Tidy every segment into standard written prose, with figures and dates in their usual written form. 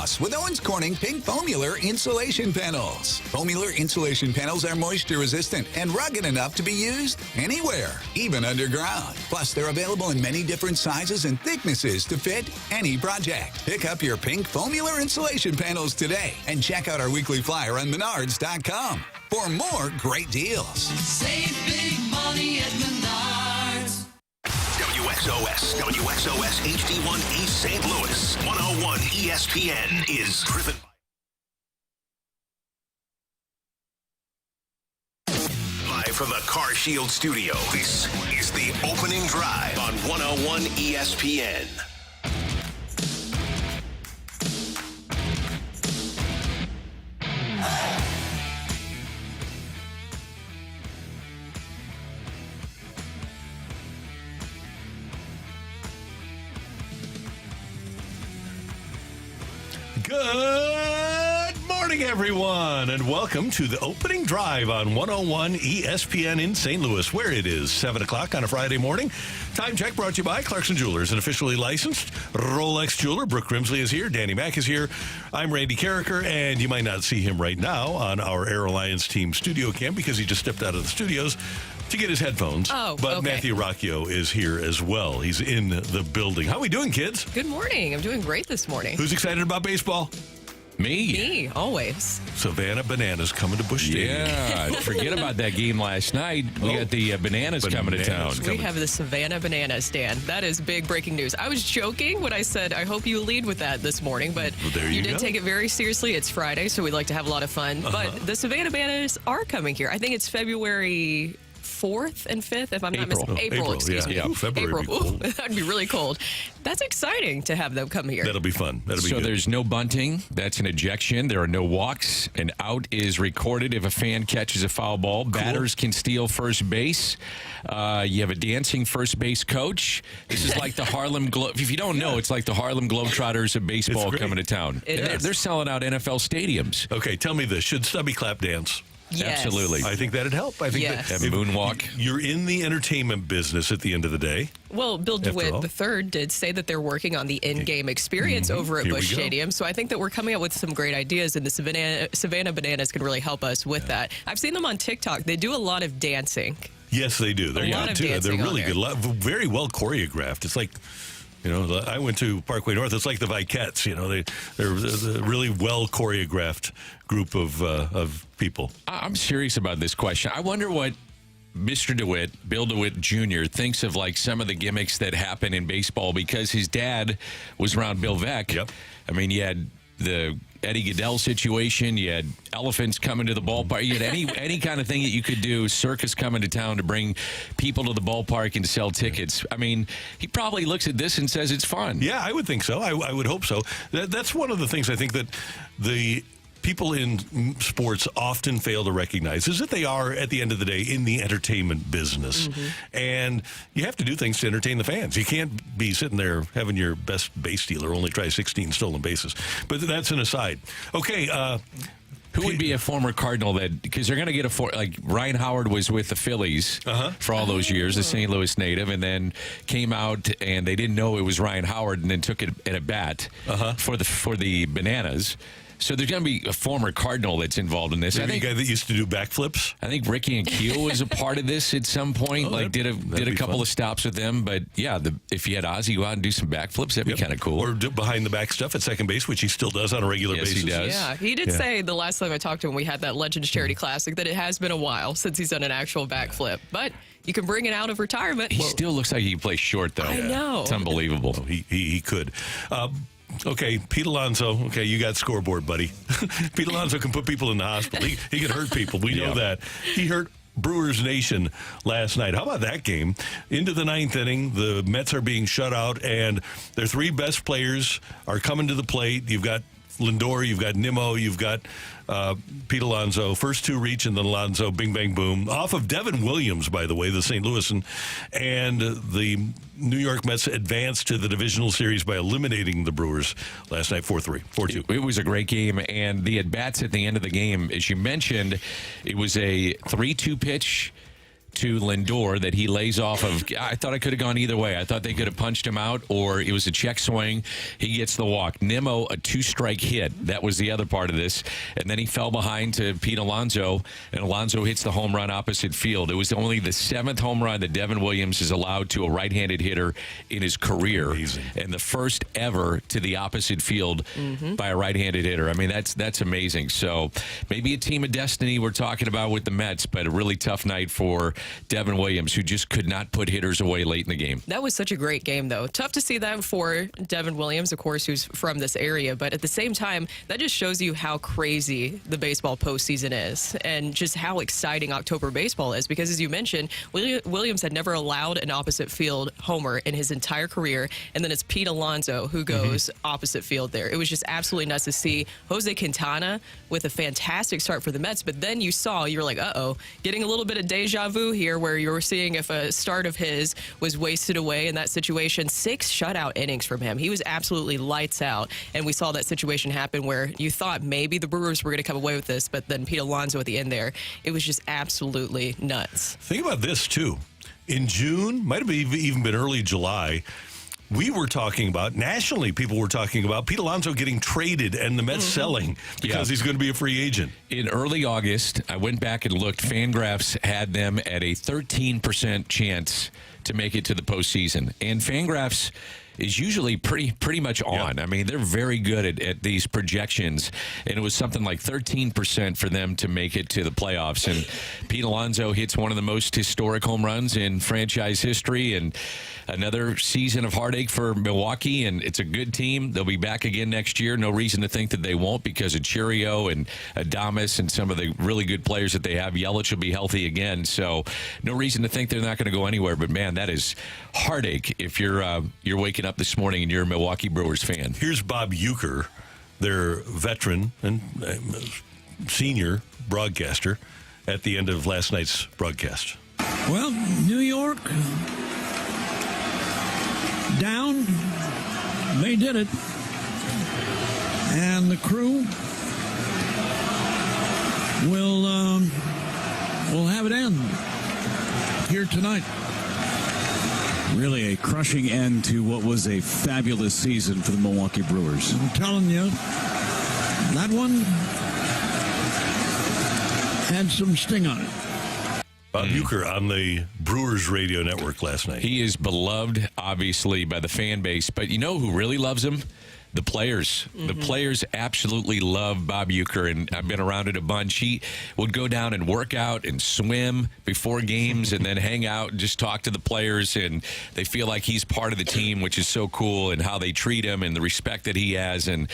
house with Owens Corning Pink Foamular Insulation Panels. Foamular insulation panels are moisture resistant and rugged enough to be used anywhere, even underground. Plus, they're available in many different sizes and thicknesses to fit any project. Pick up your Pink Foamular Insulation Panels today and check out our weekly flyer on Menards.com for more great deals. Save big money at Menards. WXOS HD1 East St. Louis. 101 ESPN is driven live from the Car Shield studio. This is the opening drive on 101 ESPN. Good morning, everyone, and welcome to the opening drive on 101 ESPN in St. Louis, where it is 7 o'clock on a Friday morning. Time check brought to you by Clarkson Jewelers, an officially licensed Rolex jeweler. Brooke Grimsley is here. Danny Mack is here. I'm Randy Carricker, and you might not see him right now on our Air Alliance team studio cam because he just stepped out of the studios to get his headphones. But okay. Matthew Rocchio is here as well. He's in the building. How are we doing, kids? Good morning. I'm doing great this morning. Who's excited about baseball? Me, always. Savannah Bananas coming to Busch Stadium. Yeah, forget about that game last night. We got the Bananas coming to town. We have the Savannah Bananas, Dan. That is big breaking news. I was joking when I said, I hope you lead with that this morning, but you did take it very seriously. It's Friday, so we'd like to have a lot of fun. But the Savannah Bananas are coming here. I think it's February 4th and 5th, if I'm not mistaken. April, excuse me. Yeah, February April. would be cold. That'd be really cold. That's exciting to have them come here. That'll be fun. That'll be good. So there's no bunting. That's an ejection. There are no walks. An out is recorded if a fan catches a foul ball. Cool. Batters can steal first base. You have a dancing first base coach. This is like the Harlem if you don't know, it's like the Harlem Globetrotters of baseball coming to town. They're selling out NFL stadiums. Okay, tell me this. Should Stubby Clap dance? Yes. Absolutely. I think that'd help. I think that moonwalk. You're in the entertainment business at the end of the day. Well, Bill DeWitt III did say that they're working on the in-game experience over at Busch Stadium. So I think that we're coming up with some great ideas, and the Savannah Bananas can really help us with that. I've seen them on TikTok. They do a lot of dancing. Yes, they do. They're good, too. They're really good. Very well choreographed. It's like... You know, I went to Parkway North. It's like the Vikettes. You know, they're a really well choreographed group of people. I'm serious about this question. I wonder what Mr. DeWitt, Bill DeWitt Jr., thinks of like some of the gimmicks that happen in baseball because his dad was around Bill Veeck. Yep. I mean, you had the Eddie Goodell situation. You had elephants coming to the ballpark. You had any kind of thing that you could do. Circus coming to town to bring people to the ballpark and sell tickets. I mean, he probably looks at this and says it's fun. Yeah, I would think so. I would hope so. That's one of the things I think that the people in sports often fail to recognize is that they are, at the end of the day, in the entertainment business. And you have to do things to entertain the fans. You can't be sitting there having your best base stealer only try 16 stolen bases. But that's an aside. Okay, who would be a former Cardinal that, because they're going to get like Ryan Howard was with the Phillies for all those years, a St. Louis native, and then came out and they didn't know it was Ryan Howard and then took it at a bat for the Bananas. So there's going to be a former Cardinal that's involved in this. Maybe a guy that used to do backflips. I think Ricky and Keel was a part of this at some point. Did a couple of stops with them. But yeah, if you had Ozzy go out and do some backflips, that'd be kind of cool. Or do behind the back stuff at second base, which he still does on a regular basis. He does. Yeah, he did say the last time I talked to him, we had that Legends Charity Classic, that it has been a while since he's done an actual backflip. But you can bring it out of retirement. He still looks like he plays short, though. I know. It's unbelievable. He could. Okay, Pete Alonso. Okay, you got scoreboard, buddy. Pete Alonso can put people in the hospital. He can hurt people. We know that. He hurt Brewers Nation last night. How about that game? Into the ninth inning, the Mets are being shut out, and their three best players are coming to the plate. You've got Lindor, you've got Nimmo, you've got Pete Alonso. First two reach, and then Alonso, bing, bang, boom. Off of Devin Williams, by the way, the St. Louis, and the New York Mets advanced to the divisional series by eliminating the Brewers last night, 4-3, 4-2. It was a great game, and the at-bats at the end of the game, as you mentioned, it was a 3-2 pitch to Lindor that he lays off of. I thought it could have gone either way. I thought they could have punched him out, or it was a check swing. He gets the walk. Nimmo, a 2-strike hit. That was the other part of this. And then he fell behind to Pete Alonso, and Alonso hits the home run opposite field. It was only the 7th home run that Devin Williams is allowed to a right-handed hitter in his career. Amazing. And the first ever to the opposite field by a right-handed hitter. I mean, that's amazing. So maybe a team of destiny we're talking about with the Mets, but a really tough night for Devin Williams, who just could not put hitters away late in the game. That was such a great game, though. Tough to see that for Devin Williams, of course, who's from this area. But at the same time, that just shows you how crazy the baseball postseason is and just how exciting October baseball is. Because as you mentioned, Williams had never allowed an opposite field homer in his entire career. And then it's Pete Alonso who goes opposite field there. It was just absolutely nuts to see Jose Quintana with a fantastic start for the Mets. But then you're like, uh-oh, getting a little bit of deja vu here where you were seeing if a start of his was wasted away in that situation. 6 shutout innings from him. He was absolutely lights out. And we saw that situation happen where you thought maybe the Brewers were going to come away with this, but then Pete Alonso at the end there, it was just absolutely nuts. Think about this, too. In June, might have even been early July, we were talking about, nationally, people were talking about Pete Alonso getting traded and the Mets selling because he's going to be a free agent. In early August, I went back and looked. Fangraphs had them at a 13% chance to make it to the postseason. And Fangraphs is usually pretty much on. I mean, they're very good at these projections, and it was something like 13% for them to make it to the playoffs. And Pete Alonso hits one of the most historic home runs in franchise history, and another season of heartache for Milwaukee, and it's a good team. They'll be back again next year. No reason to think that they won't because of Chirio and Adames and some of the really good players that they have. Yelich will be healthy again, so no reason to think they're not going to go anywhere. But, man, that is heartache if you're waking up this morning and you're a Milwaukee Brewers fan. Here's Bob Uecker, their veteran and senior broadcaster, at the end of last night's broadcast. Well, New York, down, they did it. And the crew will have it end here tonight. Really a crushing end to what was a fabulous season for the Milwaukee Brewers. I'm telling you, that one had some sting on it. Bob Uecker on the Brewers radio network last night. He is beloved, obviously, by the fan base, but you know who really loves him? The players. The players absolutely love Bob Uecker, and I've been around it a bunch. He would go down and work out and swim before games and then hang out and just talk to the players, and they feel like he's part of the team, which is so cool, and how they treat him and the respect that he has, and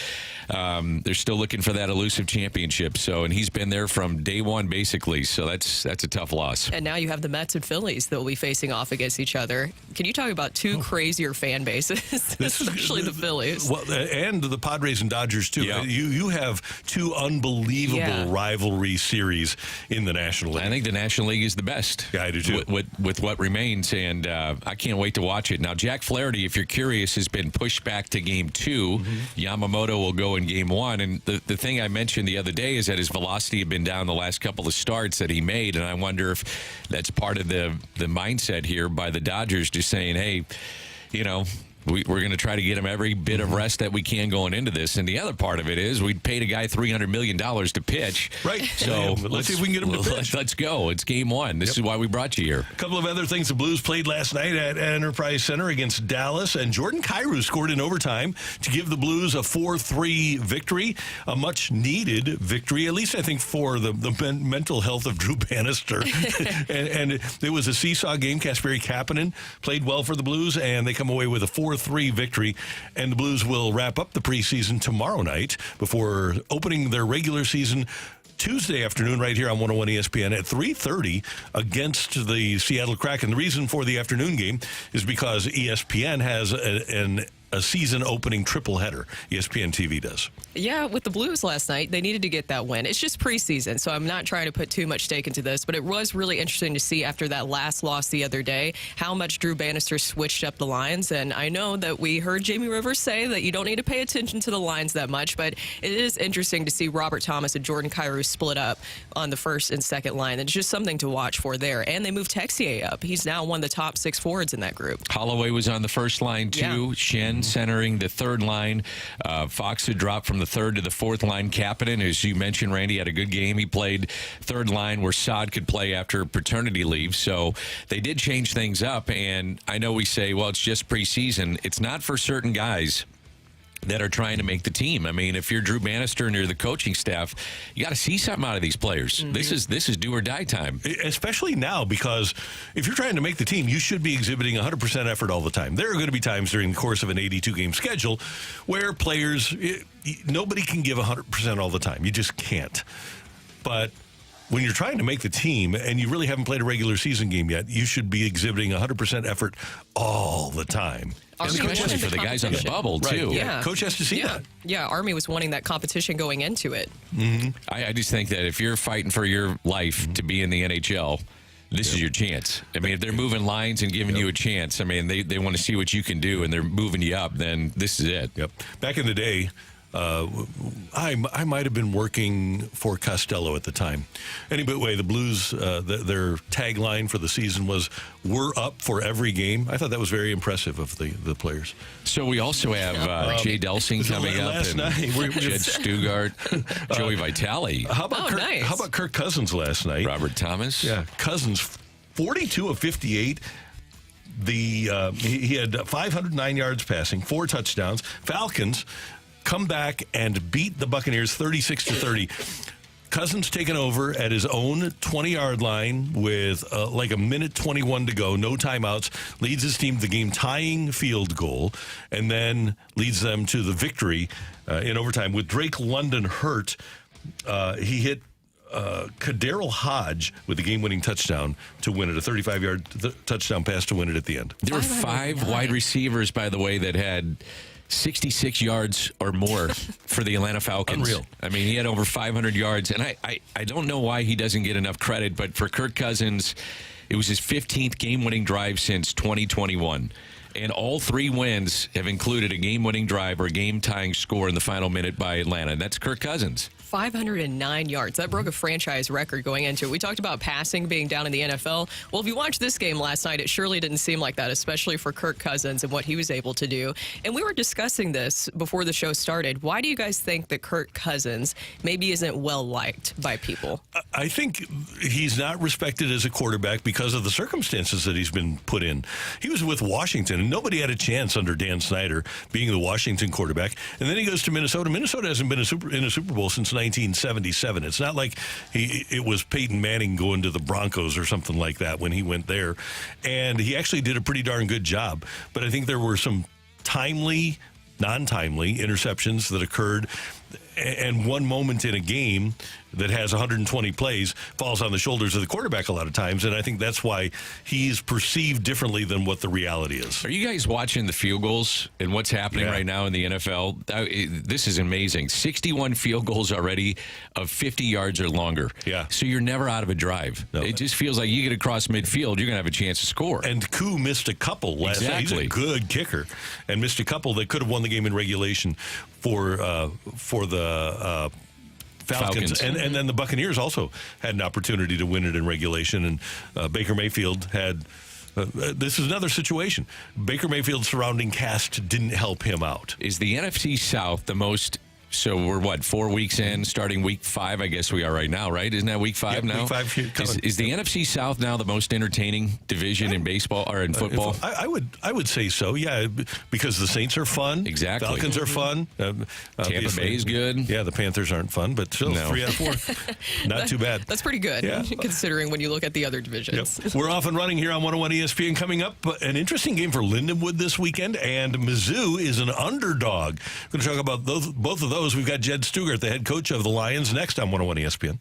they're still looking for that elusive championship. So, and he's been there from day one, basically, so that's a tough loss. And now you have the Mets and Phillies that will be facing off against each other. Can you talk about two crazier fan bases, especially the Phillies? Well, and the Padres and Dodgers, too. Yeah. You have two unbelievable rivalry series in the National League. I think the National League is the best. Yeah, I do, too. With what remains, and I can't wait to watch it. Now, Jack Flaherty, if you're curious, has been pushed back to Game 2. Yamamoto will go in Game 1. And the thing I mentioned the other day is that his velocity had been down the last couple of starts that he made, and I wonder if that's part of the mindset here by the Dodgers, just saying, hey, you know, we're going to try to get him every bit of rest that we can going into this. And the other part of it is we paid a guy $300 million to pitch. Right. So let's see if we can get him to pitch. Let's go. It's Game 1. This is why we brought you here. A couple of other things. The Blues played last night at Enterprise Center against Dallas, and Jordan Kyrou scored in overtime to give the Blues a 4-3 victory, a much-needed victory, at least I think for the mental health of Drew Bannister. and it was a seesaw game. Kasperi Kapanen played well for the Blues, and they come away with a 4-3 victory, and the Blues will wrap up the preseason tomorrow night before opening their regular season Tuesday afternoon right here on 101 ESPN at 3:30 against the Seattle Kraken. The reason for the afternoon game is because ESPN has an a season opening triple header. ESPN TV does. Yeah, with the Blues last night, they needed to get that win. It's just preseason, so I'm not trying to put too much stake into this, but it was really interesting to see after that last loss the other day how much Drew Bannister switched up the lines. And I know that we heard Jamie Rivers say that you don't need to pay attention to the lines that much, but it is interesting to see Robert Thomas and Jordan Kyrou split up on the first and second line. It's just something to watch for there. And they moved Texier up. He's now one of the top 6 forwards in that group. Holloway was on the first line, too. Yeah. Shen centering the third line. Fox had dropped from the third to the fourth line. Kapanen, as you mentioned, Randy, had a good game. He played third line where Saad could play after paternity leave. So they did change things up. And I know we say, well, it's just preseason. It's not for certain guys that are trying to make the team. I mean, if you're Drew Bannister and you're the coaching staff, you got to see something out of these players. Mm-hmm. This is do or die time. Especially now, because if you're trying to make the team, you should be exhibiting 100% effort all the time. There are going to be times during the course of an 82-game schedule where players, nobody can give 100% all the time. You just can't. But when you're trying to make the team and you really haven't played a regular season game yet, you should be exhibiting 100% effort all the time. Especially for the guys on the bubble, too. Right. Yeah. Coach has to see that. Yeah, Army was wanting that competition going into it. Mm-hmm. I just think that if you're fighting for your life to be in the NHL, this is your chance. I mean, if they're moving lines and giving you a chance, I mean, they want to see what you can do and they're moving you up, then this is it. Yep. Back in the day, I might have been working for Costello at the time. Anyway, the Blues, their tagline for the season was, "We're up for every game." I thought that was very impressive of the players. So we also have Jay Delsing coming up. Last night. Jed Stugart, Joey Vitale. How about nice. How about Kirk Cousins last night? Robert Thomas. Yeah, Cousins, 42 of 58. He had 509 yards passing, 4 touchdowns. Falcons come back and beat the Buccaneers 36-30. Cousins taken over at his own 20-yard line with like a minute 21 to go, no timeouts, leads his team to the game-tying field goal, and then leads them to the victory in overtime. With Drake London hurt, he hit Kadarrell Hodge with the game-winning touchdown to win it, a 35-yard touchdown pass to win it at the end. There were 5 wide receivers, by the way, that had 66 yards or more for the Atlanta Falcons. Unreal. I mean, he had over 500 yards, and I don't know why he doesn't get enough credit, but for Kirk Cousins, it was his 15th game-winning drive since 2021. And all 3 wins have included a game-winning drive or a game-tying score in the final minute by Atlanta. And that's Kirk Cousins. 509 yards. That broke a franchise record going into it. We talked about passing being down in the NFL. Well, if you watched this game last night, it surely didn't seem like that, especially for Kirk Cousins and what he was able to do. And we were discussing this before the show started. Why do you guys think that Kirk Cousins maybe isn't well-liked by people? I think he's not respected as a quarterback because of the circumstances that he's been put in. He was with Washington, and nobody had a chance under Dan Snyder being the Washington quarterback. And then he goes to Minnesota. Minnesota hasn't been in a Super Bowl since 1977. It's not like it was Peyton Manning going to the Broncos or something like that when he went there. And he actually did a pretty darn good job. But I think there were some timely, non-timely interceptions that occurred. And one moment in a game that has 120 plays falls on the shoulders of the quarterback a lot of times, and I think that's why he's perceived differently than what the reality is. Are you guys watching the field goals and what's happening right now in the NFL? This is amazing. 61 field goals already of 50 yards or longer. Yeah. So you're never out of a drive. No. It just feels like you get across midfield, you're going to have a chance to score. And Koo missed a couple last night. He's a good kicker, and missed a couple that could have won the game in regulation for the Falcons. And then the Buccaneers also had an opportunity to win it in regulation, and Baker Mayfield had this is another situation. Baker Mayfield's surrounding cast didn't help him out. Is the NFC South the most? So we're 4 weeks in, starting week 5, I guess we are right now, right? Isn't that week 5 now? Week 5 is the NFC South now the most entertaining division in baseball or in football? I would say so, yeah, because the Saints are fun. Exactly. Falcons are fun. Tampa Bay is good. Yeah, the Panthers aren't fun, but still 3 out of 4. Not too bad. That's pretty good, considering when you look at the other divisions. Yep. We're off and running here on 101 ESPN. Coming up, an interesting game for Lindenwood this weekend, and Mizzou is an underdog. We're going to talk about both of those. We've got Jed Stugart, the head coach of the Lions, next on 101 ESPN.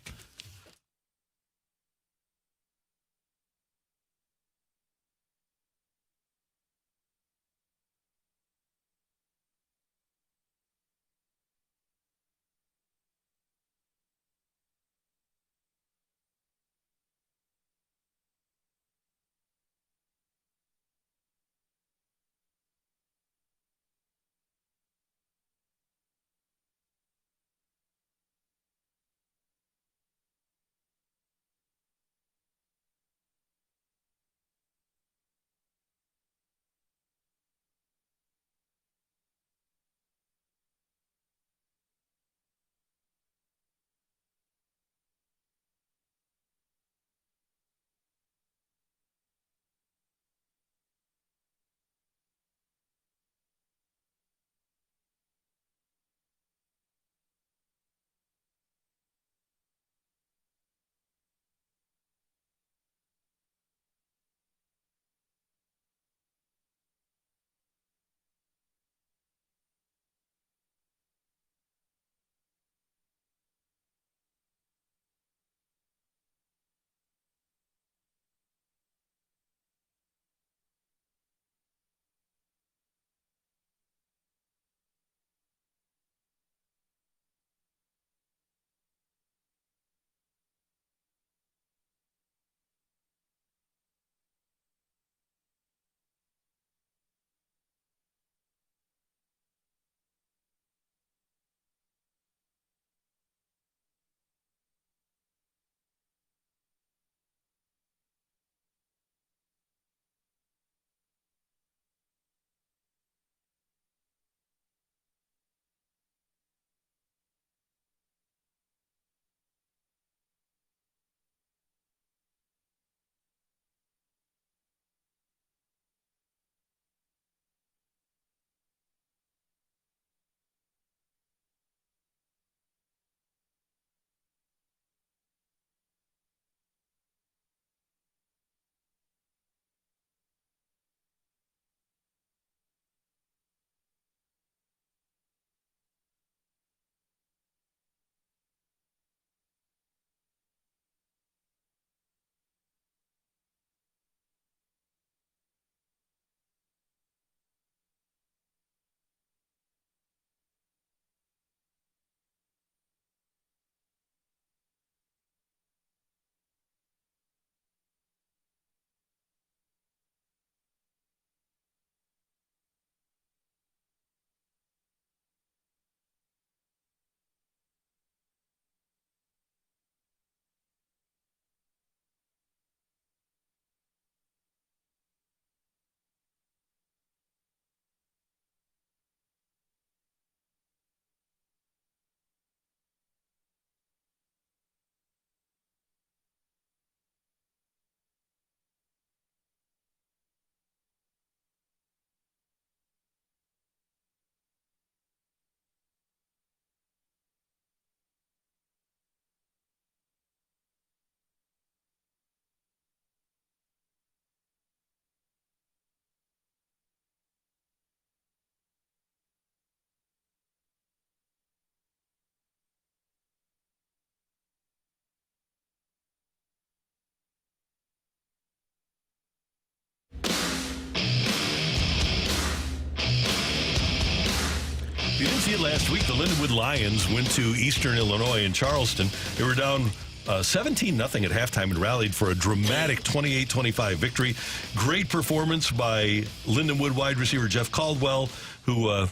see it last week. The Lindenwood Lions went to Eastern Illinois in Charleston. They were down 17-0 at halftime and rallied for a dramatic 28-25 victory. Great performance by Lindenwood wide receiver Jeff Caldwell, who,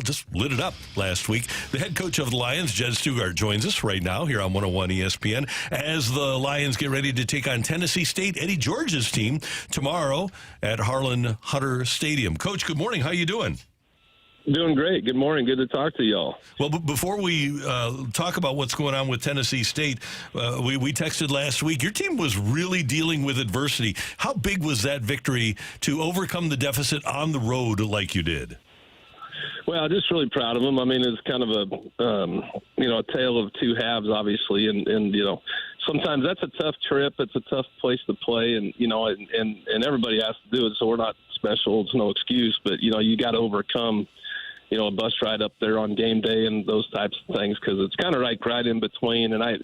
just lit it up last week. The head coach of the Lions, Jed Stugart, joins us right now here on 101 ESPN as the Lions get ready to take on Tennessee State, Eddie George's team, tomorrow at Harlan-Hunter Stadium. Coach, good morning. How you doing? Doing great. Good morning. Good to talk to y'all. Well, before we talk about what's going on with Tennessee State, we texted last week. Your team was really dealing with adversity. How big was that victory to overcome the deficit on the road like you did? Well, just really proud of them. I mean, it's kind of a tale of two halves, obviously, and sometimes that's a tough trip. It's a tough place to play, and everybody has to do it. So we're not special. It's no excuse, but you got to overcome a bus ride up there on game day and those types of things, because it's kind of right in between. And I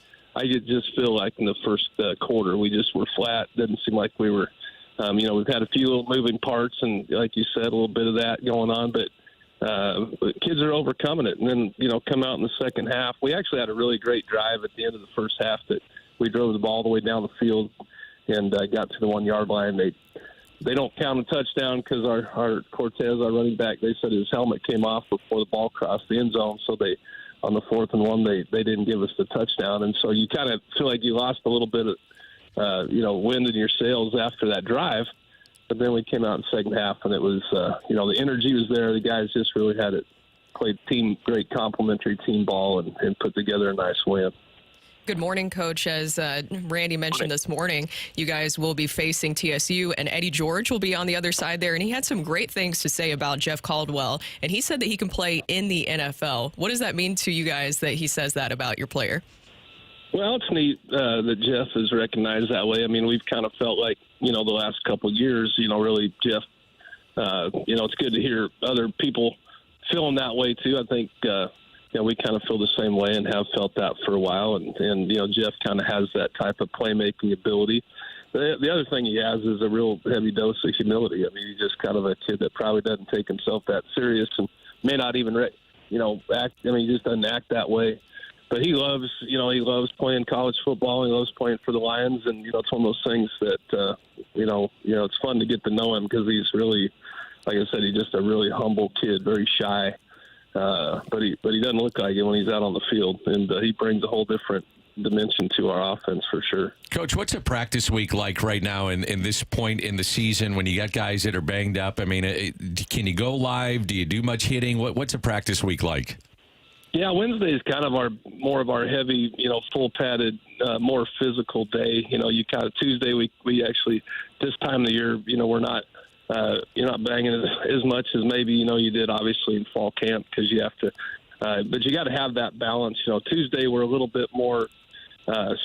just feel like in the first quarter we just were flat. Didn't seem like we were. We've had a few little moving parts, and like you said, a little bit of that going on, but kids are overcoming it. And then come out in the second half. We actually had a really great drive at the end of the first half that we drove the ball all the way down the field and got to the 1 yard line. They don't count a touchdown because our Cortez, our running back, they said his helmet came off before the ball crossed the end zone. So on the 4th and 1, they didn't give us the touchdown. And so you kind of feel like you lost a little bit of, wind in your sails after that drive. But then we came out in the second half, and it was, the energy was there. The guys just really had it, played great complementary team ball and put together a nice win. Good morning, Coach. As Randy mentioned this morning, you guys will be facing TSU, and Eddie George will be on the other side there. And he had some great things to say about Jeff Caldwell, and he said that he can play in the NFL. What does that mean to you guys that he says that about your player? Well, it's neat that Jeff is recognized that way. I mean, we've kind of felt like, the last couple of years, really, Jeff, it's good to hear other people feeling that way, too. I think, we kind of feel the same way and have felt that for a while. And Jeff kind of has that type of playmaking ability. The other thing he has is a real heavy dose of humility. I mean, he's just kind of a kid that probably doesn't take himself that serious and may not even, act. I mean, he just doesn't act that way. But he loves playing college football. He loves playing for the Lions. And, it's one of those things that, it's fun to get to know him because he's really, like I said, he's just a really humble kid, very shy. But he doesn't look like it when he's out on the field, and he brings a whole different dimension to our offense for sure. Coach, what's a practice week like right now in this point in the season when you got guys that are banged up? I mean, can you go live? Do you do much hitting? What's a practice week like? Yeah, Wednesday is kind of more of our heavy, full padded, more physical day. You kind of Tuesday we actually this time of the year, we're not. You're not banging as much as maybe you did obviously in fall camp because you have to, but you got to have that balance. Tuesday we're a little bit more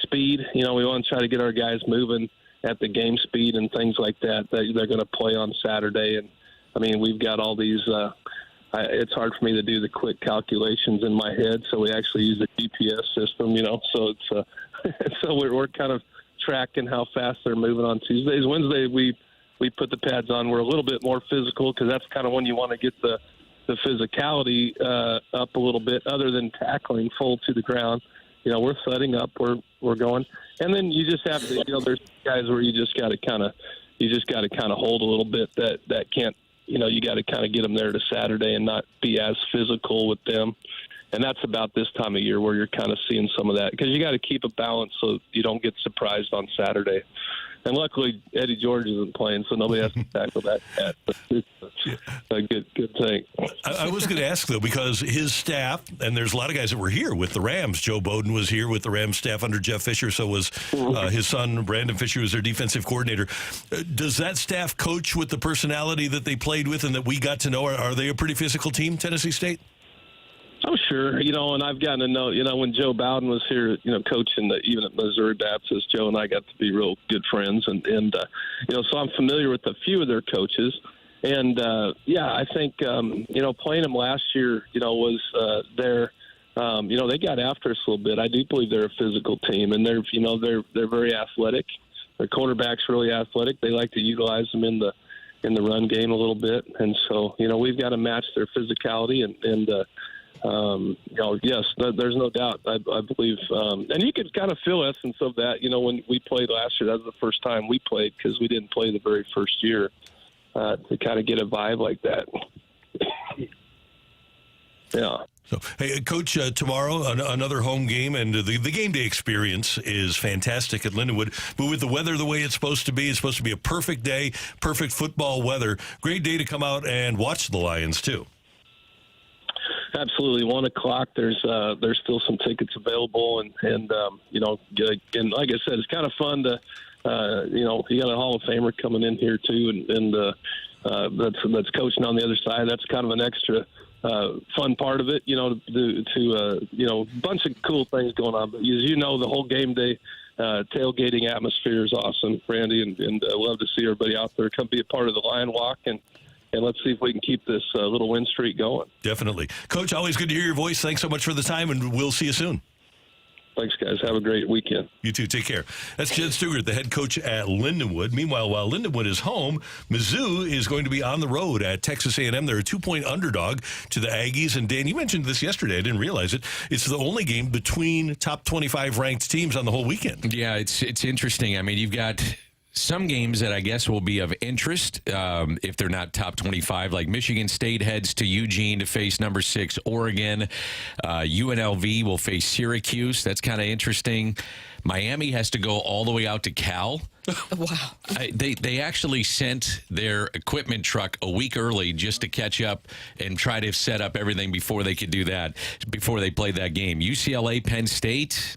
speed. We want to try to get our guys moving at the game speed and things like that they're going to play on Saturday. And I mean we've got all these. It's hard for me to do the quick calculations in my head, so we actually use a GPS system. So it's so we're kind of tracking how fast they're moving on Tuesdays. Wednesday we put the pads on. We're a little bit more physical because that's kind of when you want to get the physicality up a little bit other than tackling full to the ground. We're thudding up. We're going. And then you just have to, there's guys where you just got to kind of hold a little bit that can't, you got to kind of get them there to Saturday and not be as physical with them. And that's about this time of year where you're kind of seeing some of that because you got to keep a balance so you don't get surprised on Saturday. And luckily, Eddie George isn't playing, so nobody has to tackle that cat. But it's a good thing. I was going to ask, though, because his staff, and there's a lot of guys that were here with the Rams. Joe Bowden was here with the Rams staff under Jeff Fisher, so was his son, Brandon Fisher, was their defensive coordinator. Does that staff coach with the personality that they played with and that we got to know? Are they a pretty physical team, Tennessee State? Oh, sure. And I've gotten to know, when Joe Bowden was here, coaching even at Missouri Baptist, Joe and I got to be real good friends. And so I'm familiar with a few of their coaches. And, I think, playing them last year, was their, they got after us a little bit. I do believe they're a physical team, and they're very athletic. Their quarterback's really athletic. They like to utilize them in the run game a little bit. And so, we've got to match their physicality and Yes, there's no doubt. I believe, and you could kind of feel essence of that. When we played last year, that was the first time we played because we didn't play the very first year. To kind of get a vibe like that. Yeah. So, hey, Coach, tomorrow another home game, and the game day experience is fantastic at Lindenwood. But with the weather the way it's supposed to be a perfect day, perfect football weather. Great day to come out and watch the Lions too. Absolutely, 1 o'clock. There's still some tickets available, and like I said, it's kind of fun to. You got a Hall of Famer coming in here too, and that's coaching on the other side. That's kind of an extra fun part of it. A bunch of cool things going on. But as the whole game day tailgating atmosphere is awesome, Randy, and I love to see everybody out there come be a part of the Lion Walk and let's see if we can keep this little win streak going. Definitely, Coach. Always good to hear your voice. Thanks so much for the time, and we'll see you soon. Thanks, guys. Have a great weekend. You too. Take care. That's Jed Stugart, the head coach at Lindenwood. Meanwhile, while Lindenwood is home, Mizzou is going to be on the road at Texas A&M. They're a 2-point underdog to the Aggies. And, Dan, you mentioned this yesterday. I didn't realize it. It's the only game between top 25 ranked teams on the whole weekend. Yeah, it's interesting. I mean, you've got some games that I guess will be of interest if they're not top 25, like Michigan State heads to Eugene to face number 6 Oregon. UNLV will face Syracuse. That's kind of interesting. Miami has to go all the way out to Cal. Wow. They actually sent their equipment truck a week early just to catch up and try to set up everything before they could do that, before they played that game. UCLA, Penn State,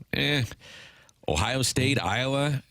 Ohio State, Iowa,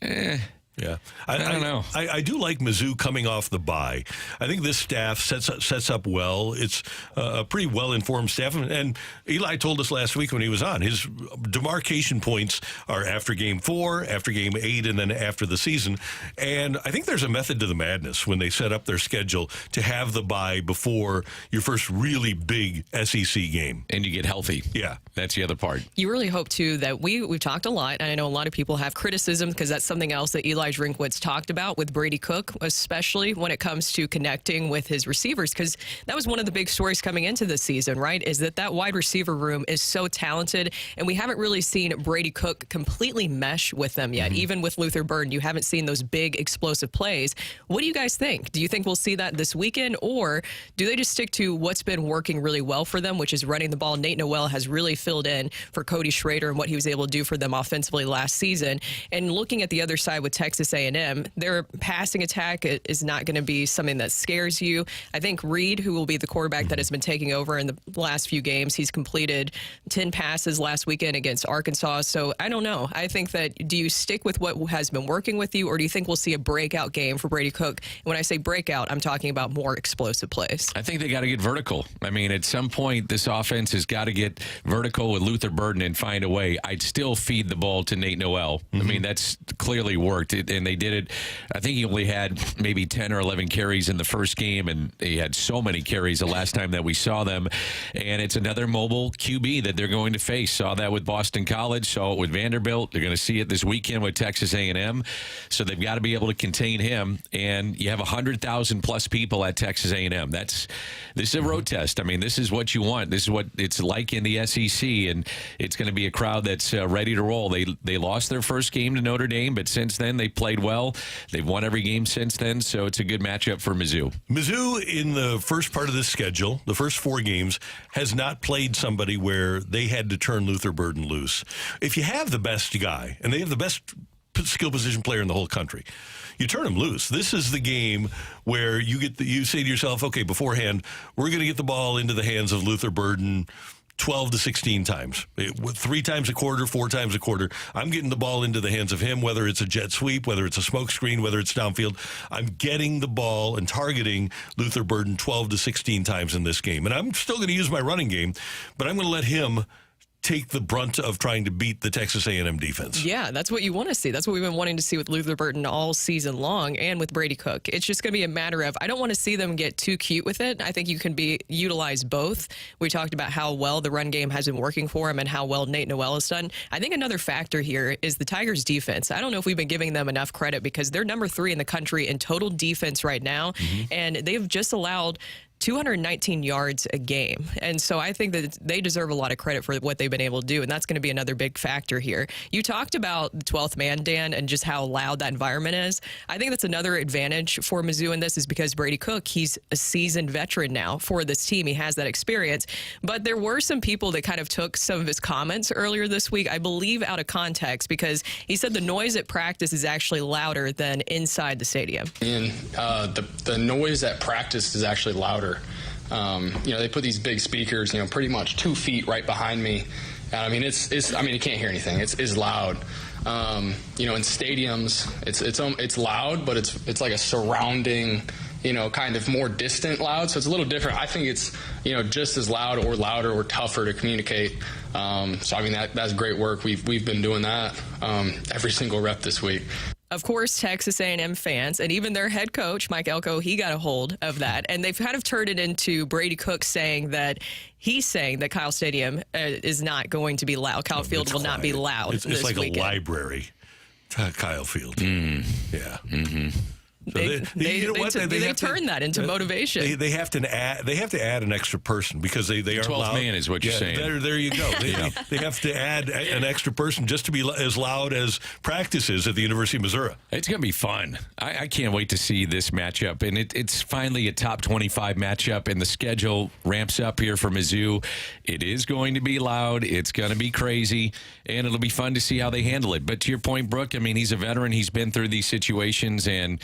Yeah, I don't know. I do like Mizzou coming off the bye. I think this staff sets up well. It's a pretty well-informed staff. And Eli told us last week when he was on, his demarcation points are after Game 4, after Game 8, and then after the season. And I think there's a method to the madness when they set up their schedule to have the bye before your first really big SEC game. And you get healthy. Yeah. That's the other part. You really hope, too, that we've talked a lot, and I know a lot of people have criticism because that's something else that Eli Drinkwitz talked about with Brady Cook, especially when it comes to connecting with his receivers, because that was one of the big stories coming into this season, right, is that wide receiver room is so talented, and we haven't really seen Brady Cook completely mesh with them yet. Even with Luther Burden, you haven't seen those big explosive plays. What do you guys think? Do you think we'll see that this weekend, or do they just stick to what's been working really well for them, which is running the ball? Nate Noel has really filled in for Cody Schrader and what he was able to do for them offensively last season. And looking at the other side with Texas A&M, their passing attack is not going to be something that scares you. I think Reed, who will be the quarterback that has been taking over in the last few games, he's completed 10 passes last weekend against Arkansas. So I don't know. I think that, do you stick with what has been working with you, or do you think we'll see a breakout game for Brady Cook? And when I say breakout, I'm talking about more explosive plays. I think they got to get vertical. I mean, at some point, this offense has got to get vertical with Luther Burden and find a way. I'd still feed the ball to Nate Noel. I mean, that's clearly worked, and they did it. I think he only had maybe 10 or 11 carries in the first game, and he had so many carries the last time that we saw them. And it's another mobile QB that they're going to face. Saw that with Boston College, saw it with Vanderbilt. They're going to see it this weekend with Texas A&M. So they've got to be able to contain him. And you have 100,000 plus people at Texas A&M. This is a road test. I mean, this is what you want. This is what it's like in the SEC, and it's going to be a crowd that's ready to roll. They lost their first game to Notre Dame, but since then they played well. They've won every game since then, so it's a good matchup for Mizzou. Mizzou, in the first part of this schedule, the first 4 games, has not played somebody where they had to turn Luther Burden loose. If you have the best guy, and they have the best skill position player in the whole country, you turn him loose. This is the game where you say to yourself, okay, beforehand, we're going to get the ball into the hands of Luther Burden 12 to 16 times, 3 times a quarter, 4 times a quarter. I'm getting the ball into the hands of him, whether it's a jet sweep, whether it's a smoke screen, whether it's downfield. I'm getting the ball and targeting Luther Burden 12 to 16 times in this game. And I'm still going to use my running game, but I'm going to let him take the brunt of trying to beat the Texas A&M defense. Yeah, that's what you want to see. That's what we've been wanting to see with Luther Burden all season long, and with Brady Cook. It's just going to be a matter of, I don't want to see them get too cute with it. I think you can utilize both. We talked about how well the run game has been working for him and how well Nate Noel has done. I think another factor here is the Tigers' defense. I don't know if we've been giving them enough credit, because they're number 3 in the country in total defense right now, and they've just allowed 219 yards a game. And so I think that they deserve a lot of credit for what they've been able to do, and that's going to be another big factor here. You talked about the 12th man, Dan, and just how loud that environment is. I think that's another advantage for Mizzou in this is because Brady Cook, he's a seasoned veteran now for this team. He has that experience. But there were some people that kind of took some of his comments earlier this week, I believe, out of context, because he said the noise at practice is actually louder than inside the stadium. And the noise at practice is actually louder. They put these big speakers, pretty much 2 feet right behind me. And you can't hear anything. It's loud. In stadiums, it's loud, but it's like a surrounding, kind of more distant loud. So it's a little different. I think it's, just as loud or louder or tougher to communicate. That's great work. We've been doing that every single rep this week. Of course, Texas A&M fans and even their head coach, Mike Elko, he got a hold of that. And they've kind of turned it into Brady Cook saying that Kyle Stadium is not going to be loud. Kyle Field will not be loud It's this like weekend. A library, Kyle Field. Yeah. Mm-hmm. So they turned that into motivation. They have to add an extra person because they aren't 12th loud. man is what you're saying. There you go. They have to add an extra person just to be as loud as practice is at the University of Missouri. It's going to be fun. I can't wait to see this matchup. And it's finally a top 25 matchup, and the schedule ramps up here for Mizzou. It is going to be loud. It's going to be crazy, and it'll be fun to see how they handle it. But to your point, Brooke, he's a veteran. He's been through these situations, and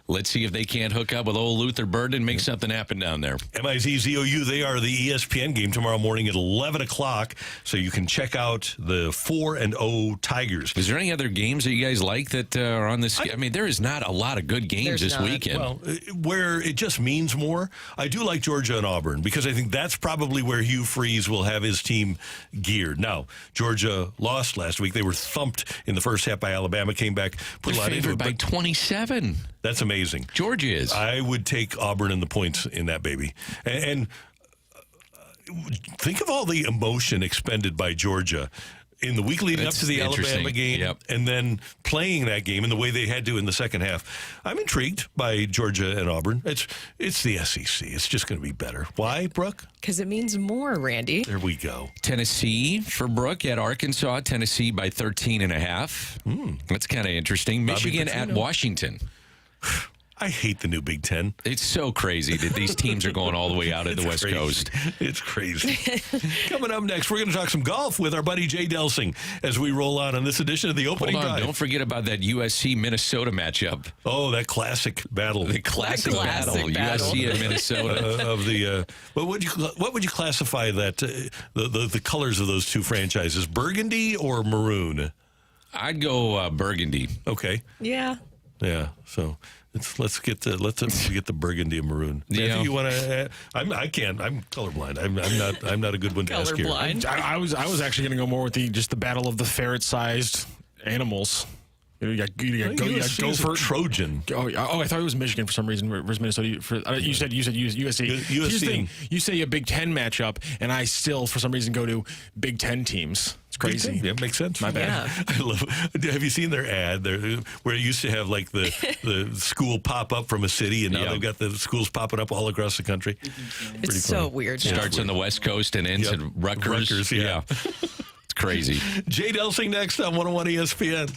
let's see if they can't hook up with old Luther Burden and make something happen down there. MIZ-ZOU, they are the ESPN game tomorrow morning at 11 o'clock, so you can check out the 4-0 Tigers. Is there any other games that you guys like that are on this? There is not a lot of good games this weekend. Well, where it just means more, I do like Georgia and Auburn because I think that's probably where Hugh Freeze will have his team geared. Now, Georgia lost last week. They were thumped in the first half by Alabama, came back, put a lot into it. By 27. That's amazing. Georgia is. I would take Auburn and the points in that baby. And think of all the emotion expended by Georgia in the week leading up to the Alabama game, and then playing that game in the way they had to in the second half. I'm intrigued by Georgia and Auburn. It's the SEC. It's just going to be better. Why, Brooke? Because it means more, Randy. There we go. Tennessee for Brooke at Arkansas. Tennessee by 13.5. That's kind of interesting. Michigan at Washington. I hate the new Big Ten. It's so crazy that these teams are going all the way out of the West Coast. It's crazy. Coming up next, we're going to talk some golf with our buddy Jay Delsing as we roll on this edition of the Opening Drive. Don't forget about that USC-Minnesota matchup. Oh, that classic battle. The classic battle. USC and Minnesota. What would you classify that the colors of those two franchises? Burgundy or maroon? I'd go burgundy. Okay. Yeah. Yeah. So let's get the burgundy and maroon. Matthew, you want to? I can't. I'm colorblind. I'm not a good one to ask here. I was actually going to go more with the battle of the ferret-sized animals. You got Gopher, Trojan. Oh, I thought it was Michigan for some reason. Where's Minnesota? You said USC. USC. You say a Big Ten matchup, and I still, for some reason, go to Big Ten teams. It's crazy. Yeah, makes sense. My bad. Yeah. I love. Have you seen their ad? Where it used to have like the school pop up from a city, and now they've got the schools popping up all across the country. It's so weird. Starts on the West Coast and ends at Rutgers. Yeah. It's crazy. Jay Delsing next on 101 ESPN.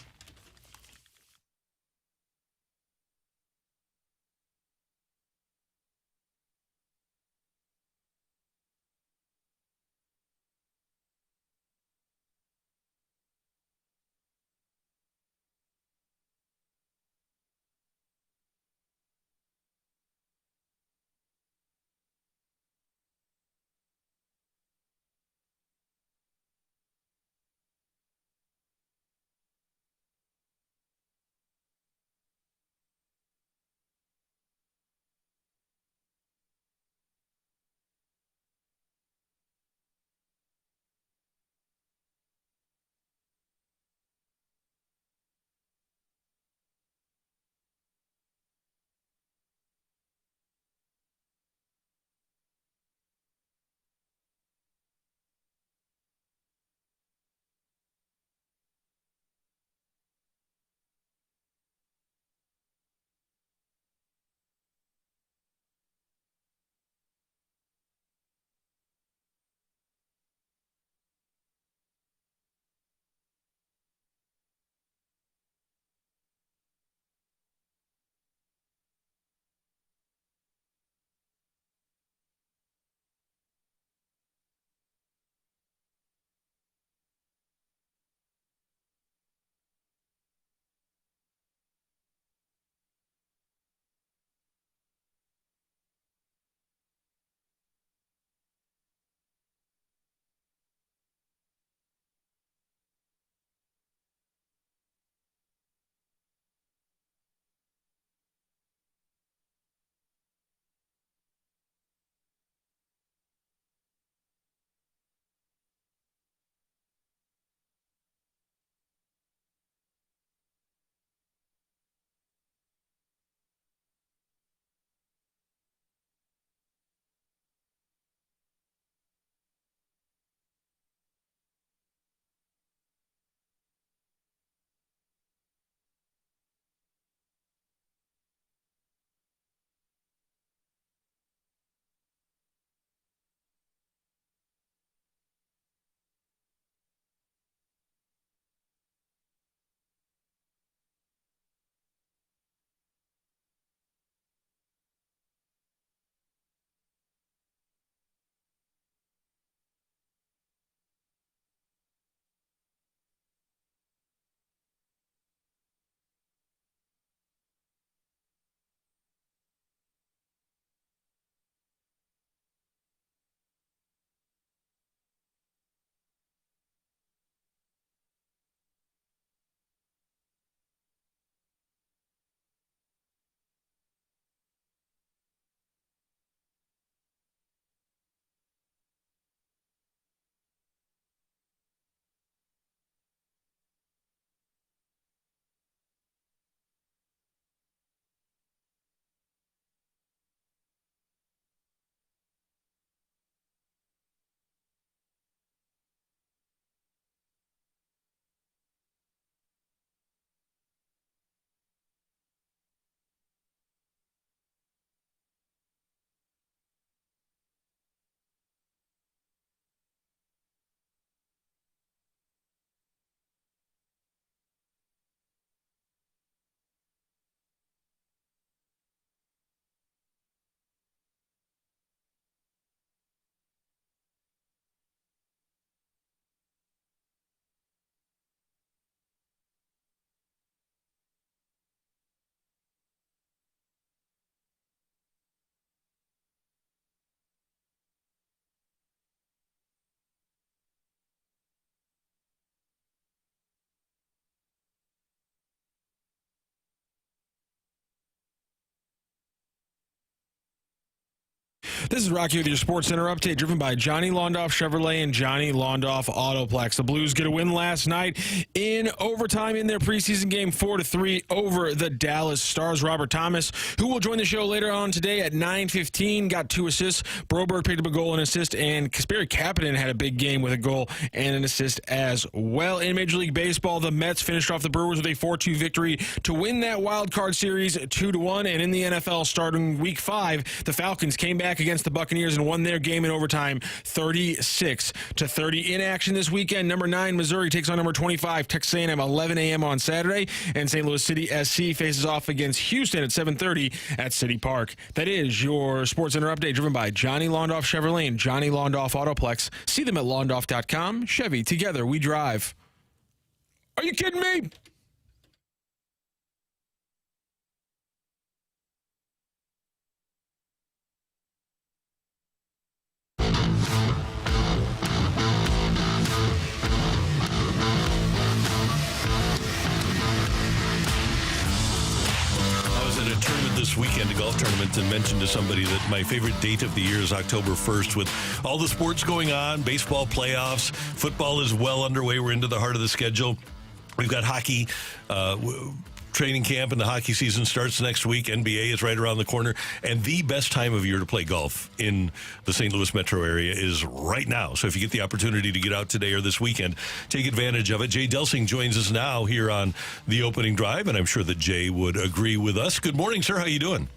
This is Rocky with your Sports Center update, driven by Johnny Londoff Chevrolet and Johnny Londoff Autoplex. The Blues get a win last night in overtime in their preseason game, 4-3 over the Dallas Stars. Robert Thomas, who will join the show later on today at 9:15, got 2 assists. Broberg picked up a goal and assist, and Kasperi Kapanen had a big game with a goal and an assist as well. In Major League Baseball, the Mets finished off the Brewers with a 4-2 victory to win that wild card series 2-1. And in the NFL, starting Week 5, the Falcons came back against the Buccaneers and won their game in overtime 36-30. In action this weekend, number 9 Missouri takes on number 25 Texas A&M 11 a.m. on Saturday, and St. Louis City SC faces off against Houston at 7:30 at City Park. That is your Sports Center update, driven by Johnny Londoff Chevrolet and Johnny Londoff Autoplex. See them at londoff.com. Chevy, together we drive. Are you kidding me? This weekend, a golf tournament, and mentioned to somebody that my favorite date of the year is October 1st, with all the sports going on, baseball playoffs, football is well underway. We're into the heart of the schedule. We've got hockey, training camp, and the hockey season starts next week. NBA is right around the corner, and the best time of year to play golf in the St. Louis metro area is right now. So if you get the opportunity to get out today or this weekend, take advantage of it. Jay Delsing joins us now here on the opening drive, and I'm sure that Jay would agree with us. Good morning, sir. How you doing?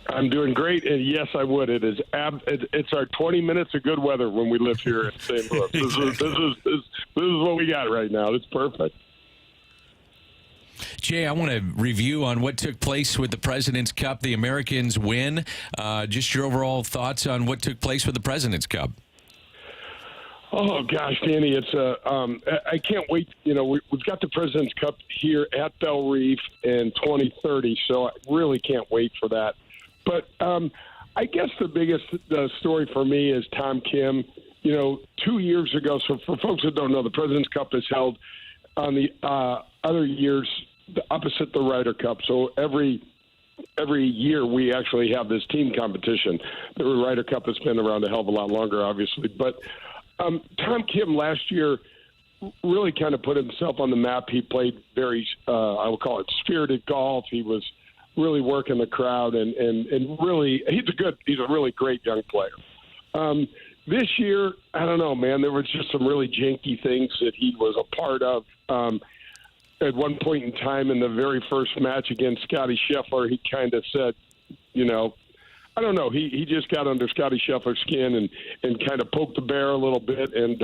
I'm doing great, and yes, I would. It's our 20 minutes of good weather when we live here in St. Louis. Exactly. This is what we got right now. It's perfect. Jay, I want to review on what took place with the President's Cup. The Americans win. Just your overall thoughts on what took place with the President's Cup. Oh gosh, Danny, it's I can't wait. You know, we've got the President's Cup here at Belle Reef in 2030, so I really can't wait for that. But I guess the biggest story for me is Tom Kim. You know, 2 years ago. So for folks that don't know, the President's Cup is held on the other years opposite the Ryder Cup. So every year we actually have this team competition. The Ryder Cup has been around a hell of a lot longer, obviously. But Tom Kim last year really kind of put himself on the map. He played very, I will call it spirited golf. He was really working the crowd and really, he's a really great young player. This year, I don't know, man, there was just some really janky things that he was a part of. At one point in time in the very first match against Scotty Scheffler, he kind of said, you know, I don't know, he just got under Scotty Scheffler's skin and kind of poked the bear a little bit, and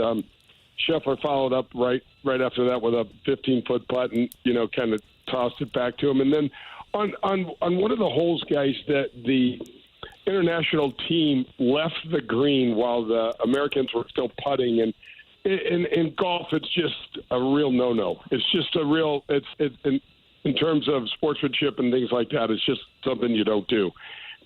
Scheffler followed up right after that with a 15-foot putt and, you know, kind of tossed it back to him. And then on one of the holes, guys, that the international team left the green while the Americans were still putting, and in golf, it's just a real no-no. It's just a real. It's in terms of sportsmanship and things like that. It's just something you don't do.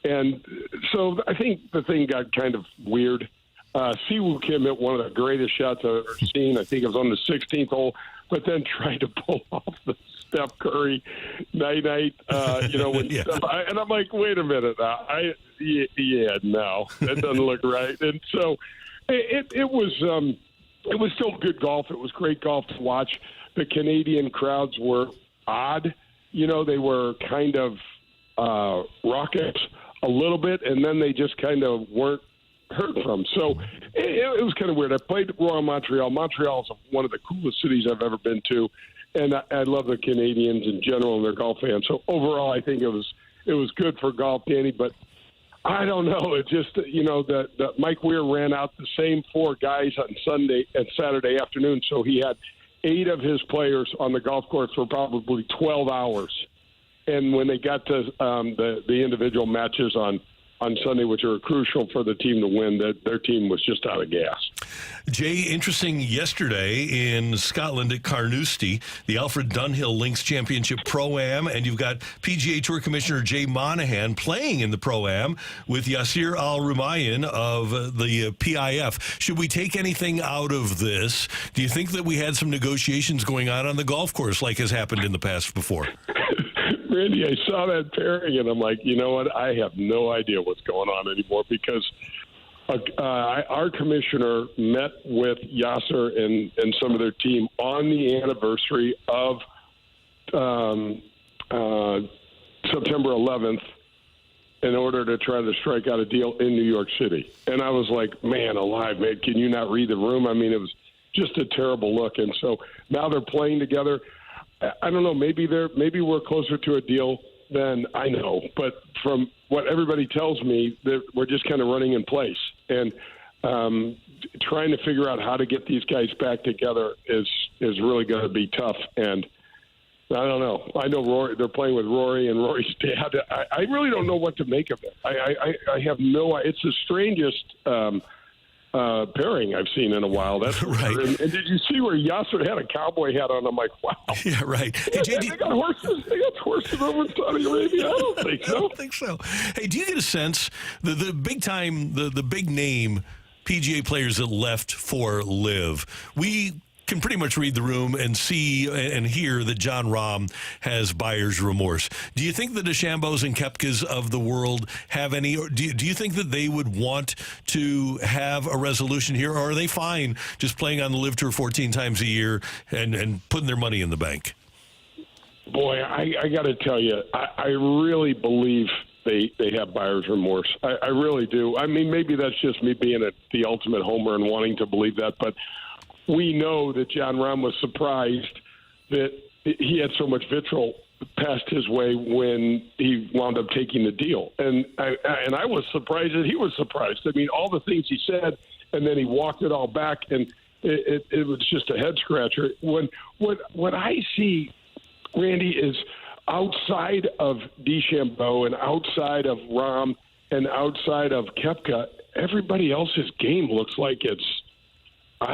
And so I think the thing got kind of weird. Siwoo Kim hit one of the greatest shots I've ever seen. I think it was on the 16th hole, but then tried to pull off the Steph Curry night. You know, when and I'm like, wait a minute, no, that doesn't look right. And so it was. It was still good golf. It was great golf to watch. The Canadian crowds were odd. You know, they were kind of raucous a little bit, and then they just kind of weren't heard from. So it was kind of weird. I played Royal Montreal. Montreal is one of the coolest cities I've ever been to, and I love the Canadians in general and their golf fans. So overall, I think it was good for golf, Danny, but I don't know. It's just, you know, that Mike Weir ran out the same 4 guys on Saturday afternoon. So he had 8 of his players on the golf course for probably 12 hours. And when they got to the individual matches on Sunday, which are crucial for the team to win, that their team was just out of gas. Jay, interesting yesterday in Scotland at Carnoustie, the Alfred Dunhill Links Championship Pro-Am, and you've got PGA Tour Commissioner Jay Monahan playing in the Pro-Am with Yasir Al-Rumayyan of the PIF. Should we take anything out of this? Do you think that we had some negotiations going on the golf course like has happened in the past before? Randy, I saw that pairing, and I'm like, you know what? I have no idea what's going on anymore because our commissioner met with Yasser and some of their team on the anniversary of September 11th in order to try to strike out a deal in New York City. And I was like, man alive, man, can you not read the room? I mean, it was just a terrible look. And so now they're playing together. I don't know, maybe we're closer to a deal than I know. But from what everybody tells me, that we're just kind of running in place. And trying to figure out how to get these guys back together is really going to be tough. And I don't know. I know Rory. They're playing with Rory and Rory's dad. I really don't know what to make of it. I have no. It's the strangest pairing I've seen in a while. That's right. And did you see where Yasser had a cowboy hat on? I'm like, wow. Yeah, right. Hey, they got horses. They got horses over in Saudi Arabia. I don't think so. I don't think so. Hey, do you get a sense the big time, the big name PGA players that left for Live? We can pretty much read the room and see and hear that Jon Rahm has buyer's remorse. Do you think the DeChambos and Koepkas of the world have any, or do you think that they would want to have a resolution here, or are they fine just playing on the Live Tour 14 times a year and putting their money in the bank? Boy, I got to tell you, I really believe they have buyer's remorse. I really do. I mean, maybe that's just me being the ultimate homer and wanting to believe that, but we know that Jon Rahm was surprised that he had so much vitriol passed his way when he wound up taking the deal. And I was surprised that he was surprised. I mean, all the things he said, and then he walked it all back, and it was just a head-scratcher. What I see, Randy, is outside of DeChambeau and outside of Rahm and outside of Koepka, everybody else's game looks like it's I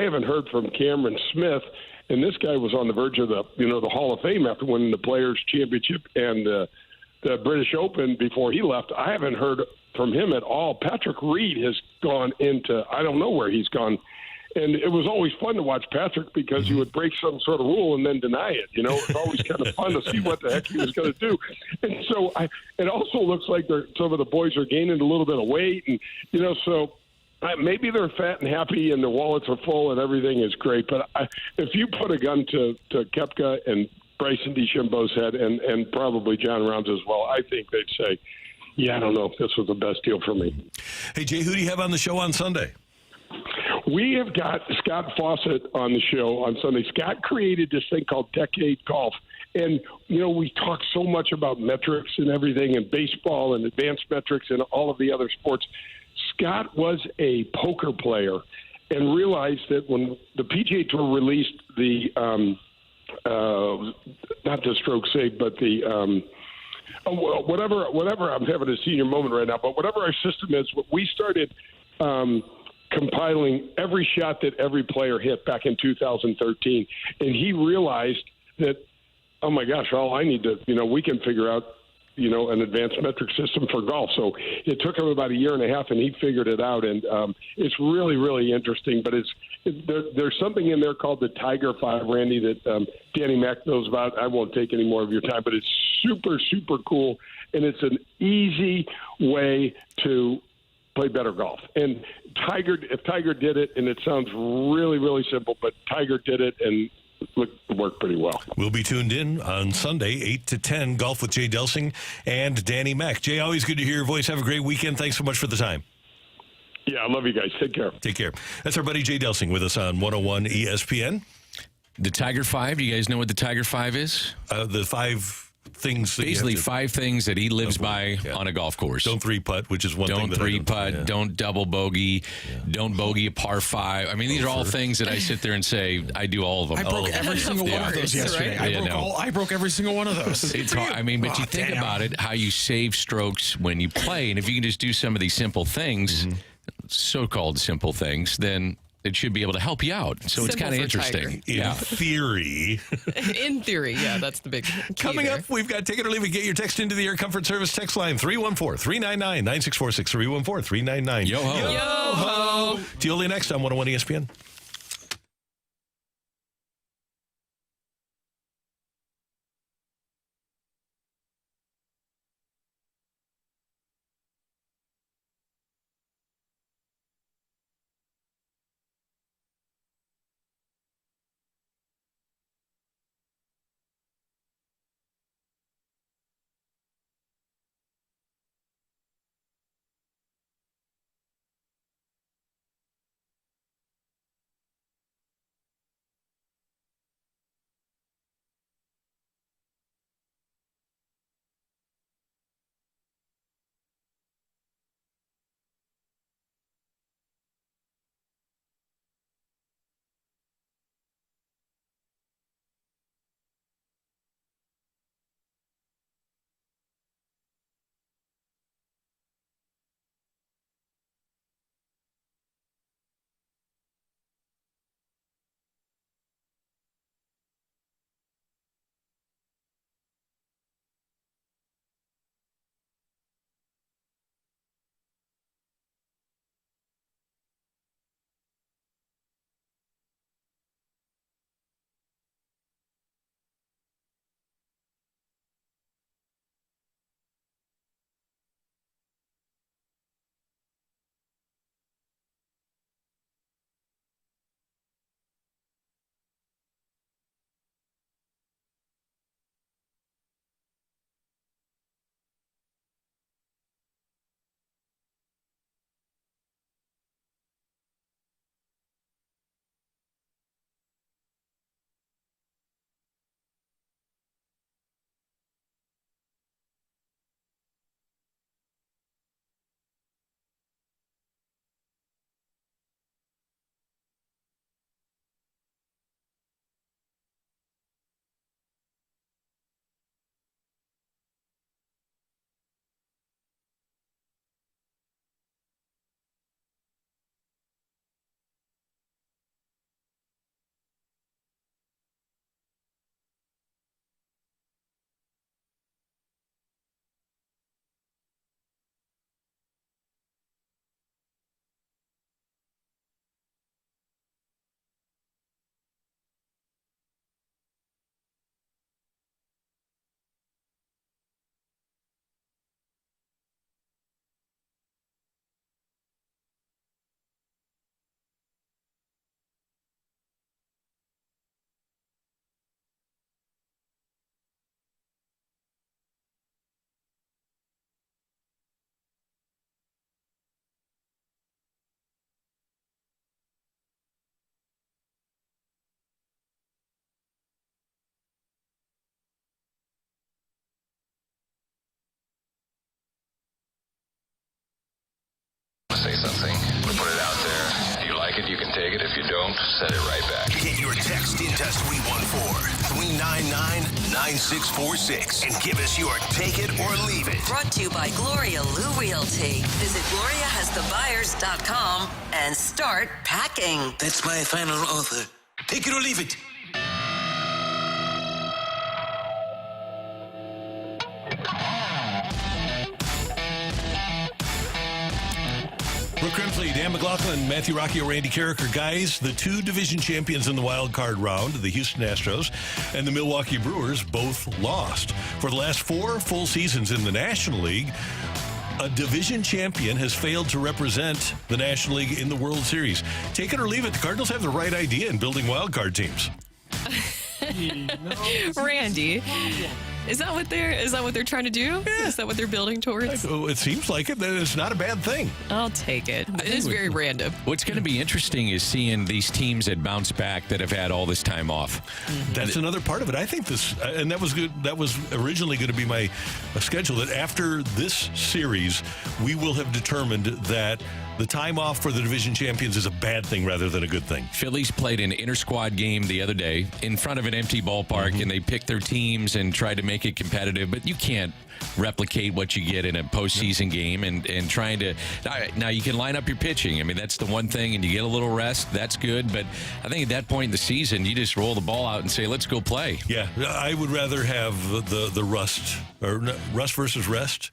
haven't heard from Cameron Smith, and this guy was on the verge of the Hall of Fame after winning the Players' Championship and the British Open before he left. I haven't heard from him at all. Patrick Reed has gone into I don't know where he's gone, and it was always fun to watch Patrick because he would break some sort of rule and then deny it. You know, it was always kind of fun to see what the heck he was going to do. And so it also looks like some of the boys are gaining a little bit of weight, and so. Maybe they're fat and happy and their wallets are full and everything is great. But if you put a gun to Koepka and Bryson DeChambeau's head and probably Jon Rahm's as well, I think they'd say, yeah, I don't know if this was the best deal for me. Hey, Jay, who do you have on the show on Sunday? We have got Scott Fawcett on the show on Sunday. Scott created this thing called Decade Golf. And, we talk so much about metrics and everything and baseball and advanced metrics and all of the other sports. Scott was a poker player and realized that when the PGA Tour released the not the stroke save, but the whatever I'm having a senior moment right now, but whatever our system is, we started compiling every shot that every player hit back in 2013, and he realized that, oh my gosh, all I need to, we can figure out an advanced metric system for golf. So it took him about a year and a half, and he figured it out. And it's really, really interesting. But there's something in there called the Tiger 5, Randy, that Danny Mac knows about. I won't take any more of your time, but it's super, super cool. And it's an easy way to play better golf. And if Tiger did it, and it sounds really, really simple, but Tiger did it, and worked pretty well. We'll be tuned in on Sunday, 8 to 10, Golf with Jay Delsing and Danny Mac. Jay, always good to hear your voice. Have a great weekend. Thanks so much for the time. Yeah, I love you guys. Take care. Take care. That's our buddy Jay Delsing with us on 101 ESPN. The Tiger 5, do you guys know what the Tiger 5 is? The 5 things. Basically, 5 things that he lives by on a golf course. Don't 3-putt, which is one thing. Don't 3-putt. Don't double bogey. Don't bogey a par 5. I mean, these are all things that I sit there and say, I do all of them. I broke every single one of those yesterday. Right? I broke every single one of those. It's hard. I mean, but you think about it, how you save strokes when you play, and if you can just do some of these simple things, so-called simple things, then it should be able to help you out. So it's kind of interesting. In theory. In theory, yeah, that's the big key. Coming up, we've got Take It or Leave It. Get your text into the Air Comfort Service text line, 314-399-9646, 314-399. Yo-ho. Yo-ho. TIOLI next on 101 ESPN. something. We put it out there. If you like it, you can take it. If you don't, send it right back. Get your text into 314-399-9646 and give us your take it or leave it. Brought to you by Gloria Lou Realty. Visit GloriaHasTheBuyers.com and start packing. That's my final offer. Take it or leave it. Brooke Grimsley, Dan McLaughlin, Matthew Rocchio, Randy Carrick are guys. The two division champions in the wild card round, the Houston Astros and the Milwaukee Brewers, both lost. For the last 4 full seasons in the National League, a division champion has failed to represent the National League in the World Series. Take it or leave it, the Cardinals have the right idea in building wild card teams. Randy, is that what they're trying to do? Yeah. Is that what they're building towards? It seems like it. It's not a bad thing. I'll take it. It is very random. What's going to be interesting is seeing these teams that bounce back that have had all this time off. Mm-hmm. That's another part of it. I think this, and that was good. That was originally going to be my schedule, that after this series, we will have determined that the time off for the division champions is a bad thing rather than a good thing. Phillies played an inter-squad game the other day in front of an empty ballpark, and they picked their teams and tried to make it competitive, but you can't replicate what you get in a postseason game and trying to... Now, you can line up your pitching. I mean, that's the one thing, and you get a little rest. That's good, but I think at that point in the season, you just roll the ball out and say, let's go play. Yeah, I would rather have the rust, or rust versus rest,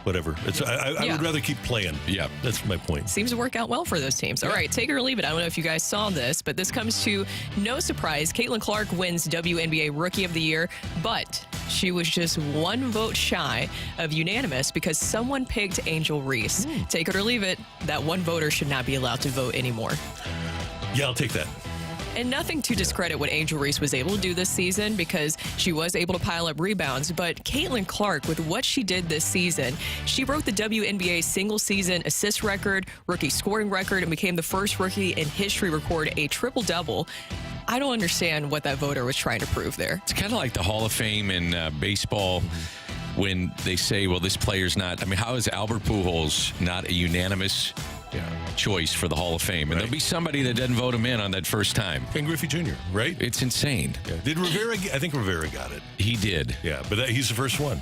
whatever. I would rather keep playing. Yeah, that's my point. Seems to work out well for those teams. All right, take it or leave it. I don't know if you guys saw this, but this comes to no surprise. Caitlin Clark wins WNBA Rookie of the Year, but she was just one vote shy of unanimous because someone picked Angel Reese. Take it or leave it, that one voter should not be allowed to vote anymore. Yeah, I'll take that. And nothing to discredit what Angel Reese was able to do this season because she was able to pile up rebounds. But Caitlin Clark, with what she did this season, she broke the WNBA single-season assist record, rookie scoring record, and became the first rookie in history to record a triple-double. I don't understand what that voter was trying to prove there. It's kind of like the Hall of Fame in baseball when they say, well, this player's not... I mean, how is Albert Pujols not a unanimous choice for the Hall of Fame? And there'll be somebody that doesn't vote him in on that first time. Ken Griffey Jr., right? It's insane. Yeah. Did Rivera... I think Rivera got it. He did. Yeah, but he's the first one.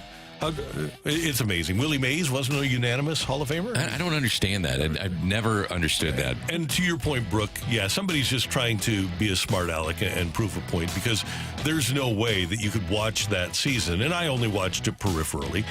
It's amazing. Willie Mays wasn't a unanimous Hall of Famer? I don't understand that. I've never understood that. And to your point, Brooke, yeah, somebody's just trying to be a smart aleck and prove a point because there's no way that you could watch that season. And I only watched it peripherally.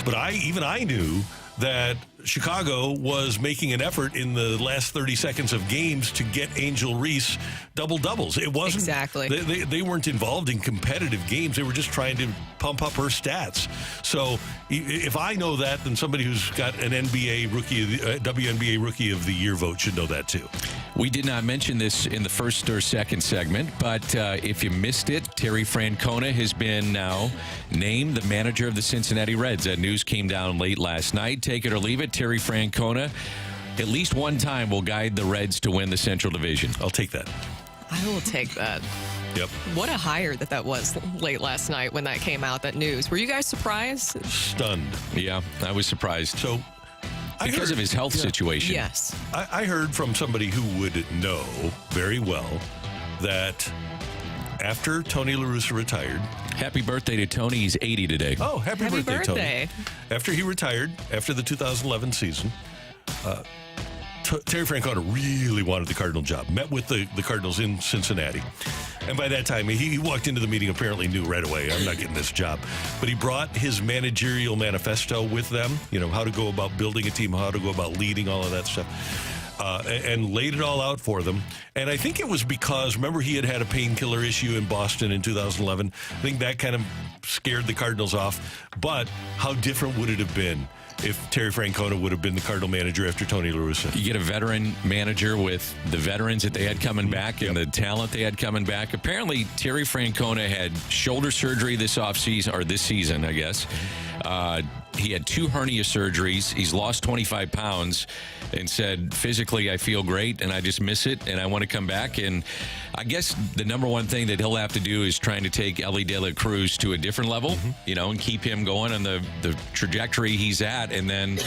But I knew that Chicago was making an effort in the last 30 seconds of games to get Angel Reese double-doubles. It wasn't... Exactly. They weren't involved in competitive games. They were just trying to pump up her stats. So if I know that, then somebody who's got an WNBA Rookie of the Year vote should know that too. We did not mention this in the first or second segment, but if you missed it, Terry Francona has been now named the manager of the Cincinnati Reds. That news came down late last night. Take it or leave it. Terry Francona, at least one time, will guide the Reds to win the Central Division. I'll take that. I will take that. Yep. What a hire that was late last night when that came out, that news. Were you guys surprised? Stunned. Yeah, I was surprised. So, because of his health situation. Yes. I heard from somebody who would know very well that after Tony La Russa retired... Happy birthday to Tony. He's 80 today. Oh, happy birthday, Tony. After he retired, after the 2011 season, Terry Francona really wanted the Cardinal job. Met with the Cardinals in Cincinnati. And by that time, he walked into the meeting, apparently knew right away, I'm not getting this job. But he brought his managerial manifesto with them, how to go about building a team, how to go about leading, all of that stuff. And laid it all out for them. And I think it was because, remember, he had a painkiller issue in Boston in 2011. I think that kind of scared the Cardinals off. But how different would it have been if Terry Francona would have been the Cardinal manager after Tony La Russa? You get a veteran manager with the veterans that they had coming back and the talent they had coming back. Apparently, Terry Francona had shoulder surgery this season, I guess. He had 2 hernia surgeries. He's lost 25 pounds and said, physically, I feel great, and I just miss it, and I want to come back. And I guess the number one thing that he'll have to do is trying to take Ellie De La Cruz to a different level, and keep him going on the trajectory he's at. that and then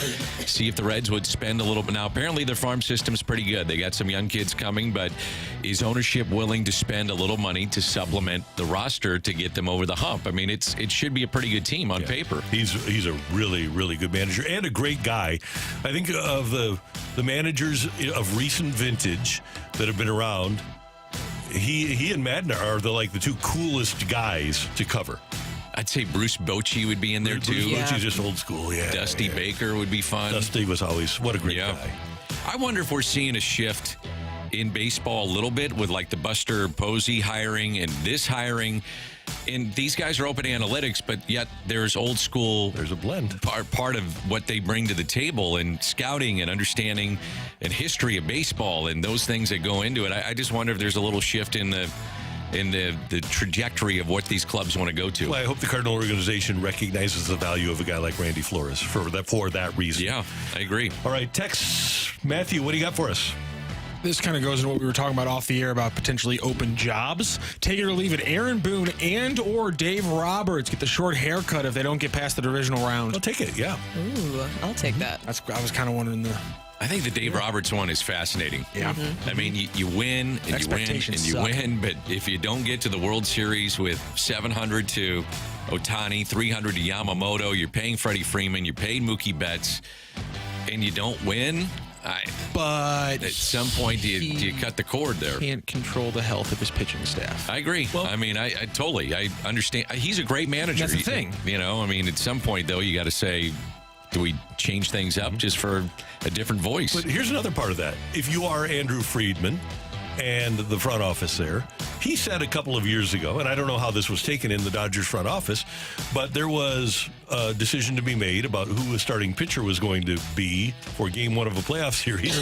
see if the Reds would spend a little bit. Now, apparently their farm system's pretty good. They got some young kids coming, but is ownership willing to spend a little money to supplement the roster to get them over the hump? I mean, it should be a pretty good team on paper. He's a really, really good manager and a great guy. I think of the managers of recent vintage that have been around, he and Madden are the two coolest guys to cover. I'd say Bruce Bochy would be in there, too. Bruce Bochy's just old school, yeah. Dusty Baker would be fun. Dusty was always, what a great guy. I wonder if we're seeing a shift in baseball a little bit with the Buster Posey hiring and this hiring. And these guys are open analytics, but yet there's old school. There's a blend. Part of what they bring to the table and scouting and understanding and history of baseball and those things that go into it. I just wonder if there's a little shift in the trajectory of what these clubs want to go to. Well, I hope the Cardinal organization recognizes the value of a guy like Randy Flores for that reason. Yeah, I agree. All right, Tex, Matthew, what do you got for us? This kind of goes into what we were talking about off the air about potentially open jobs. Take it or leave it. Aaron Boone and or Dave Roberts get the short haircut if they don't get past the divisional round. I'll take it, yeah. Ooh, I'll take that. I was kind of wondering I think the Dave Roberts one is fascinating. Yeah. I mean, you win and you win and you win, but if you don't get to the World Series with 700 to Ohtani, 300 to Yamamoto, you're paying Freddie Freeman, you're paying Mookie Betts, and you don't win, but at some point, do you cut the cord there? Can't control the health of his pitching staff. I agree. Well, I mean, I totally understand. He's a great manager. That's the thing. I mean, at some point, though, you got to say, do we change things up just for a different voice? But here's another part of that. If you are Andrew Friedman and the front office there, he said a couple of years ago, and I don't know how this was taken in the Dodgers front office, but there was a decision to be made about who the starting pitcher was going to be for game one of a playoff series.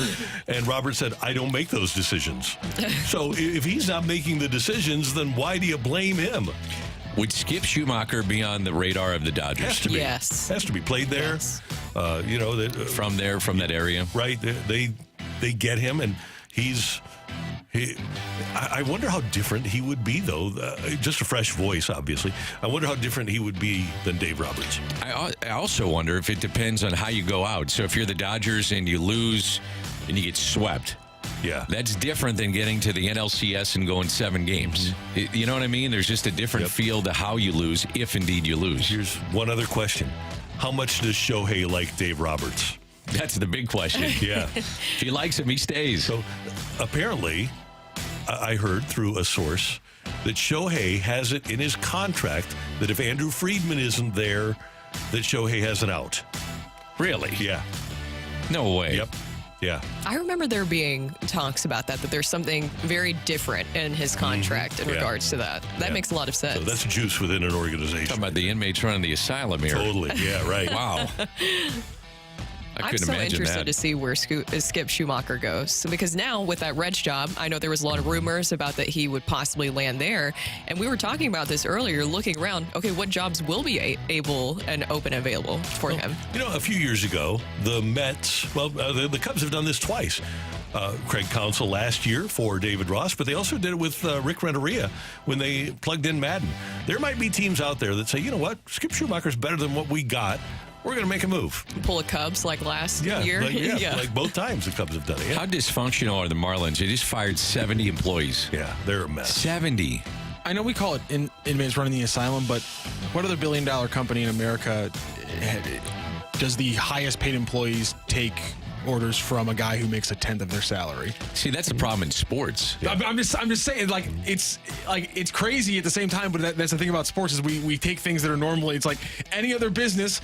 And Robert said, I don't make those decisions. So if he's not making the decisions, then why do you blame him? Would Skip Schumacher be on the radar of the Dodgers? Has to be. Yes. Has to be played there. Yes. From that area. Right. They get him, and I wonder how different he would be, though. Just a fresh voice, obviously. I wonder how different he would be than Dave Roberts. I also wonder if it depends on how you go out. So if you're the Dodgers and you lose and you get swept, yeah, that's different than getting to the NLCS and going 7 games. You know what I mean? There's just a different feel to how you lose, if indeed you lose. Here's one other question. How much does Shohei like Dave Roberts? That's the big question. Yeah. If he likes him, he stays. So apparently, I heard through a source that Shohei has it in his contract that if Andrew Friedman isn't there, that Shohei has an out. Really? Yeah. No way. Yep. Yeah. I remember there being talks about that there's something very different in his contract in regards to that. That makes a lot of sense. So that's juice within an organization. Talking about the inmates running the asylum here. Totally. Yeah, right. Wow. I'm so interested to see where Skip Schumacher goes. Because now with that Reds job, I know there was a lot of rumors about that he would possibly land there. And we were talking about this earlier, looking around. Okay, what jobs will be able and open and available for him? A few years ago, the Mets, the Cubs have done this twice. Craig Counsell last year for David Ross, but they also did it with Rick Renteria when they plugged in Madden. There might be teams out there that say, you know what, Skip Schumacher's better than what we got. We're going to make a move. Pull a Cubs like last year? Like both times the Cubs have done it. Yeah. How dysfunctional are the Marlins? They just fired 70 employees. Yeah, they're a mess. 70. I know we call it inmates running the asylum, but what other billion-dollar company in America does the highest paid employees take orders from a guy who makes 1/10 of their salary? See, that's the problem in sports. Yeah. I'm just saying, it's crazy at the same time, but that's the thing about sports is we take things that are normally, it's like any other business.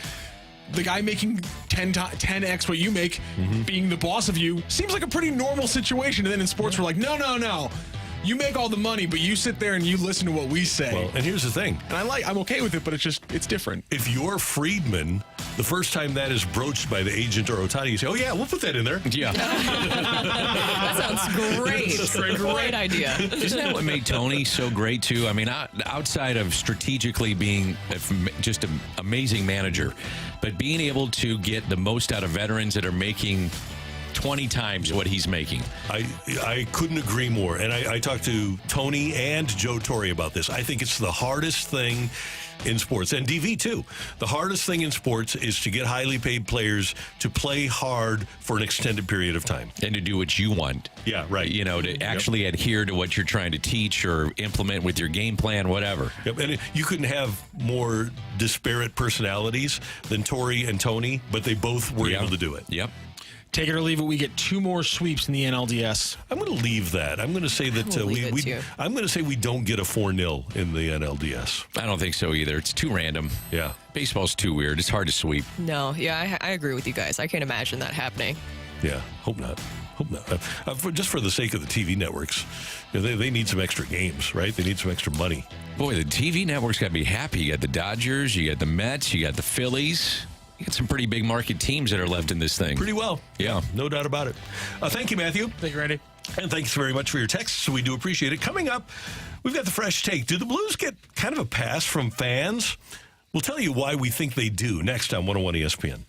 The guy making 10x what you make, being the boss of you, seems like a pretty normal situation. And then in sports, we're like, no. You make all the money, but you sit there and you listen to what we say. Well, and here's the thing. And I'm okay with it, but it's different. If you're Friedman, the first time that is broached by the agent or Ohtani, you say, oh, yeah, we'll put that in there. Yeah. That sounds great. Great idea. Isn't that what made Tony so great, too? I mean, outside of strategically being just an amazing manager, but being able to get the most out of veterans that are making 20 times what he's making. I couldn't agree more. And I talked to Tony and Joe Torre about this. I think it's the hardest thing in sports, and DV too. The hardest thing in sports is to get highly paid players to play hard for an extended period of time. And to do what you want. Yeah, right. You know, to actually adhere to what you're trying to teach or implement with your game plan, whatever. Yep. And you couldn't have more disparate personalities than Torre and Tony, but they both were able to do it. Yep. Take it or leave it. We get 2 more sweeps in the NLDS. I'm going to leave that. I'm going to say that I'm going to say we don't get a 4-0 in the NLDS. I don't think so either. It's too random. Yeah. Baseball's too weird. It's hard to sweep. No, yeah, I agree with you guys. I can't imagine that happening. Yeah, hope not. Hope not. Just for the sake of the TV networks, they need some extra games, right? They need some extra money. Boy, the TV networks got to be happy. You got the Dodgers, you got the Mets, you got the Phillies. You got some pretty big market teams that are left in this thing. Pretty well. Yeah, no doubt about it. Thank you, Matthew. Thank you, Randy. And thanks very much for your texts. We do appreciate it. Coming up, we've got the fresh take. Do the Blues get kind of a pass from fans? We'll tell you why we think they do next on 101 ESPN.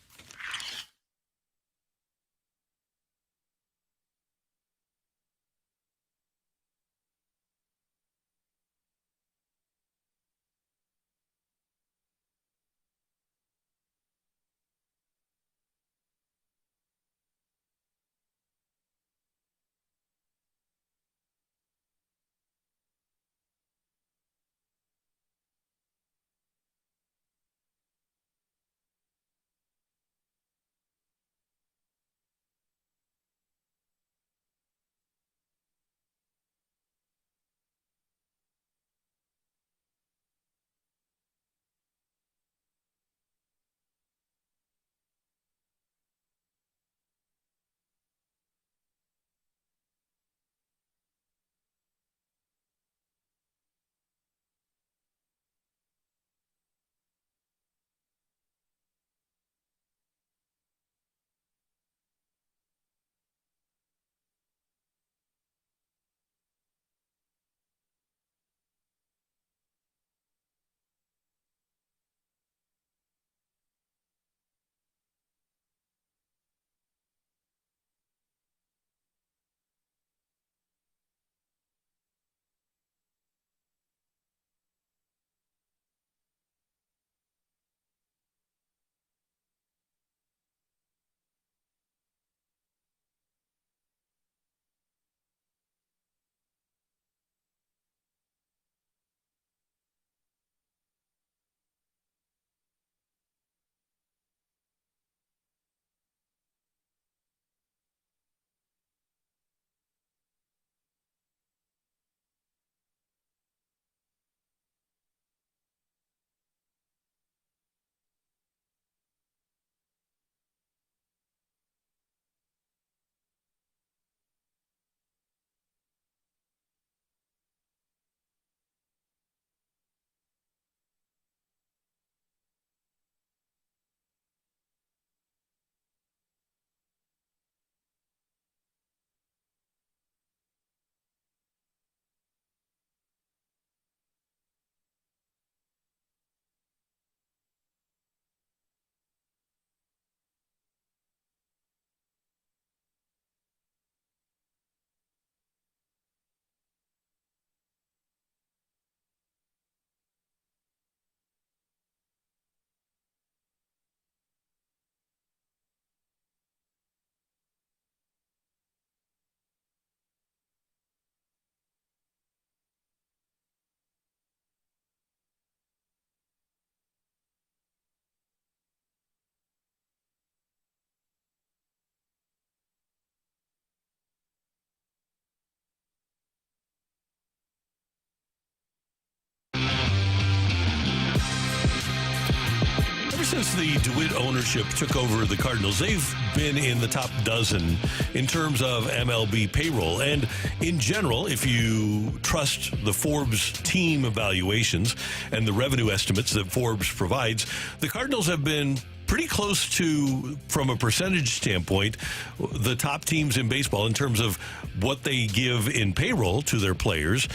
Since the DeWitt ownership took over the Cardinals, they've been in the top dozen in terms of MLB payroll. And in general, if you trust the Forbes team evaluations and the revenue estimates that Forbes provides, the Cardinals have been pretty close to, from a percentage standpoint, the top teams in baseball in terms of what they give in payroll to their players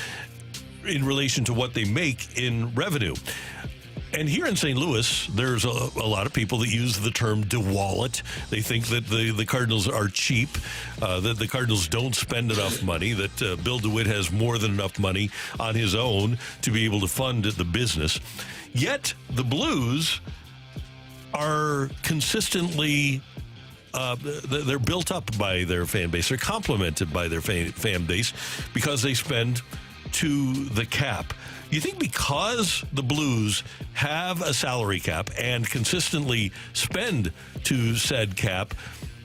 in relation to what they make in revenue. And here in St. Louis, there's a lot of people that use the term DeWallet. They think that the Cardinals are cheap, that the Cardinals don't spend enough money, that Bill DeWitt has more than enough money on his own to be able to fund the business. Yet the Blues are consistently they're built up by their fan base. They're complimented by their fan base because they spend to the cap. You think because the Blues have a salary cap and consistently spend to said cap,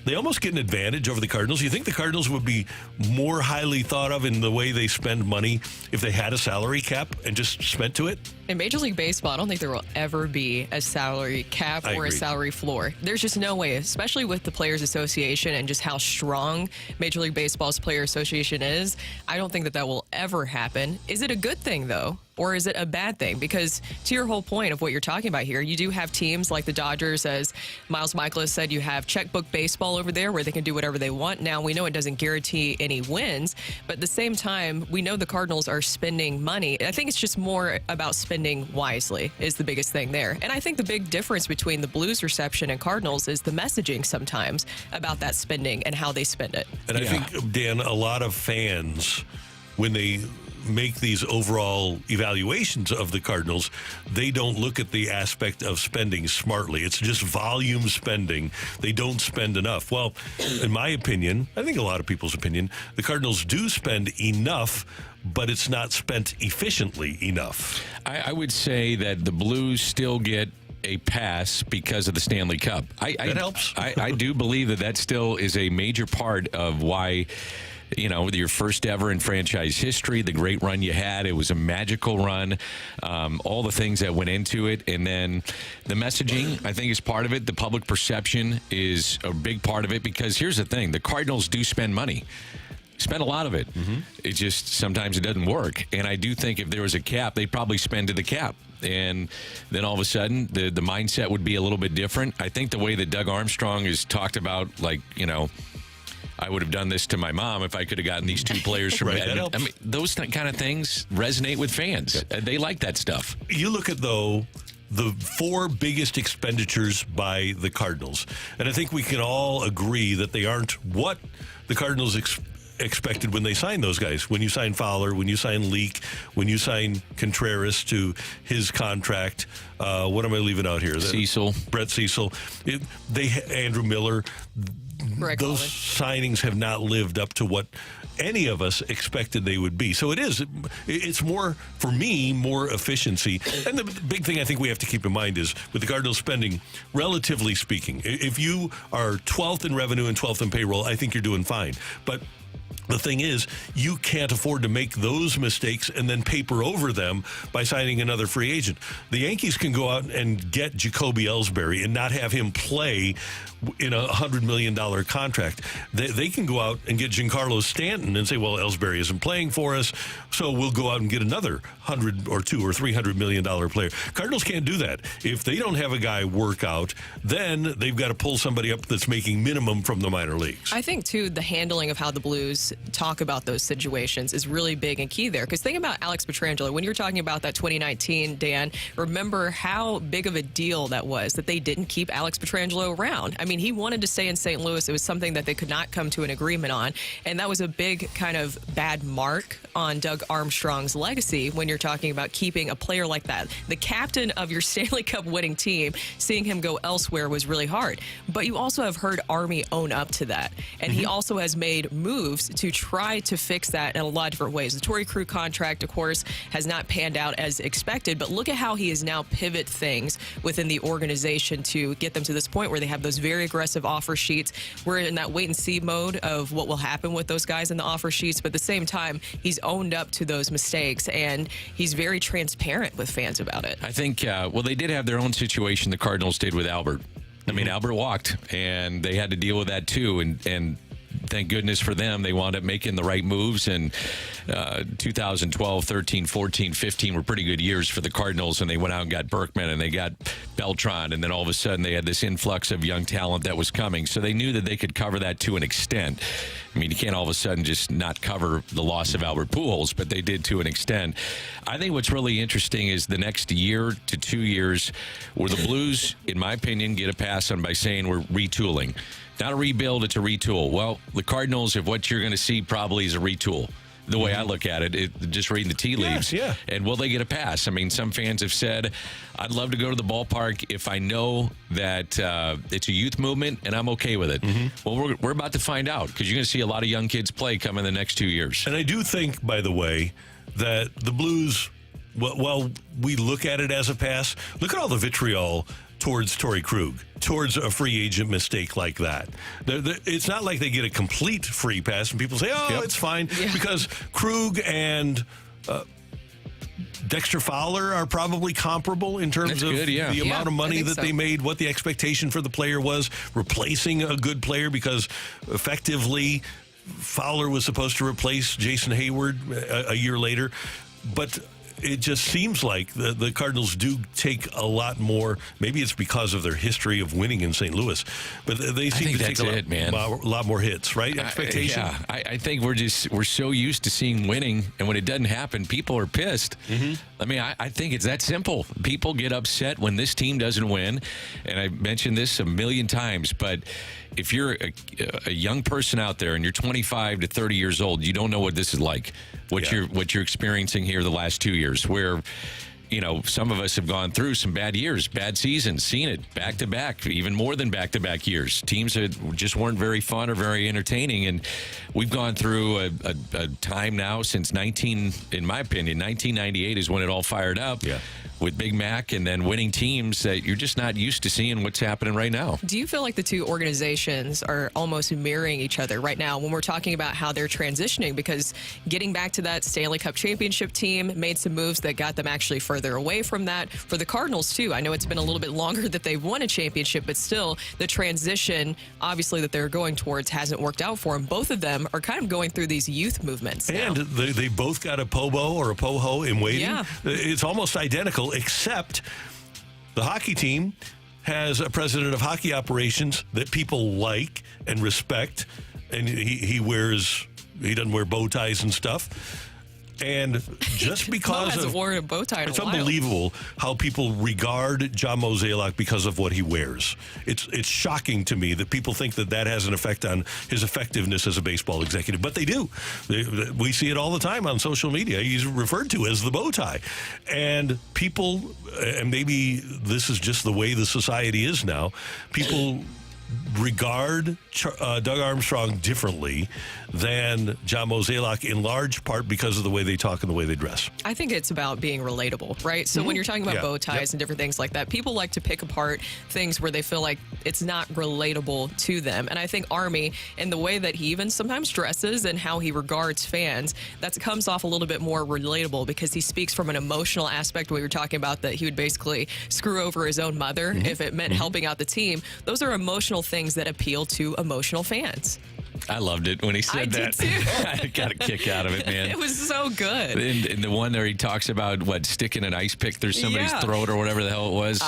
they almost get an advantage over the Cardinals? You think the Cardinals would be more highly thought of in the way they spend money if they had a salary cap and just spent to it? In Major League Baseball, I don't think there will ever be a salary cap or a salary floor. There's just no way, especially with the Players Association and just how strong Major League Baseball's Player Association is. I don't think that will ever happen. Is it a good thing, though? Or is it a bad thing? Because to your whole point of what you're talking about here, you do have teams like the Dodgers, as Miles Michaelis said, you have checkbook baseball over there where they can do whatever they want. Now, we know it doesn't guarantee any wins, but at the same time, we know the Cardinals are spending money. I think it's just more about spending wisely is the biggest thing there. And I think the big difference between the Blues reception and Cardinals is the messaging sometimes about that spending and how they spend it. And I think, Dan, a lot of fans, when they make these overall evaluations of the Cardinals, they don't look at the aspect of spending smartly. It's just volume spending. They don't spend enough. Well, in my opinion, I think a lot of people's opinion, the Cardinals do spend enough, but it's not spent efficiently enough. I would say that the Blues still get a pass because of the Stanley Cup. That helps. I do believe that still is a major part of why, you know, your first ever in franchise history, the great run you had. It was a magical run. All the things that went into it. And then the messaging, I think, is part of it. The public perception is a big part of it because here's the thing. The Cardinals do spend money. Spend a lot of it. It just sometimes it doesn't work. And I do think if there was a cap, they'd probably spend to the cap. And then all of a sudden, the mindset would be a little bit different. I think the way that Doug Armstrong has talked about, like, you know, I would have done this to my mom if I could have gotten these two players from Edmonton. I mean, those kind of things resonate with fans. They like that stuff. You look at, though, the four biggest expenditures by the Cardinals, and I think we can all agree that they aren't what the Cardinals expected when they signed those guys. When you sign Fowler, when you sign Leak, when you sign Contreras to his contract, what am I leaving out here? Brett Cecil. Andrew Miller. Those signings have not lived up to what any of us expected they would be. So it's more, for me, more efficiency. And the big thing I think we have to keep in mind is with the Cardinals spending, relatively speaking, if you are 12th in revenue and 12th in payroll, I think you're doing fine. But the thing is, you can't afford to make those mistakes and then paper over them by signing another free agent. The Yankees can go out and get Jacoby Ellsbury and not have him play in a $100 million contract. They can go out and get Giancarlo Stanton and say, well, Ellsbury isn't playing for us, so we'll go out and get another $100 or $200 or $300 million player. Cardinals can't do that. If they don't have a guy work out, then they've got to pull somebody up that's making minimum from the minor leagues. I think, too, the handling of how the Blues talk about those situations is really big and key there. Because think about Alex Pietrangelo. When you're talking about that 2019, Dan, remember how big of a deal that was that they didn't keep Alex Pietrangelo around. I mean, he wanted to stay in St. Louis. It was something that they could not come to an agreement on. And that was a big kind of bad mark on Doug Armstrong's legacy when you're talking about keeping a player like that. The captain of your Stanley Cup winning team, seeing him go elsewhere was really hard. But you also have heard Army own up to that. And he also has made moves to try to fix that in a lot of different ways. The Torrey Krug contract, of course, has not panned out as expected, but look at how he has now pivot things within the organization to get them to this point where they have those very aggressive offer sheets. We're in that wait-and-see mode of what will happen with those guys in the offer sheets, but at the same time, he's owned up to those mistakes, and he's very transparent with fans about it. I think, well, they did have their own situation, the Cardinals did with Albert. I mean, Albert walked, and they had to deal with that, too, and thank goodness for them. They wound up making the right moves. And 2012, 13, 14, 15 were pretty good years for the Cardinals. And they went out and got Berkman and they got Beltran. And then all of a sudden they had this influx of young talent that was coming. So they knew that they could cover that to an extent. I mean, you can't all of a sudden just not cover the loss of Albert Pujols, but they did to an extent. I think what's really interesting is the next year to 2 years where the Blues, in my opinion, get a pass on by saying we're retooling. Not a rebuild, it's a retool. Well, the Cardinals, if what you're going to see probably is a retool. The way I look at it, just reading the tea leaves. Yeah. And will they get a pass? I mean, some fans have said, I'd love to go to the ballpark if I know that it's a youth movement and I'm okay with it. Well, we're about to find out because you're going to see a lot of young kids play come in the next 2 years. And I do think, by the way, that the Blues, well, we look at it as a pass. Look at all the vitriol towards Torrey Krug, towards a free agent mistake like that. It's not like they get a complete free pass and people say, it's fine. Yeah. Because Krug and Dexter Fowler are probably comparable in terms of the amount of money that they made, what the expectation for the player was, replacing a good player because effectively Fowler was supposed to replace Jason Hayward a year later. But it just seems like the Cardinals do take a lot more. Maybe it's because of their history of winning in St. Louis, but they seem to take a lot more hits, right? Expectation. I think we're so used to seeing winning, and when it doesn't happen, people are pissed. I mean, I think it's that simple. People get upset when this team doesn't win, and I mentioned this a million times, but if you're a young person out there and you're 25 to 30 years old, you don't know what this is like. What you're experiencing here the last 2 years, where some of us have gone through some bad years, bad seasons, seen it back to back, even more than back to back years. Teams that just weren't very fun or very entertaining, and we've gone through a time now since in my opinion, 1998 is when it all fired up. Yeah. With Big Mac and then winning teams that you're just not used to seeing what's happening right now. Do you feel like the two organizations are almost mirroring each other right now when we're talking about how they're transitioning? Because getting back to that Stanley Cup championship team made some moves that got them actually further away from that. For the Cardinals, too, I know it's been a little bit longer that they've won a championship, but still the transition, obviously, that they're going towards hasn't worked out for them. Both of them are kind of going through these youth movements now. And they both got a Pobo or a Poho in waiting. Yeah. It's almost identical, except the hockey team has a president of hockey operations that people like and respect, and he doesn't wear bow ties and stuff. And just because hasn't worn a bow tie in it's a while. unbelievable how people regard John Mozeliak because of what he wears. It's shocking to me that people think that has an effect on his effectiveness as a baseball executive, but they do. We see it all the time on social media. He's referred to as the bow tie, and people, and maybe this is just the way the society is now. People regard Doug Armstrong differently than John Mozeliak, in large part because of the way they talk and the way they dress. I think it's about being relatable, right? So when you're talking about bow ties and different things like that, people like to pick apart things where they feel like it's not relatable to them. And I think Army, and the way that he even sometimes dresses and how he regards fans, that comes off a little bit more relatable because he speaks from an emotional aspect. We were talking about that he would basically screw over his own mother if it meant helping out the team. Those are emotional things that appeal to emotional fans. I loved it when he said that. Did too. I got a kick out of it, man. It was so good. And the one there he talks about sticking an ice pick through somebody's throat or whatever the hell it was.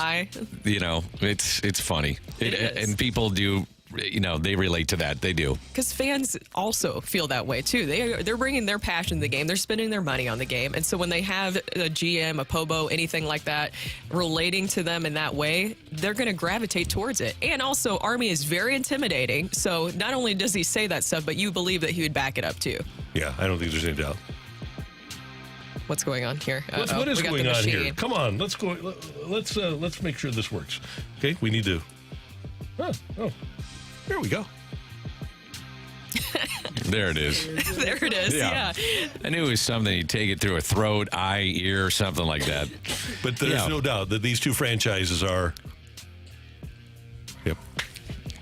It's funny. And people do. They relate to that. They do. Because fans also feel that way, too. They're bringing their passion to the game. They're spending their money on the game. And so when they have a GM, a Pobo, anything like that, relating to them in that way, they're going to gravitate towards it. And also, Army is very intimidating. So not only does he say that stuff, but you believe that he would back it up, too. Yeah, I don't think there's any doubt. What's going on here? What is going on here? Come on, let's go. Let's make sure this works. Okay, we need to. There we go. There it is. There it is, yeah. I knew it was something. You'd take it through a throat, eye, ear, something like that. But there's no doubt that these two franchises are... Yep.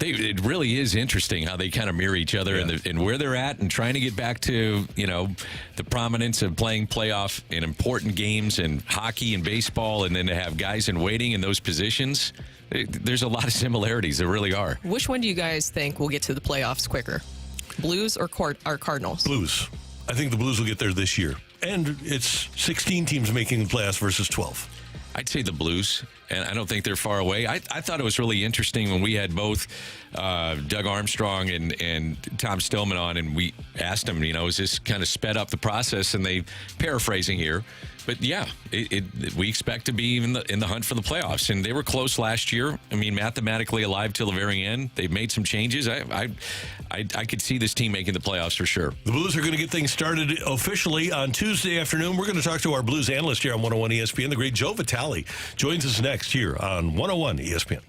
It really is interesting how they kind of mirror each other and where they're at and trying to get back to, the prominence of playing playoff in important games and hockey and baseball, and then to have guys in waiting in those positions. There's a lot of similarities. There really are. Which one do you guys think will get to the playoffs quicker? Blues or Cardinals? Blues. I think the Blues will get there this year. And it's 16 teams making the playoffs versus 12. I'd say the Blues, and I don't think they're far away. I thought it was really interesting when we had both Doug Armstrong and Tom Stillman on, and we asked them, is this kind of sped up the process? And they, paraphrasing here, but yeah, we expect to be in the hunt for the playoffs. And they were close last year. I mean, mathematically alive till the very end. They've made some changes. I could see this team making the playoffs for sure. The Blues are going to get things started officially on Tuesday afternoon. We're going to talk to our Blues analyst here on 101 ESPN, the great Joe Vitale, joins us next here on 101 ESPN.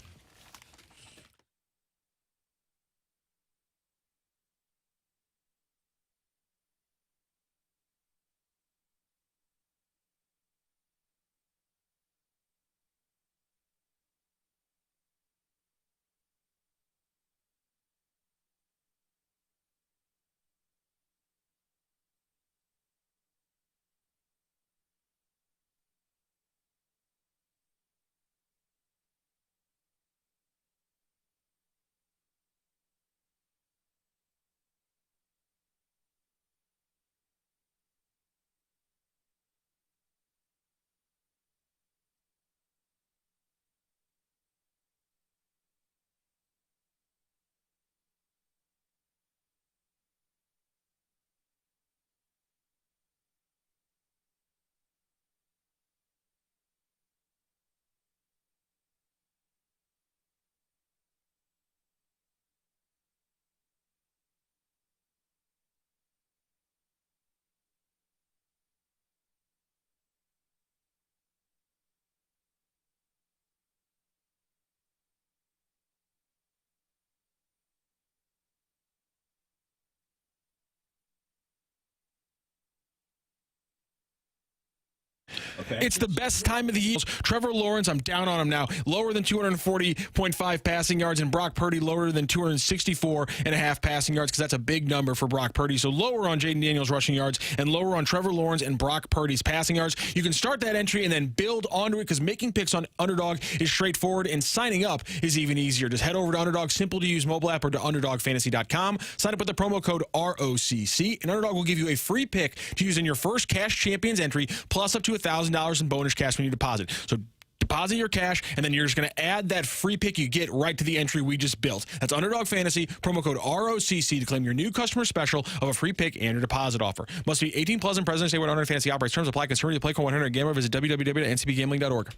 It's the best time of the year. Trevor Lawrence, I'm down on him now. Lower than 240.5 passing yards, and Brock Purdy lower than 264.5 passing yards, because that's a big number for Brock Purdy. So lower on Jaden Daniels' rushing yards and lower on Trevor Lawrence and Brock Purdy's passing yards. You can start that entry and then build onto it, because making picks on Underdog is straightforward, and signing up is even easier. Just head over to Underdog, simple to use mobile app, or to UnderdogFantasy.com. Sign up with the promo code ROCC, and Underdog will give you a free pick to use in your first Cash Champions entry, plus up to $1,000 in bonus cash when you deposit. So deposit your cash, and then you're just going to add that free pick you get right to the entry we just built. That's Underdog Fantasy, promo code ROCC to claim your new customer special of a free pick and your deposit offer. Must be 18 plus and present. Say what Underdog Fantasy operates. Terms apply. Consumer play call 100 Gamer. Visit www.ncbgambling.org.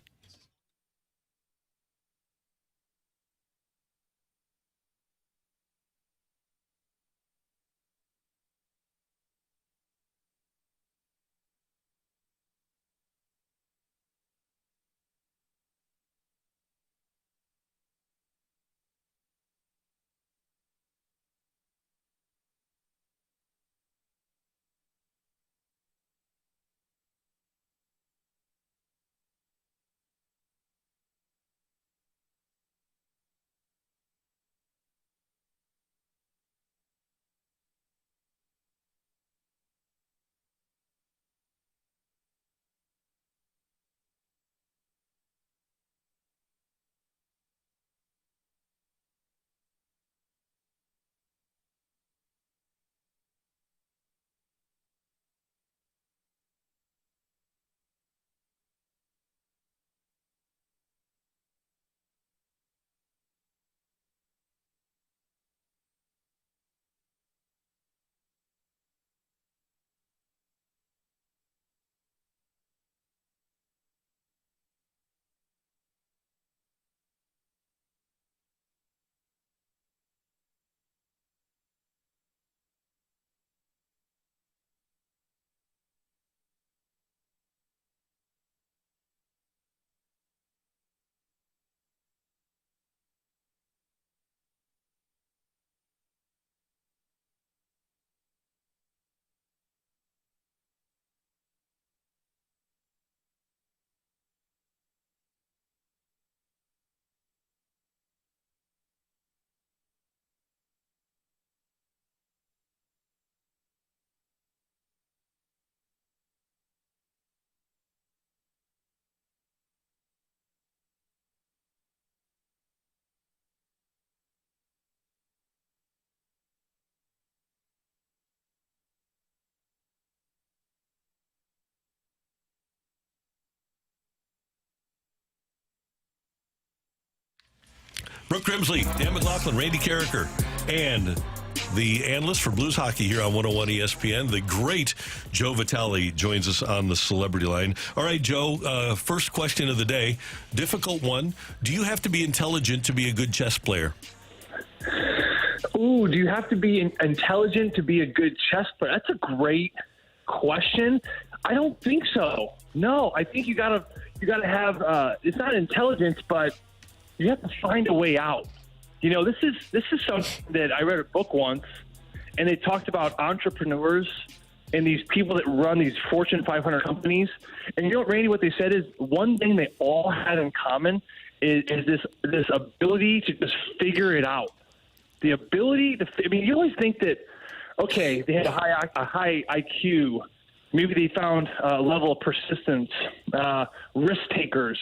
Brooke Grimsley, Dan McLaughlin, Randy Carricker, and the analyst for Blues Hockey here on 101 ESPN, the great Joe Vitale, joins us on the celebrity line. All right, Joe, first question of the day, difficult one. Do you have to be intelligent to be a good chess player? Ooh, do you have to be intelligent to be a good chess player? That's a great question. I don't think so. No, I think you gotta have. It's not intelligence, but you have to find a way out. You know, this is something that I read a book once, and they talked about entrepreneurs and these people that run these Fortune 500 companies. And you know what, Randy? What they said is one thing they all had in common is this ability to just figure it out. The ability to. I mean, you always think that okay, they had a high IQ. Maybe they found a level of persistence, risk takers,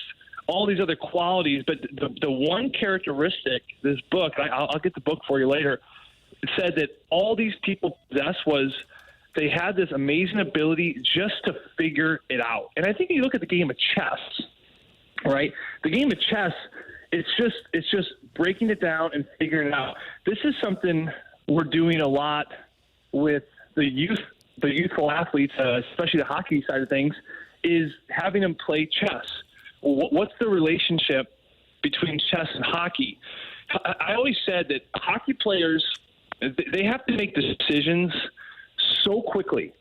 all these other qualities. But the one characteristic, this book, I'll get the book for you later, it said that all these people possess was they had this amazing ability just to figure it out. And I think you look at the game of chess, right? The game of chess, it's just breaking it down and figuring it out. This is something we're doing a lot with the youthful athletes, especially the hockey side of things, is having them play chess. What's the relationship between chess and hockey? I always said that hockey players, they have to make decisions so quickly,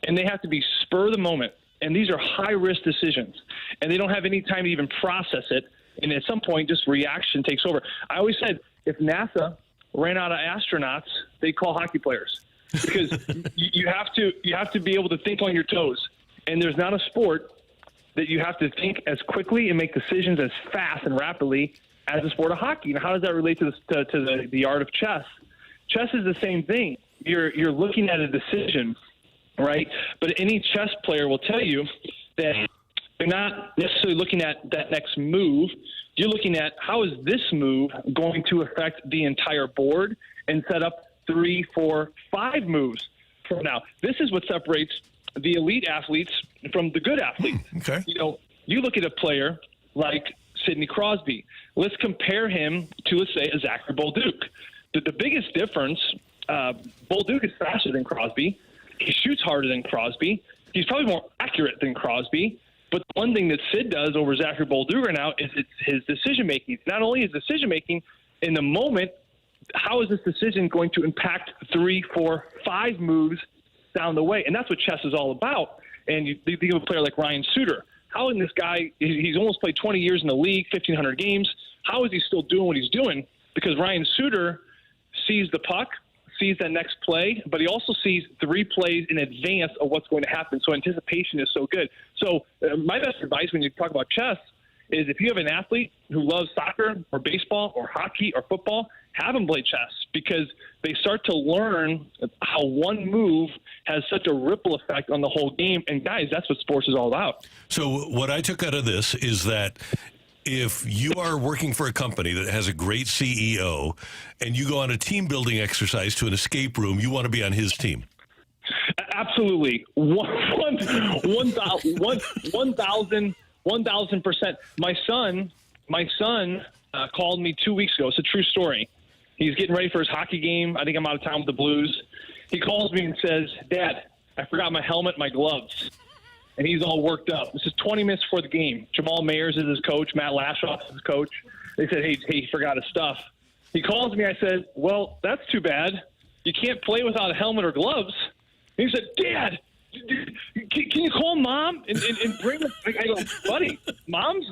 and they have to be spur of the moment. And these are high-risk decisions, and they don't have any time to even process it. And at some point, just reaction takes over. I always said if NASA ran out of astronauts, they'd call hockey players. Because you have to be able to think on your toes, and there's not a sport that you have to think as quickly and make decisions as fast and rapidly as the sport of hockey. Now, how does that relate to the art of chess? Chess is the same thing. You're looking at a decision, right? But any chess player will tell you that you're not necessarily looking at that next move. You're looking at how is this move going to affect the entire board and set up 3, 4, 5 moves from now. This is what separates the elite athletes from the good athletes. Okay. You know, you look at a player like Sidney Crosby. Let's compare him to, let's say, a Zachary Bolduc. The biggest difference, Bolduc is faster than Crosby. He shoots harder than Crosby. He's probably more accurate than Crosby. But the one thing that Sid does over Zachary Bolduc right now is it's his decision-making. Not only his decision-making in the moment, how is this decision going to impact 3, 4, 5 moves down the way? And that's what chess is all about. And you think of a player like Ryan Suter. How in this guy, he's almost played 20 years in the league, 1,500 games. How is he still doing what he's doing? Because Ryan Suter sees the puck, sees that next play, but he also sees 3 plays in advance of what's going to happen. So anticipation is so good. So my best advice when you talk about chess is if you have an athlete who loves soccer or baseball or hockey or football, have them play chess because they start to learn how one move has such a ripple effect on the whole game. And, guys, that's what sports is all about. So what I took out of this is that if you are working for a company that has a great CEO and you go on a team-building exercise to an escape room, you want to be on his team. Absolutely. 1,000%. My son called me 2 weeks ago. It's a true story. He's getting ready for his hockey game. I think I'm out of town with the Blues. He calls me and says, "Dad, I forgot my helmet, my gloves." And he's all worked up. This is 20 minutes before the game. Jamal Mayers is his coach. Matt Lashoff is his coach. They said, hey, he forgot his stuff. He calls me. I said, well, that's too bad. You can't play without a helmet or gloves. And he said, Dad, can you call Mom and bring him? I go, buddy, Mom's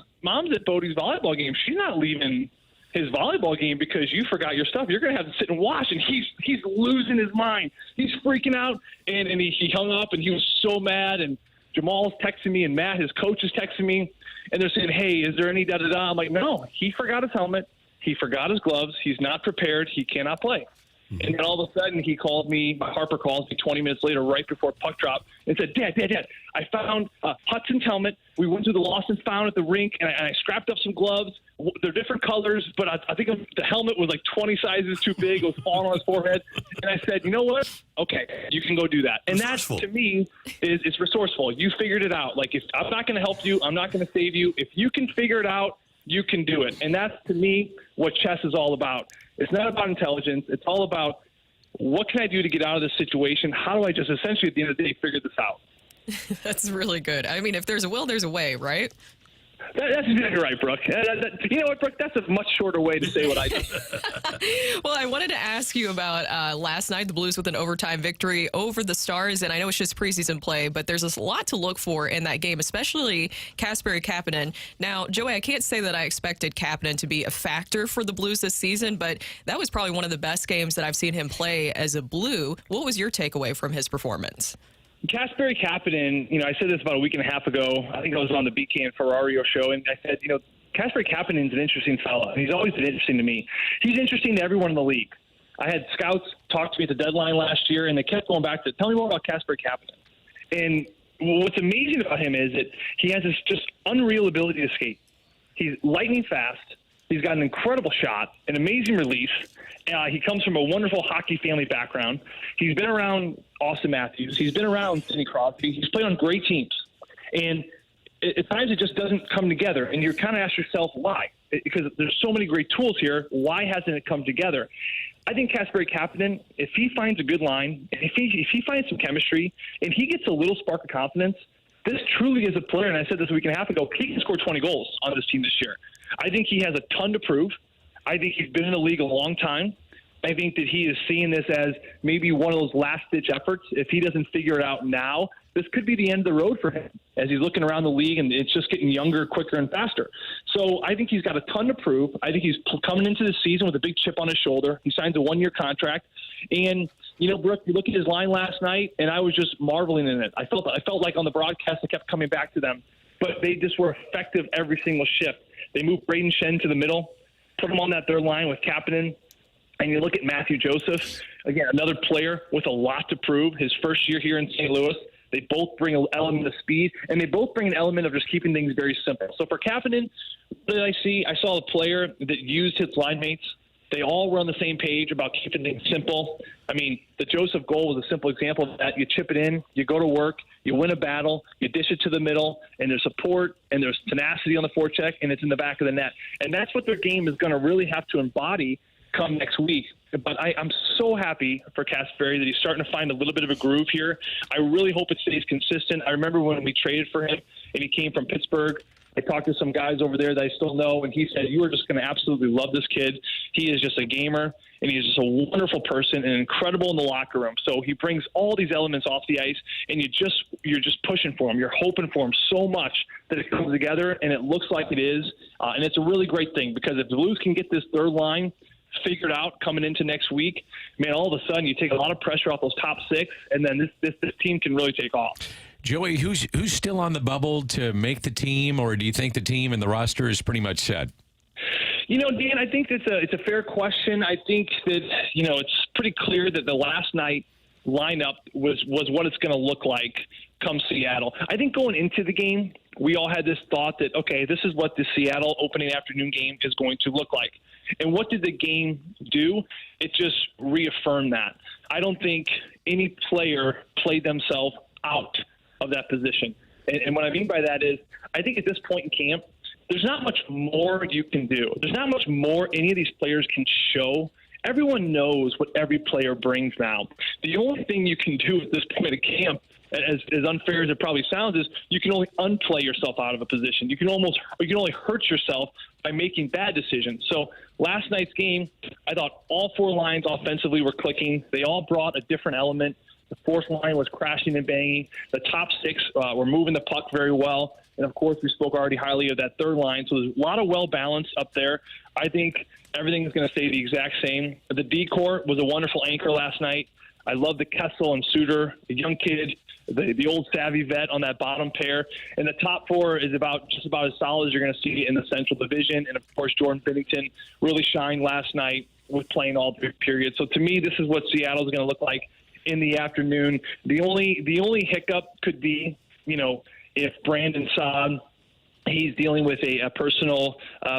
at Bodie's volleyball game. She's not leaving his volleyball game because you forgot your stuff. You're going to have to sit and watch. And he's losing his mind. He's freaking out. And he hung up, and he was so mad. And Jamal's texting me, and Matt, his coach, is texting me. And they're saying, hey, is there any da-da-da? I'm like, no, he forgot his helmet. He forgot his gloves. He's not prepared. He cannot play. Mm-hmm. And then all of a sudden he called me, Harper calls me 20 minutes later right before puck drop and said, Dad, I found Hudson's helmet. We went to the lost and found at the rink, and I scrapped up some gloves. They're different colors, but I think the helmet was like 20 sizes too big. It was falling on his forehead. And I said, you know what? Okay, you can go do that. And that, to me, is resourceful. You figured it out. Like, if I'm not going to help you, I'm not going to save you. If you can figure it out, you can do it. And that's, to me, what chess is all about. It's not about intelligence. It's all about what can I do to get out of this situation? How do I just essentially, at the end of the day, figure this out? That's really good. I mean, if there's a will, there's a way, right? That's exactly right, Brooke. You know what, Brooke? That's a much shorter way to say what I did. Well, I wanted to ask you about last night, the Blues with an overtime victory over the Stars. And I know it's just preseason play, but there's a lot to look for in that game, especially Kasperi Kapanen. Now, Joey, I can't say that I expected Kapanen to be a factor for the Blues this season, but that was probably one of the best games that I've seen him play as a Blue. What was your takeaway from his performance? Kasperi Kapanen, I said this about a week and a half ago. I think I was on the BK and Ferrario show, and I said, Kasperi Kapanen's an interesting fellow. He's always been interesting to me. He's interesting to everyone in the league. I had scouts talk to me at the deadline last year, and they kept going back to, tell me more about Kasperi Kapanen. And what's amazing about him is that he has this just unreal ability to skate. He's lightning fast. He's got an incredible shot, an amazing release. He comes from a wonderful hockey family background. He's been around Austin Matthews. He's been around Sidney Crosby. He's played on great teams. And at times it just doesn't come together. And you kind of ask yourself why. Because there's so many great tools here. Why hasn't it come together? I think Kasperi Kapanen, if he finds a good line, if he finds some chemistry, and he gets a little spark of confidence, this truly is a player, and I said this a week and a half ago, he can score 20 goals on this team this year. I think he has a ton to prove. I think he's been in the league a long time. I think that he is seeing this as maybe one of those last-ditch efforts. If he doesn't figure it out now, this could be the end of the road for him as he's looking around the league, and it's just getting younger, quicker, and faster. So I think he's got a ton to prove. I think he's coming into the season with a big chip on his shoulder. He signs a one-year contract. And, Brooke, you look at his line last night, and I was just marveling in it. I felt like on the broadcast I kept coming back to them, but they just were effective every single shift. They moved Braden Shen to the middle, put him on that third line with Kapanen. And you look at Matthew Joseph, again, another player with a lot to prove. His first year here in St. Louis, they both bring an element of speed, and they both bring an element of just keeping things very simple. So for Kapanen, what did I see? I saw a player that used his line mates. They all were on the same page about keeping things simple. I mean, the Joseph goal was a simple example of that. You chip it in, you go to work, you win a battle, you dish it to the middle, and there's support, and there's tenacity on the forecheck, and it's in the back of the net. And that's what their game is going to really have to embody come next week. But I'm so happy for Kasperi that he's starting to find a little bit of a groove here. I really hope it stays consistent. I remember when we traded for him and he came from Pittsburgh. I talked to some guys over there that I still know, and he said, you are just going to absolutely love this kid. He is just a gamer, and he's just a wonderful person and incredible in the locker room. So he brings all these elements off the ice, and you're just pushing for him. You're hoping for him so much that it comes together, and it looks like it is. And it's a really great thing, because if the Blues can get this third line figured out coming into next week, man, all of a sudden you take a lot of pressure off those top six, and then this team can really take off. Joey, who's still on the bubble to make the team, or do you think the team and the roster is pretty much set? Dan, I think it's a fair question. I think that, it's pretty clear that the last night lineup was what it's going to look like come Seattle. I think going into the game, we all had this thought that, okay, this is what the Seattle opening afternoon game is going to look like. And what did the game do? It just reaffirmed that. I don't think any player played themselves out of that position. And what I mean by that is, I think at this point in camp, there's not much more you can do. There's not much more any of these players can show. Everyone knows what every player brings now. The only thing you can do at this point of camp, as unfair as it probably sounds, is you can only unplay yourself out of a position. You can only hurt yourself by making bad decisions. So last night's game, I thought all four lines offensively were clicking. They all brought a different element. The fourth line was crashing and banging. The top six were moving the puck very well. And, of course, we spoke already highly of that third line. So there's a lot of well-balance up there. I think everything is going to stay the exact same. The D-Corps was a wonderful anchor last night. I love the Kessel and Suter, the young kid, the old savvy vet on that bottom pair. And the top four is just about as solid as you're going to see in the Central Division. And, of course, Jordan Binnington really shined last night with playing all three periods. So, to me, this is what Seattle is going to look like in the afternoon. The only hiccup could be, if Brandon Saad He's dealing with a personal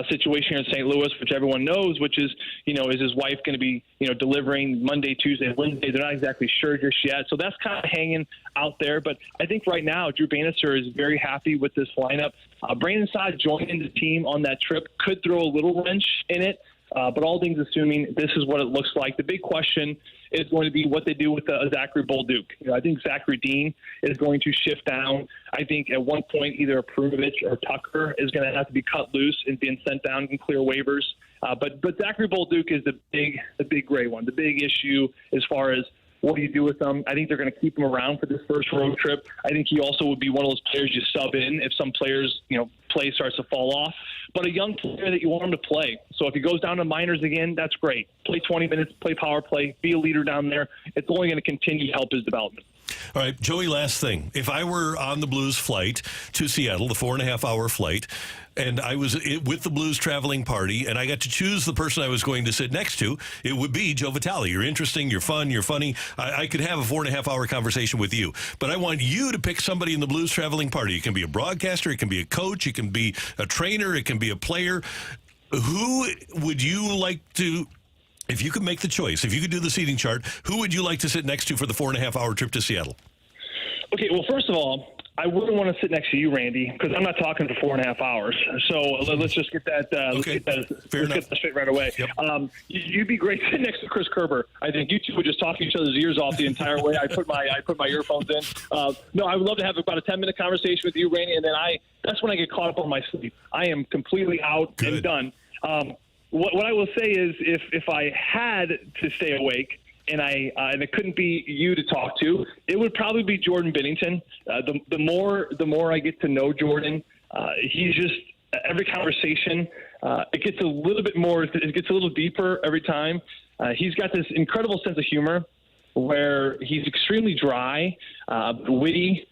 situation here in St. Louis, which everyone knows, which is, is his wife going to be, delivering Monday, Tuesday, Wednesday? They're not exactly sure just yet. So that's kind of hanging out there. But I think right now, Drew Bannister is very happy with this lineup. Brandon Saad joining the team on that trip could throw a little wrench in it. But all things assuming, this is what it looks like. The big question is going to be what they do with Zachary Bolduc. I think Zachary Dean is going to shift down. I think at one point either Perunovich or Tucker is going to have to be cut loose and being sent down and clear waivers. But Zachary Bolduc is the big gray one. The big issue as far as what do you do with them? I think they're going to keep him around for this first road trip. I think he also would be one of those players you sub in if some players, play starts to fall off. But a young player that you want him to play. So if he goes down to minors again, that's great. Play 20 minutes, play power play, be a leader down there. It's only going to continue to help his development. All right, Joey, last thing. If I were on the Blues flight to Seattle, the 4.5-hour flight, and I was with the Blues traveling party, and I got to choose the person I was going to sit next to, it would be Joe Vitale. You're interesting, you're fun, you're funny. I could have a 4.5-hour conversation with you. But I want you to pick somebody in the Blues traveling party. It can be a broadcaster, it can be a coach, it can be a trainer, it can be a player. Who would you like to... If you could make the choice, if you could do the seating chart, who would you like to sit next to for the 4.5-hour trip to Seattle? Okay, well, first of all, I wouldn't want to sit next to you, Randy, because I'm not talking for 4.5 hours. So let's just get that. Okay. Let's get that straight right away. Yep. You'd be great sitting next to Chris Kerber. I think you two would just talk each other's ears off the entire way. I put my earphones in. No, I would love to have about a 10-minute conversation with you, Randy, and then that's when I get caught up on my sleep. I am completely out and done. What I will say is, if I had to stay awake and it couldn't be you to talk to, it would probably be Jordan Binnington. The more I get to know Jordan, he's just every conversation it gets a little bit more. It gets a little deeper every time. He's got this incredible sense of humor where he's extremely dry, witty.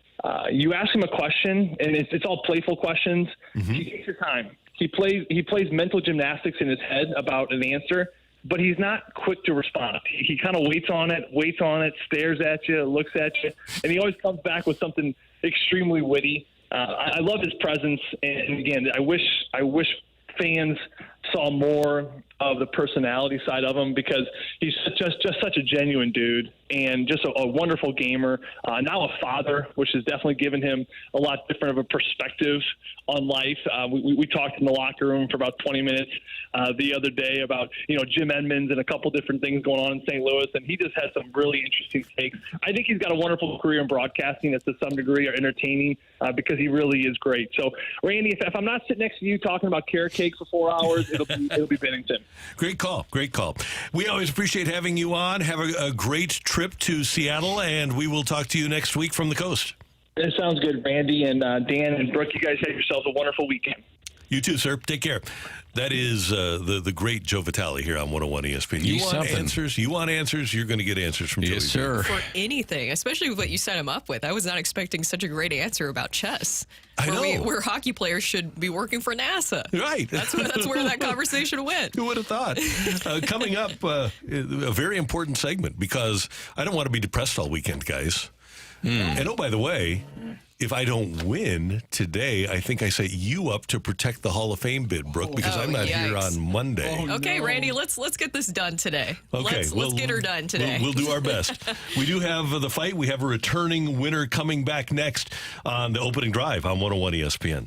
You ask him a question, and it's all playful questions. Mm-hmm. He takes his time. He plays mental gymnastics in his head about an answer, but he's not quick to respond. He kind of waits on it, stares at you, looks at you, and he always comes back with something extremely witty. I love his presence, and again, I wish fans saw more of the personality side of him, because he's just such a genuine dude and just a wonderful gamer. Now a father, which has definitely given him a lot different of a perspective on life. We talked in the locker room for about 20 minutes the other day about, Jim Edmonds and a couple different things going on in St. Louis, and he just has some really interesting takes. I think he's got a wonderful career in broadcasting that's to some degree are entertaining because he really is great. So, Randy, if I'm not sitting next to you talking about carrot cake for 4 hours, it'll be Bennington. Great call. We always appreciate having you on. Have a great trip to Seattle, and we will talk to you next week from the coast. That sounds good, Randy, and Dan and Brooke. You guys have yourselves a wonderful weekend. You too, sir. Take care. That is the great Joe Vitale here on 101 ESPN. You want answers, you're going to get answers from Joe. Yes, sir. For anything, especially with what you set him up with. I was not expecting such a great answer about chess. I know. Where hockey players should be working for NASA. Right. That's where that conversation went. Who would have thought? Coming up, a very important segment, because I don't want to be depressed all weekend, guys. And by the way, if I don't win today, I think I set you up to protect the Hall of Fame bid, Brooke, because I'm not here on Monday. Okay, Randy, let's get this done today. Okay, let's get her done today. We'll do our best. We do have the fight. We have a returning winner coming back next on the opening drive on 101 ESPN.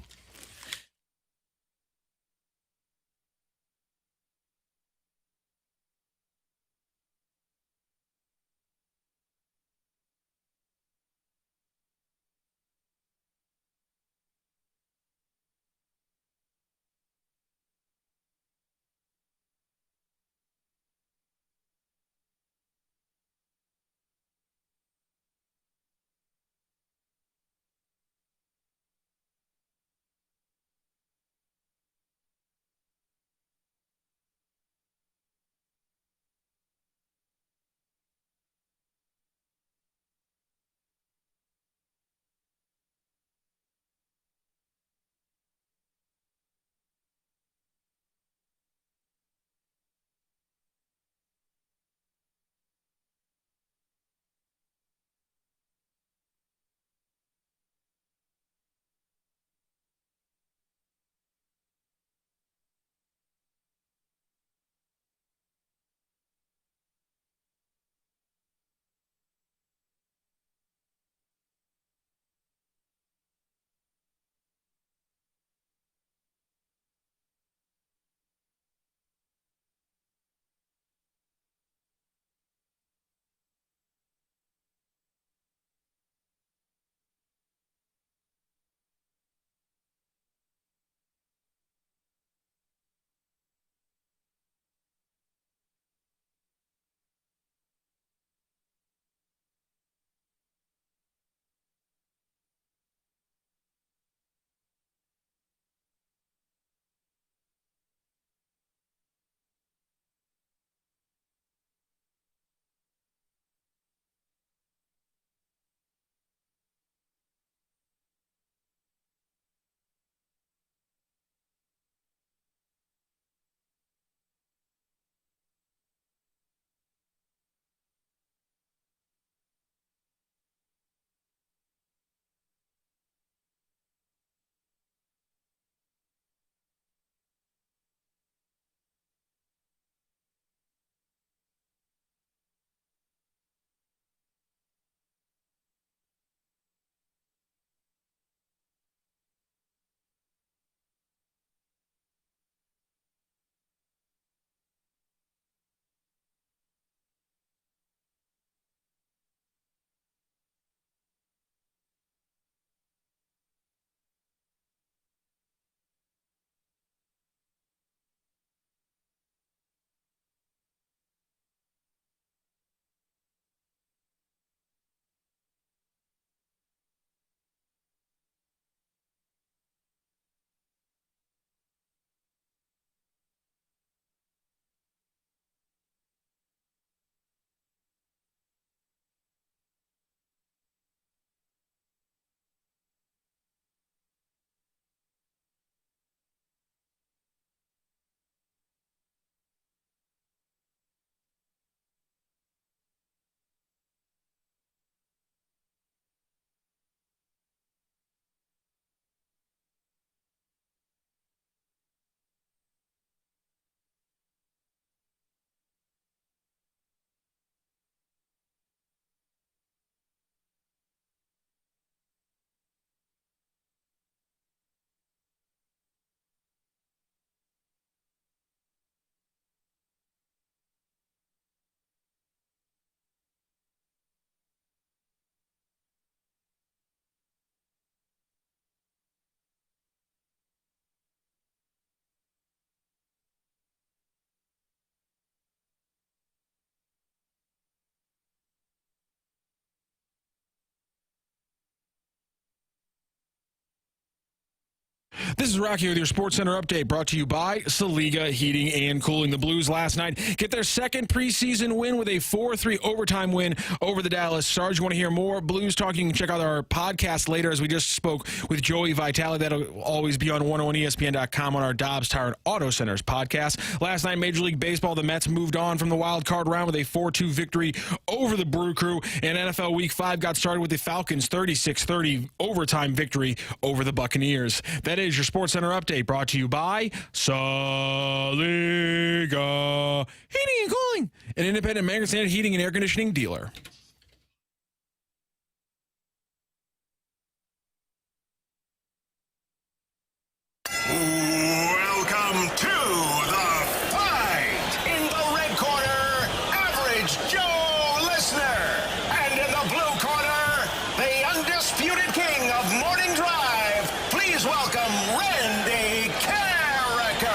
This is Rocky with your Sports Center update, brought to you by Saliga Heating and Cooling. The Blues last night get their second preseason win with a 4-3 overtime win over the Dallas Stars. You want to hear more Blues talk? You can check out our podcast later, as we just spoke with Joey Vitale. That'll always be on 101ESPN.com on our Dobbs Tire and Auto Centers podcast. Last night, Major League Baseball, the Mets moved on from the wild card round with a 4-2 victory over the Brew Crew. And NFL Week 5 got started with the Falcons' 36-30 overtime victory over the Buccaneers. That is your Sports Center update, brought to you by Saliga Heating and Cooling, an independent American Standard heating and air conditioning dealer. Welcome to the fight. In the red corner, Average Joe Listener. And in the blue corner, the undisputed king of morning drive. Please welcome Randy Carricker.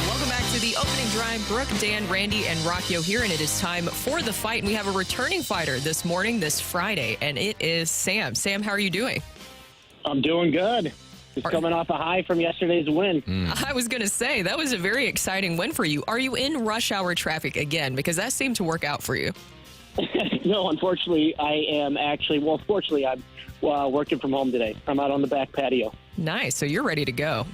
Welcome back to the opening drive. Brooke, Dan, Randy, and Rockio here, and it is time for the fight. And we have a returning fighter this morning, this Friday, and it is Sam. Sam, how are you doing? I'm doing good. Just coming off a high from yesterday's win. I was going to say, that was a very exciting win for you. Are you in rush hour traffic again? Because that seemed to work out for you. No, unfortunately, I am actually, well, fortunately, I'm working from home today. I'm out on the back patio. Nice. So you're ready to go.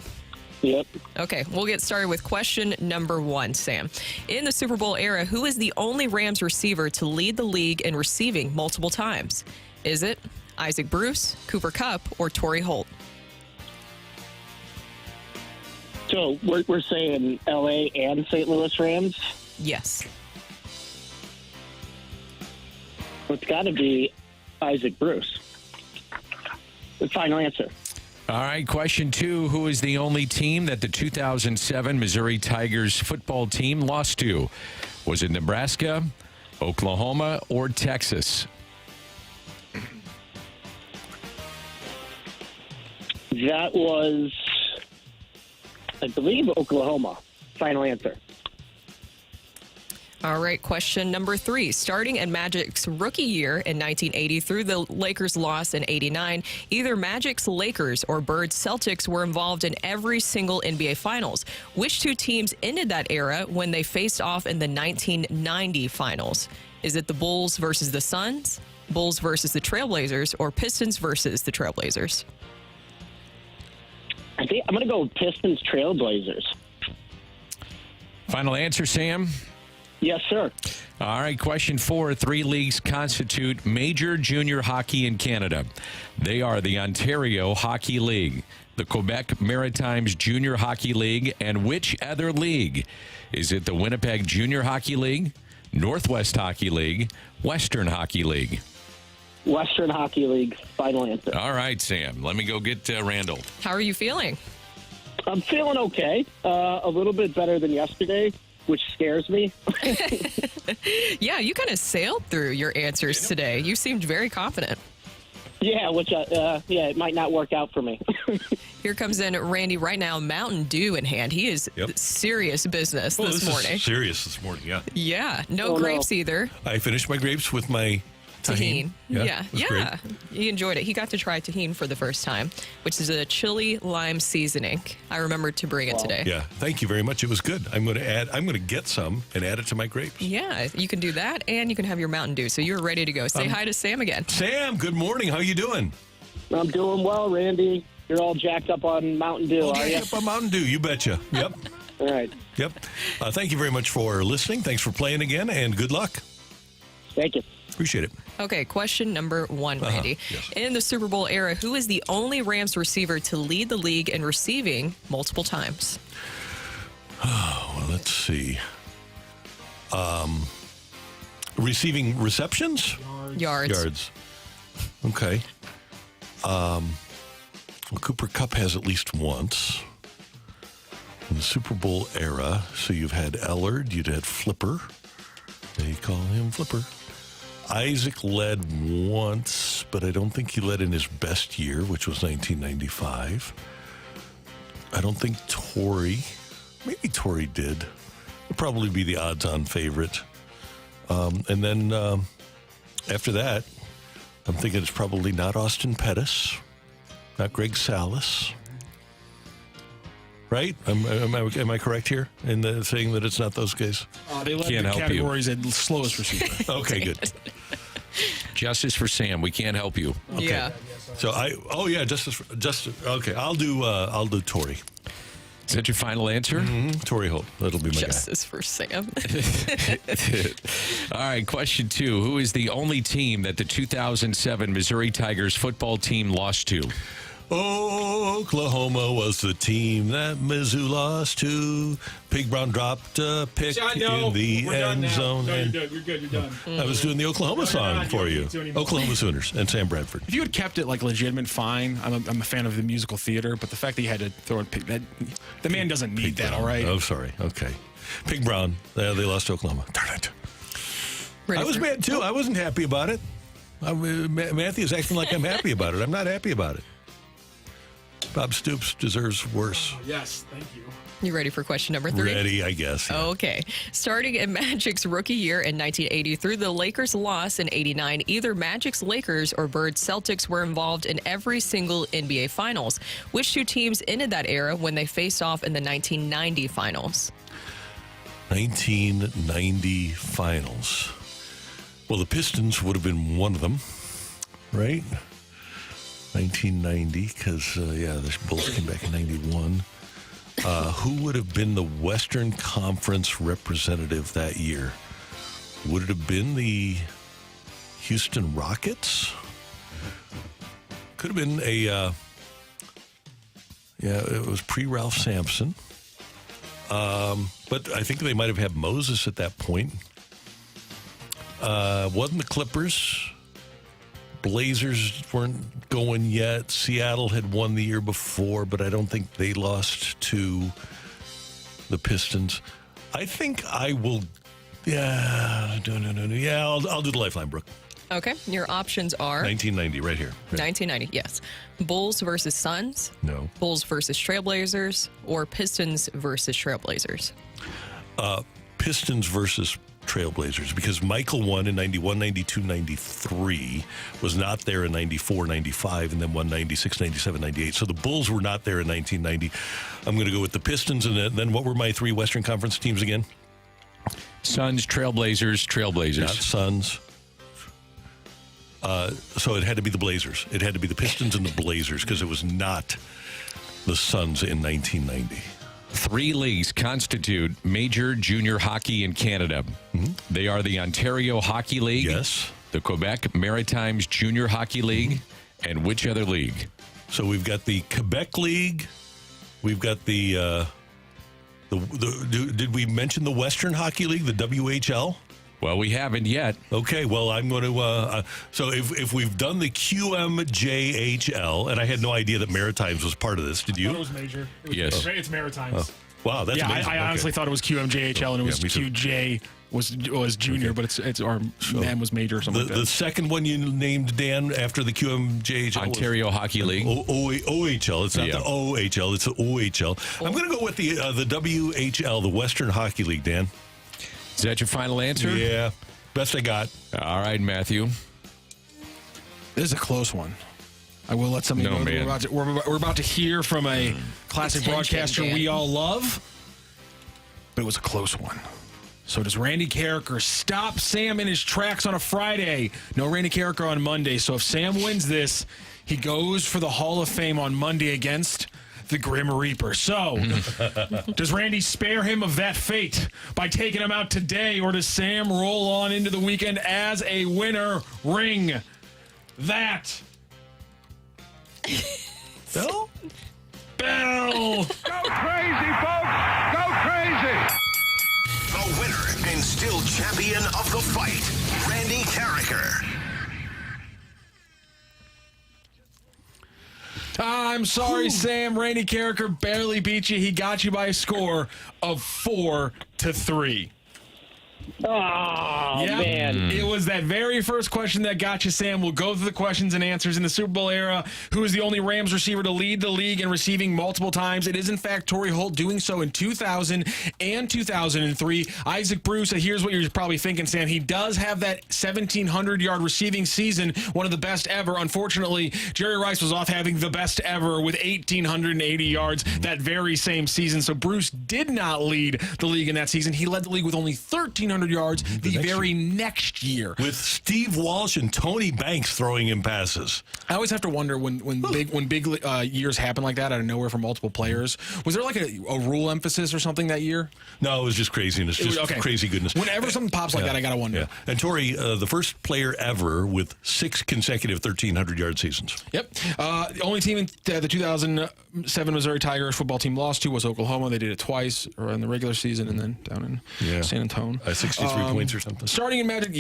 Yep. Okay, we'll get started with question number 1, Sam. In the Super Bowl era, who is the only Rams receiver to lead the league in receiving multiple times? Is it Isaac Bruce, Cooper Kupp, or Torrey Holt? So we're saying L.A. and St. Louis Rams? Yes. It's got to be Isaac Bruce. The final answer. All right, question 2. Who is the only team that the 2007 Missouri Tigers football team lost to? Was it Nebraska, Oklahoma, or Texas? That was, I believe, Oklahoma. Final answer. All right, question number 3. Starting in Magic's rookie year in 1980 through the Lakers' loss in 89, either Magic's Lakers or Bird's Celtics were involved in every single NBA Finals. Which two teams ended that era when they faced off in the 1990 Finals? Is it the Bulls versus the Suns, Bulls versus the Trailblazers, or Pistons versus the Trailblazers? I think I'm going to go Pistons Trailblazers. Final answer, Sam? Yes, sir. All right, question 4. 3 leagues constitute major junior hockey in Canada. They are the Ontario Hockey League, the Quebec Maritimes Junior Hockey League, and which other league? Is it the Winnipeg Junior Hockey League, Northwest Hockey League, Western Hockey League? Western Hockey League. Final answer. All right, Sam. Let me go get Randall. How are you feeling? I'm feeling okay. A little bit better than yesterday, which scares me. Yeah, you kind of sailed through your answers today. You seemed very confident. Yeah, which it might not work out for me. Here comes in Randy right now, Mountain Dew in hand. He is serious business this morning. Is serious this morning, yeah. Yeah, no grapes either. I finished my grapes with my tahine. Yeah. Great. He enjoyed it. He got to try tahine for the first time, which is a chili lime seasoning. I remembered to bring it today. Yeah, thank you very much. It was good. I'm going to get some and add it to my grapes. Yeah, you can do that, and you can have your Mountain Dew. So you're ready to go. Say hi to Sam again. Sam, good morning. How you doing? I'm doing well, Randy. You're all jacked up on Mountain Dew, are you? Jacked up on Mountain Dew, you betcha. Yep. All right. Yep. Thank you very much for listening. Thanks for playing again, and good luck. Thank you. Appreciate it. Okay, question number 1, Randy. Yes. In the Super Bowl era, who is the only Rams receiver to lead the league in receiving multiple times? Oh, well, let's see. Receiving receptions? Yards. Okay. Well, Cooper Kupp has at least once. In the Super Bowl era, so you've had Ellard, you'd had Flipper. They call him Flipper. Isaac led once, but I don't think he led in his best year, which was 1995. I don't think Torrey, maybe Torrey did. Would probably be the odds-on favorite. And then after that, I'm thinking it's probably not Austin Pettis, not Greg Salas. Right? Am I correct here in the saying that it's not those guys? They led the categories at slowest receiver. Okay, good. Justice for Sam. We can't help you. Okay. Yeah. So justice. Okay, I'll do Torrey. Is that your final answer? Mm-hmm. Torrey Holt. That'll be my Justice for Sam. All right, question 2. Who is the only team that the 2007 Missouri Tigers football team lost to? Oklahoma was the team that Mizzou lost to. Pig Brown dropped a pick in the end zone. No, you're good. You're done. I was doing the Oklahoma song for you. Oklahoma Sooners and Sam Bradford. If you had kept it like legitimate, fine. I'm a fan of the musical theater, but the fact that you had to throw in pig, the man doesn't need that, all right? Oh, sorry. Okay. Pig Brown, they lost to Oklahoma. Darn it. I was mad, too. I wasn't happy about it. Matthew's acting like I'm happy about it. I'm not happy about it. Bob Stoops deserves worse. Yes, thank you. You ready for question number 3? Ready, I guess. Yeah. Okay. Starting in Magic's rookie year in 1980 through the Lakers' loss in 89, either Magic's Lakers or Bird's Celtics were involved in every single NBA Finals. Which two teams ended that era when they faced off in the 1990 Finals? 1990 Finals. Well, the Pistons would have been one of them, right? 1990, because, the Bulls came back in 91. Who would have been the Western Conference representative that year? Would it have been the Houston Rockets? Could have been it was pre-Ralph Sampson. But I think they might have had Moses at that point. Wasn't the Clippers. Blazers weren't going yet. Seattle had won the year before, but I don't think they lost to the Pistons. I think I will. Yeah, no. Yeah, I'll do the lifeline, Brooke. Okay. Your options are 1990, right here. 1990, yes. Bulls versus Suns. No. Bulls versus Trailblazers, or Pistons versus Trailblazers. Pistons versus Trailblazers, because Michael won in 91, 92, 93, was not there in 94, 95, and then won 96, 97, 98. So the Bulls were not there in 1990. I'm going to go with the Pistons, and then what were my 3 Western Conference teams again? Suns, Trailblazers. Not Suns. So it had to be the Blazers. It had to be the Pistons and the Blazers, because it was not the Suns in 1990. 3 leagues constitute major junior hockey in Canada. Mm-hmm. They are the Ontario Hockey League, yes, the Quebec Maritimes Junior Hockey League, and which other league? So we've got the Quebec League. We've got the did we mention the Western Hockey League, the WHL? Well, we haven't yet. Okay, well, I'm going to... so if we've done the QMJHL, and I had no idea that Maritimes was part of this, did you? I thought it was major. Yes. It's Maritimes. Oh. Wow, that's amazing. I honestly thought it was QMJHL, and it was QJ was junior, but it's our man was major or something like that. The second one you named, Dan, after the QMJHL? Ontario Hockey League. OHL. It's not the OHL, it's the OHL. I'm going to go with the WHL, the Western Hockey League, Dan. Is that your final answer? Yeah. Best I got. All right, Matthew. This is a close one. I will let somebody know. We're about to hear from a classic broadcaster we all love, but it was a close one. So does Randy Carricker stop Sam in his tracks on a Friday? No Randy Carricker on Monday. So if Sam wins this, he goes for the Hall of Fame on Monday against the Grim Reaper. So, does Randy spare him of that fate by taking him out today, or does Sam roll on into the weekend as a winner? Ring that bell. Go crazy, folks! Go crazy! The winner and still champion of the fight, Randy Carricker. I'm sorry, Sam. Randy Carricker barely beat you. He got you by a score of 4-3. Oh, Yep. man. It was that very first question that got you, Sam. We'll go through the questions and answers. In the Super Bowl era, who is the only Rams receiver to lead the league in receiving multiple times? It is, in fact, Torrey Holt, doing so in 2000 and 2003. Isaac Bruce, here's what you're probably thinking, Sam. He does have that 1,700-yard receiving season, one of the best ever. Unfortunately, Jerry Rice was off having the best ever with 1,880 yards that very same season. So Bruce did not lead the league in that season. He led the league with only 1,300 yards the very next year. With Steve Walsh and Tony Banks throwing him passes. I always have to wonder when big years happen like that out of nowhere for multiple players. Was there like a rule emphasis or something that year? No, it was just craziness, crazy goodness. Whenever something pops like that, I got to wonder. Yeah. And Torrey, the first player ever with 6 consecutive 1,300-yard seasons. Yep. The only team in the 2007 Missouri Tigers football team lost to was Oklahoma. They did it twice in the regular season and then down in San Antonio. 63 points or something. Starting in Magic,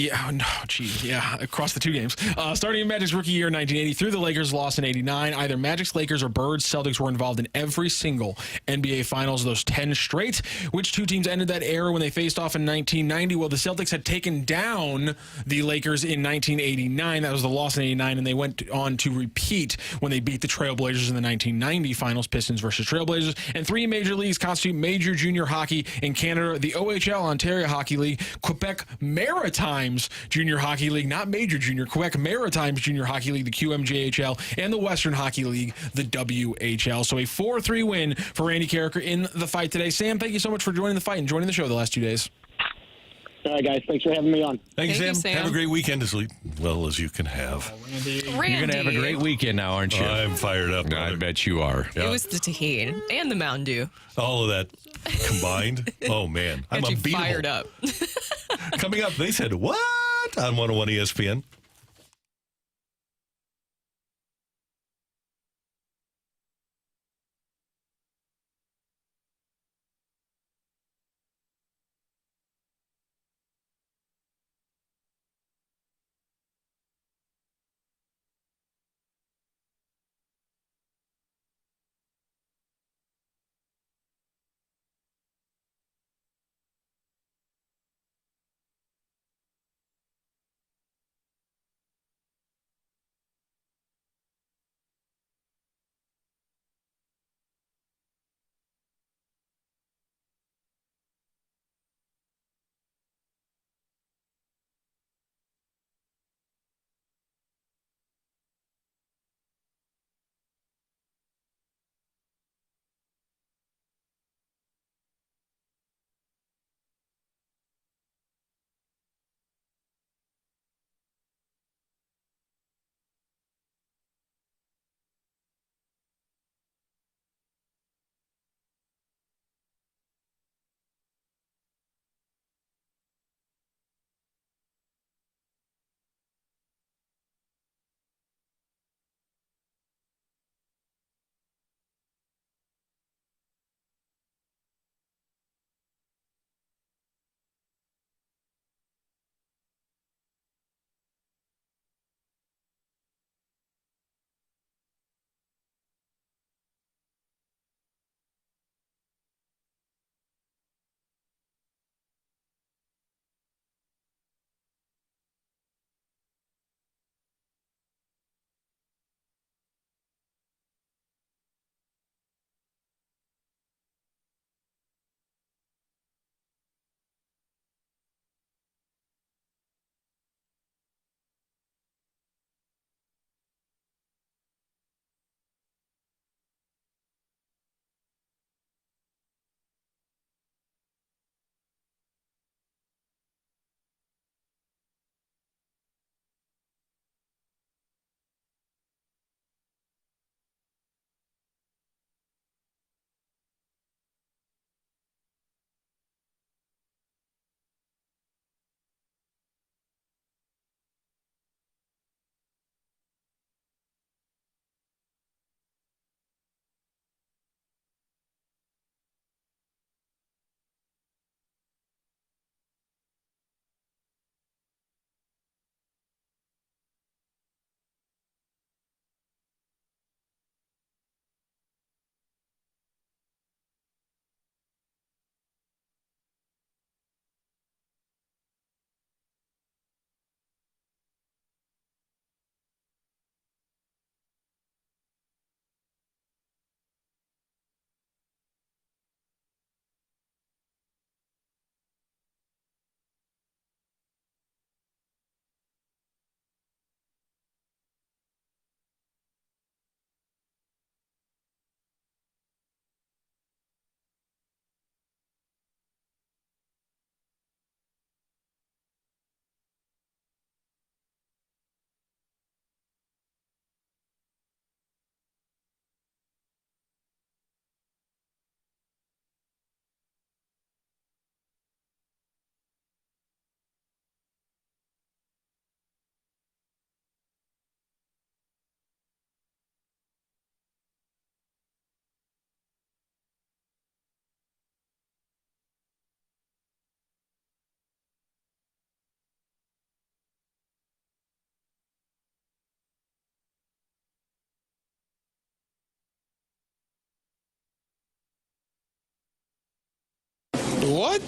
across the 2 games. Starting in Magic's rookie year in 1980 through the Lakers lost in 89. Either Magic's, Lakers, or Birds, Celtics were involved in every single NBA Finals, those 10 straight. Which 2 teams ended that era when they faced off in 1990? Well, the Celtics had taken down the Lakers in 1989. That was the loss in 89, and they went on to repeat when they beat the Trailblazers in the 1990 Finals, Pistons versus Trailblazers. And 3 major leagues constitute major junior hockey in Canada: the OHL, Ontario Hockey League, Quebec Maritimes Junior Hockey League, not Major Junior, Quebec Maritimes Junior Hockey League, the QMJHL, and the Western Hockey League, the WHL. So a 4-3 win for Randy Carricker in the fight today. Sam, thank you so much for joining the fight and joining the show the last 2 days. All right, guys. Thanks for having me on. Thank you, Sam. Have a great weekend as well as you can have. You're going to have a great weekend now, aren't you? I'm fired up. I bet you are. It was the tahini and the Mountain Dew. All of that combined. Oh, man. I'm Got you unbeatable. fired up. Coming up, they said, what? On 101 ESPN. What?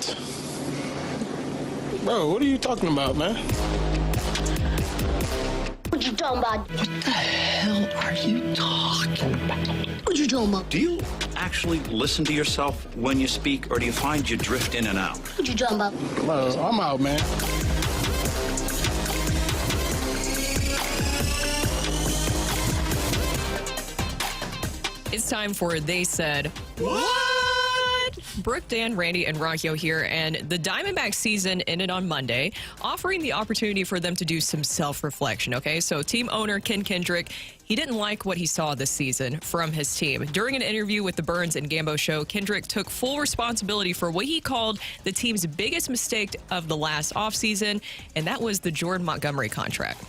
Bro, what are you talking about, man? What you talking about? What the hell are you talking about? What you talking about? Do you actually listen to yourself when you speak, or do you find you drift in and out? What you talking about? Bro, I'm out, man. It's time for They Said What? Brooke, Dan, Randy, and Rocco here, and the Diamondbacks season ended on Monday, offering the opportunity for them to do some self-reflection, okay? So team owner Ken Kendrick, he didn't like what he saw this season from his team. During an interview with the Burns and Gambo show, Kendrick took full responsibility for what he called the team's biggest mistake of the last offseason, and that was the Jordan Montgomery contract.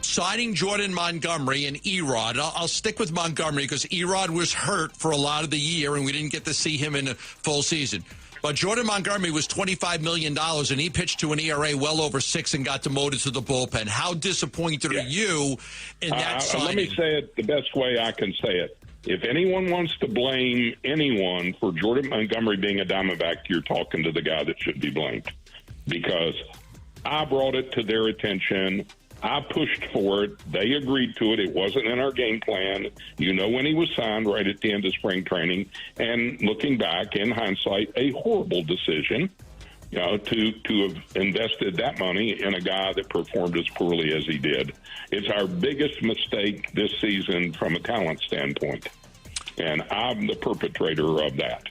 Signing Jordan Montgomery and Erod. I'll stick with Montgomery because Erod was hurt for a lot of the year, and we didn't get to see him in a full season. But Jordan Montgomery was $25 million, and he pitched to an ERA well over 6 and got demoted to the bullpen. How disappointed are you in that signing? Let me say it the best way I can say it. If anyone wants to blame anyone for Jordan Montgomery being a Diamondback, you're talking to the guy that should be blamed. Because I brought it to their attention. I pushed for it. They agreed to it. It wasn't in our game plan. You know when he was signed right at the end of spring training. And looking back, in hindsight, a horrible decision, to have invested that money in a guy that performed as poorly as he did. It's our biggest mistake this season from a talent standpoint. And I'm the perpetrator of that.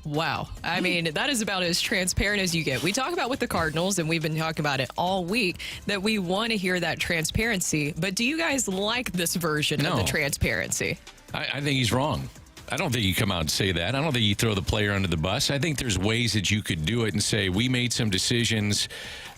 Wow. I mean, that is about as transparent as you get. We talk about with the Cardinals, and we've been talking about it all week, that we want to hear that transparency. But do you guys like this version of the transparency? I think he's wrong. I don't think you come out and say that. I don't think you throw the player under the bus. I think there's ways that you could do it and say, we made some decisions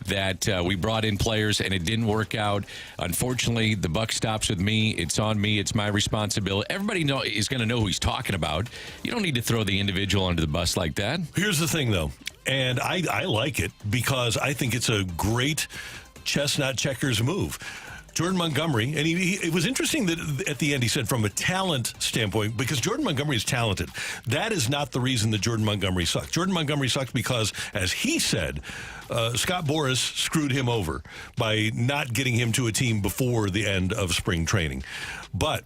that we brought in players and it didn't work out. Unfortunately, the buck stops with me. It's on me. It's my responsibility. Everybody is going to know who he's talking about. You don't need to throw the individual under the bus like that. Here's the thing, though, and I like it because I think it's a great chestnut checkers move. Jordan Montgomery, and it was interesting that at the end he said from a talent standpoint, because Jordan Montgomery is talented. That is not the reason that Jordan Montgomery sucks. Jordan Montgomery sucks because, as he said, Scott Boras screwed him over by not getting him to a team before the end of spring training. But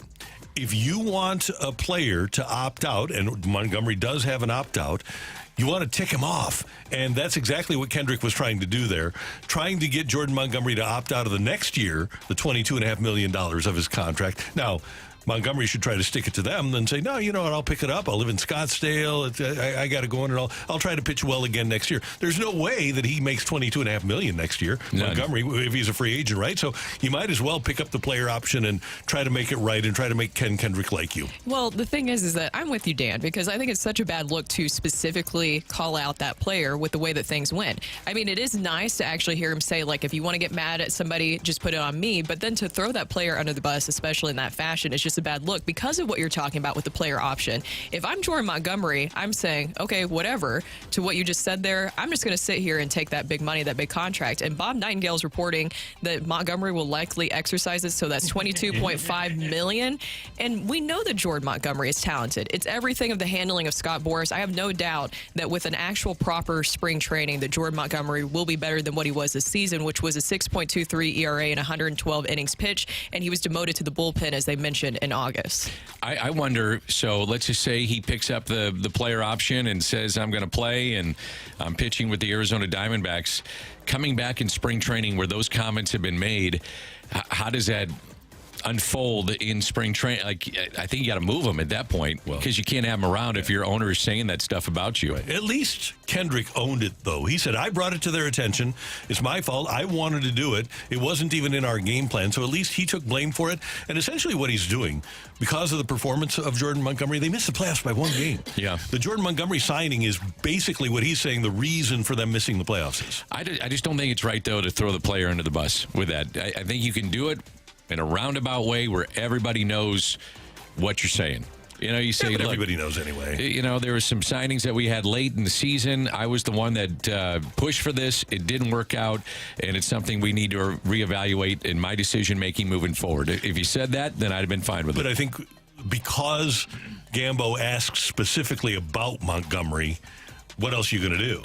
if you want a player to opt out, and Montgomery does have an opt-out, you want to tick him off. And that's exactly what Kendrick was trying to do there, trying to get Jordan Montgomery to opt out of the next year, the $22.5 million of his contract. Now, Montgomery should try to stick it to them and say, no, you know what, I'll pick it up. I'll live in Scottsdale. I got to go in and I'll try to pitch well again next year. There's no way that he makes $22.5 million next year, None. Montgomery, if he's a free agent, right? So you might as well pick up the player option and try to make it right and try to make Ken Kendrick like you. Well, the thing is that I'm with you, Dan, because I think it's such a bad look to specifically call out that player with the way that things went. I mean, it is nice to actually hear him say, like, if you want to get mad at somebody, just put it on me. But then to throw that player under the bus, especially in that fashion, is just a bad look because of what you're talking about with the player option. If I'm Jordan Montgomery, I'm saying, okay, whatever, to what you just said there, I'm just going to sit here and take that big money, that big contract. And Bob Nightingale's reporting that Montgomery will likely exercise it, so that's $22.5 million. And we know that Jordan Montgomery is talented. It's everything of the handling of Scott Boras. I have no doubt that with an actual proper spring training, that Jordan Montgomery will be better than what he was this season, which was a 6.23 ERA and 112 innings pitched, and he was demoted to the bullpen, as they mentioned, in August. I wonder, so let's just say he picks up the player option and says, I'm going to play and I'm pitching with the Arizona Diamondbacks. Coming back in spring training where those comments have been made, how does that unfold in spring training? Like, I think you got to move him at that point because you can't have him around if your owner is saying that stuff about you. Right. At least Kendrick owned it, though. He said, I brought it to their attention. It's my fault. I wanted to do it. It wasn't even in our game plan. So at least he took blame for it. And essentially what he's doing, because of the performance of Jordan Montgomery, they missed the playoffs by one game. Yeah. The Jordan Montgomery signing is basically what he's saying the reason for them missing the playoffs is. I just don't think it's right, though, to throw the player under the bus with that. I think you can do it in a roundabout way where everybody knows what you're saying. You know, you say, but look, everybody knows anyway. You know, there were some signings that we had late in the season. I was the one that pushed for this. It didn't work out, and it's something we need to reevaluate in my decision-making moving forward. If you said that, then I'd have been fine with it. But I think because Gambo asked specifically about Montgomery, what else are you going to do?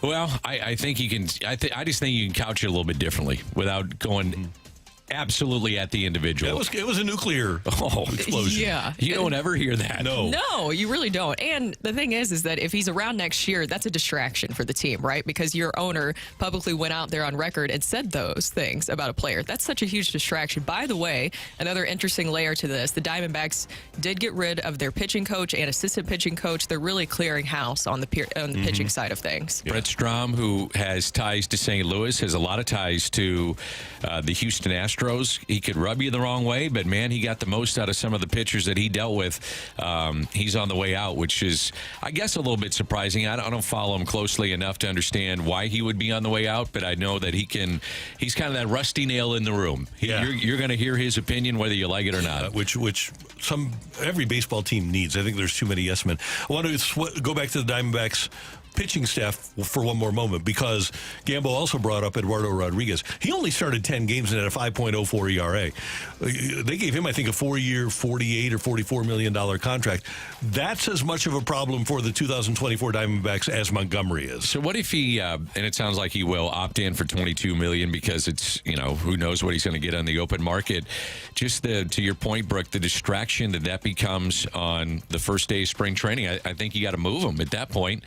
Well, I think you can. I just think you can couch it a little bit differently without going absolutely at the individual. It was a nuclear explosion. Yeah. You don't ever hear that. No, you really don't. And the thing is that if he's around next year, that's a distraction for the team, right? Because your owner publicly went out there on record and said those things about a player. That's such a huge distraction. By the way, another interesting layer to this, the Diamondbacks did get rid of their pitching coach and assistant pitching coach. They're really clearing house on the pitching side of things. Brett Strom, who has ties to St. Louis, has a lot of ties to the Houston Astros. He could rub you the wrong way, but man, he got the most out of some of the pitchers that he dealt with. He's on the way out, which is, I guess, a little bit surprising. I don't follow him closely enough to understand why he would be on the way out, but I know that he's kind of that rusty nail in the room. You're going to hear his opinion whether you like it or not. Which every baseball team needs. I think there's too many yes men. I want to go back to the Diamondbacks pitching staff for one more moment, because Gambo also brought up Eduardo Rodriguez. He only started 10 games and had a 5.04 ERA. They gave him, I think, a 4-year, $48 or $44 million contract. That's as much of a problem for the 2024 Diamondbacks as Montgomery is. So what if he, and it sounds like he will, opt in for $22 million because it's, who knows what he's going to get on the open market. Just to your point, Brooke, the distraction that becomes on the first day of spring training, I think you got to move him at that point,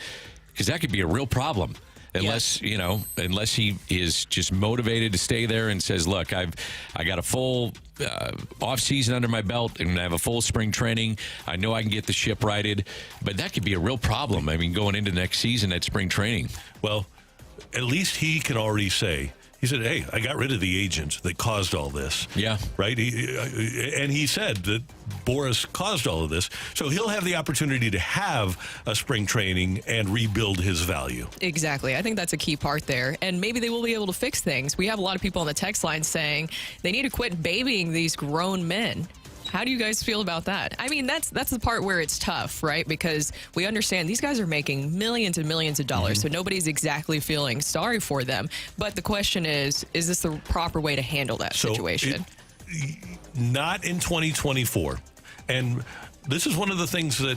because that could be a real problem unless he is just motivated to stay there and says, look, I got a full off season under my belt and I have a full spring training. I know I can get the ship righted, but that could be a real problem. I mean, going into next season at spring training. Well, at least he can already say, he said, hey, I got rid of the agent that caused all this. Yeah. Right? And he said that Boris caused all of this. So he'll have the opportunity to have a spring training and rebuild his value. Exactly. I think that's a key part there. And maybe they will be able to fix things. We have a lot of people on the text line saying they need to quit babying these grown men. How do you guys feel about that? I mean, that's the part where it's tough, right? Because we understand these guys are making millions and millions of dollars, so nobody's exactly feeling sorry for them. But the question is this the proper way to handle that situation? Not in 2024. And this is one of the things that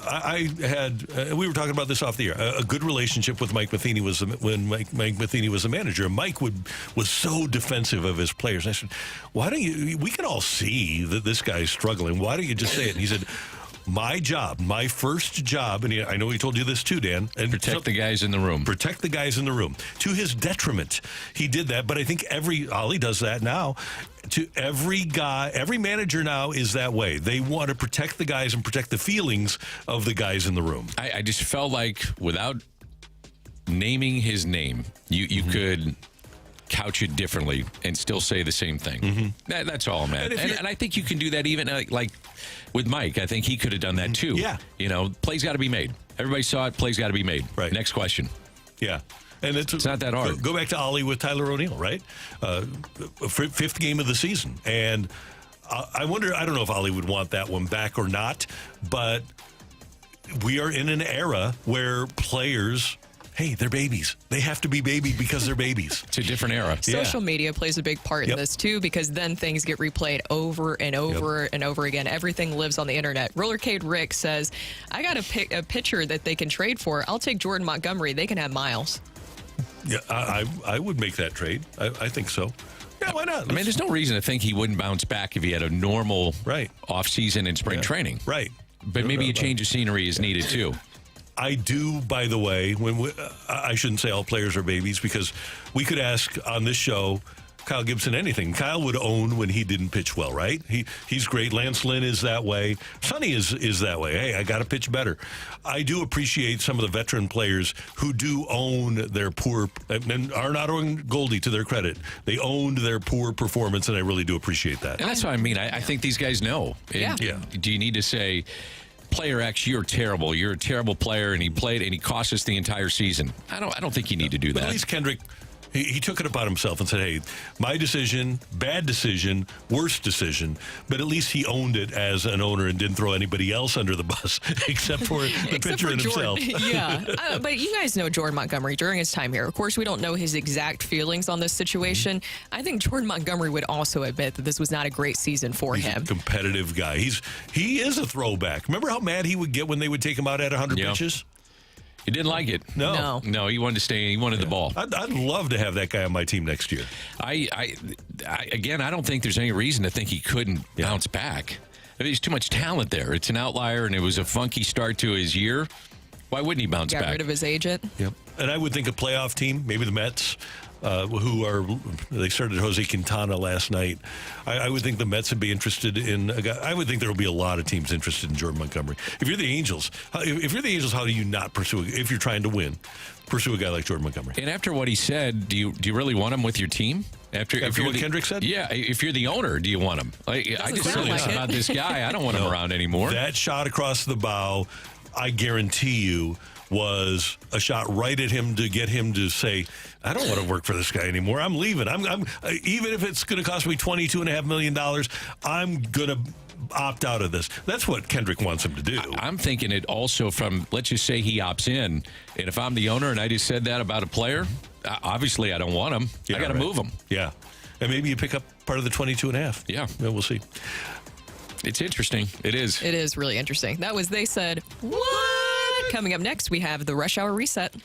I had. We were talking about this off the air. A good relationship with Mike Matheny was when Mike Matheny was the manager. Mike was so defensive of his players. I said, "Why don't you? We can all see that this guy's struggling. Why don't you just say it?" And he said, my first job, and I know he told you this too, Dan, and protect the guys in the room. Protect the guys in the room. To his detriment, he did that. But I think Ollie does that now. To every guy, every manager now is that way. They want to protect the guys and protect the feelings of the guys in the room. I just felt like without naming his name, you could couch it differently and still say the same thing. That's all, man. And I think you can do that even like with Mike. I think he could have done that too. Yeah. Plays got to be made. Everybody saw it. Plays got to be made. Right. Next question. Yeah. And it's not that hard. Go back to Ollie with Tyler O'Neill, right? Fifth game of the season. And I wonder, I don't know if Ollie would want that one back or not, but we are in an era where players, hey, they're babies. They have to be babied because they're babies. It's a different era. Social media plays a big part in this, too, because then things get replayed over and over and over again. Everything lives on the internet. Rollercade Rick says, I got a pitcher that they can trade for. I'll take Jordan Montgomery. They can have Miles. Yeah, I would make that trade. I think so. Yeah, why not? I mean, there's no reason to think he wouldn't bounce back if he had a normal off-season and spring training. Right. But maybe a change of scenery is needed, too. I do, by the way, I shouldn't say all players are babies, because we could ask on this show Kyle Gibson anything. Kyle would own when he didn't pitch well, right? He's great. Lance Lynn is that way. Sonny is that way. Hey, I got to pitch better. I do appreciate some of the veteran players who do own their poor, and Arenado and Goldie, to their credit, they owned their poor performance, and I really do appreciate that. And that's what I mean. I think these guys know. Yeah. Do you need to say, player X, you're terrible. You're a terrible player, and he played, and he cost us the entire season? I don't think you need to do that. But at least Kendrick, he took it upon himself and said, hey, my decision, bad decision, worst decision, but at least he owned it as an owner and didn't throw anybody else under the bus except for the pitcher and himself. Yeah, but you guys know Jordan Montgomery during his time here. Of course, we don't know his exact feelings on this situation. I think Jordan Montgomery would also admit that this was not a great season for him. He's a competitive guy. He is a throwback. Remember how mad he would get when they would take him out at 100 pitches? He didn't like it. No. No, he wanted to stay. He wanted the ball. I'd love to have that guy on my team next year. Again, I don't think there's any reason to think he couldn't bounce back. There's too much talent there. It's an outlier, and it was a funky start to his year. Why wouldn't he bounce back? Got rid of his agent. Yep. And I would think a playoff team, maybe the Mets, they started Jose Quintana last night. I would think the Mets would be interested in a guy. I would think there will be a lot of teams interested in Jordan Montgomery. If you're the Angels, how do you not pursue, if you're trying to win, pursue a guy like Jordan Montgomery? And after what he said, do you really want him with your team? After what Kendrick said? Yeah, if you're the owner, do you want him? I can really like about this guy. I don't want him around anymore. That shot across the bow, I guarantee you, was a shot right at him to get him to say, I don't want to work for this guy anymore. I'm leaving. I'm even if it's going to cost me $22.5 million, I'm going to opt out of this. That's what Kendrick wants him to do. I'm thinking it also from, let's just say he opts in, and if I'm the owner and I just said that about a player, obviously I don't want him. I got to move him. Yeah. And maybe you pick up part of the 22.5. Yeah. We'll see. It's interesting. It is. It is really interesting. That was They Said What? Coming up next, we have the Rush Hour Reset.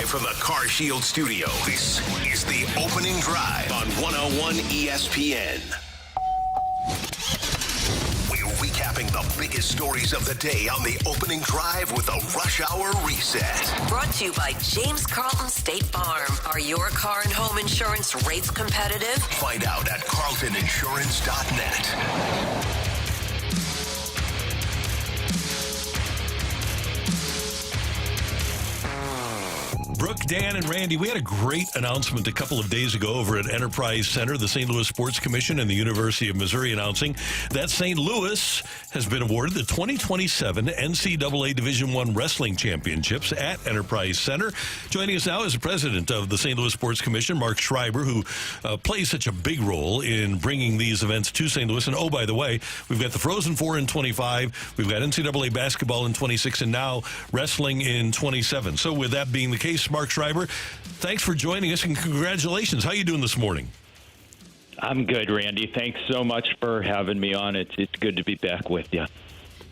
Live from the Car Shield studio, this is the Opening Drive on 101 ESPN. We're recapping the biggest stories of the day on the Opening Drive with a Rush Hour Reset. Brought to you by James Carlton State Farm. Are your car and home insurance rates competitive? Find out at carltoninsurance.net. Brooke, Dan, and Randy, we had a great announcement a couple of days ago over at Enterprise Center, the St. Louis Sports Commission and the University of Missouri announcing that St. Louis has been awarded the 2027 NCAA Division I Wrestling Championships at Enterprise Center. Joining us now is the president of the St. Louis Sports Commission, Mark Schreiber, who plays such a big role in bringing these events to St. Louis. And, oh, by the way, we've got the Frozen Four in 25, we've got NCAA basketball in 26, and now wrestling in 27. So with that being the case, Mark Schreiber, thanks for joining us and congratulations. How are you doing this morning? I'm good, Randy. Thanks so much for having me on. It's good to be back with you.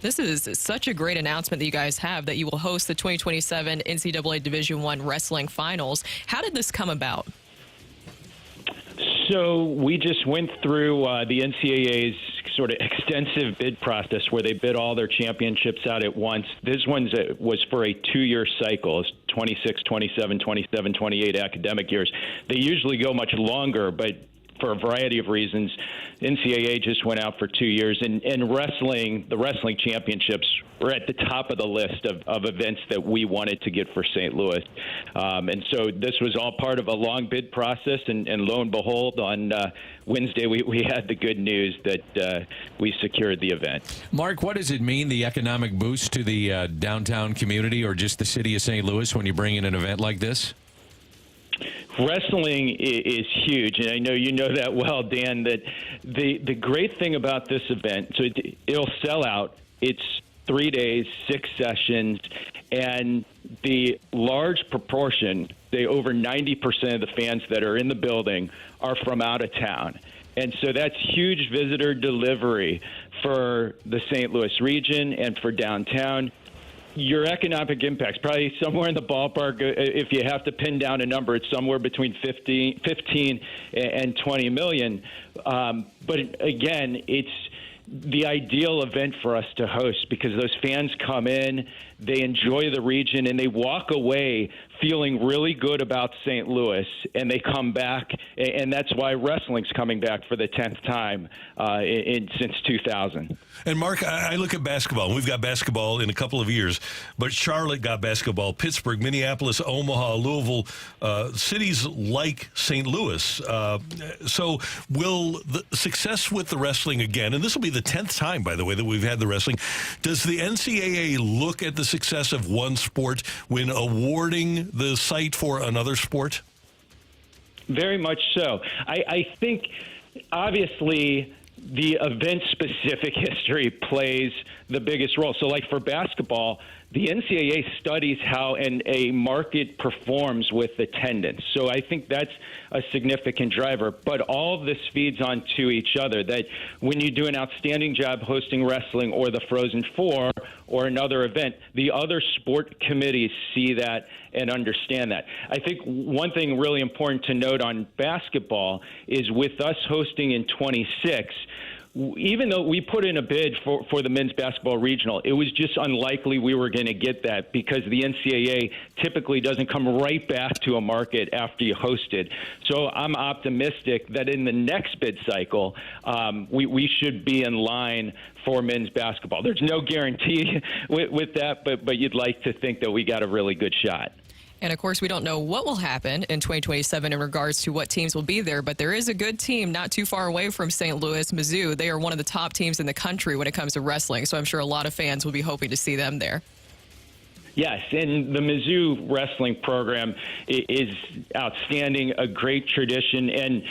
This is such a great announcement that you guys have that you will host the 2027 NCAA Division I Wrestling Finals. How did this come about? So we just went through the NCAA's sort of extensive bid process where they bid all their championships out at once. This one was for a 2-year cycle. It's 26, 27, 27, 28 academic years. They usually go much longer, but for a variety of reasons, NCAA just went out for 2 years. And wrestling, the wrestling championships were at the top of the list of events that we wanted to get for St. Louis. And so this was all part of a long bid process. And lo and behold, on Wednesday, we had the good news that we secured the event. Mark, what does it mean, the economic boost to the downtown community or just the city of St. Louis when you bring in an event like this? Wrestling is huge, and I know you know that well, Dan, that the great thing about this event, so it'll sell out. It's 3 days, 6 sessions, and the large proportion, say over 90% of the fans that are in the building are from out of town. And so that's huge visitor delivery for the St. Louis region and for downtown. Your economic impact's probably somewhere in the ballpark. If you have to pin down a number, it's somewhere between 15 and 20 million. But again, it's the ideal event for us to host because those fans come in, they enjoy the region, and they walk away feeling really good about St. Louis, and they come back, and that's why wrestling's coming back for the 10th time since 2000. And, Mark, I look at basketball. We've got basketball in a couple of years, but Charlotte got basketball, Pittsburgh, Minneapolis, Omaha, Louisville, cities like St. Louis. So will the success with the wrestling again, and this will be the 10th time, by the way, that we've had the wrestling, does the NCAA look at the success of one sport when awarding the site for another sport? Very much so. I think, obviously, the event-specific history plays the biggest role. So, like for basketball, the NCAA studies how a market performs with attendance. So I think that's a significant driver. But all of this feeds onto each other, that when you do an outstanding job hosting wrestling or the Frozen Four or another event, the other sport committees see that and understand that. I think one thing really important to note on basketball is with us hosting in 26, even though we put in a bid for the men's basketball regional, it was just unlikely we were going to get that because the NCAA typically doesn't come right back to a market after you hosted. So I'm optimistic that in the next bid cycle, we should be in line for men's basketball. There's no guarantee with that, but you'd like to think that we got a really good shot. And, of course, we don't know what will happen in 2027 in regards to what teams will be there, but there is a good team not too far away from St. Louis, Mizzou. They are one of the top teams in the country when it comes to wrestling, so I'm sure a lot of fans will be hoping to see them there. Yes, and the Mizzou wrestling program is outstanding, a great tradition, and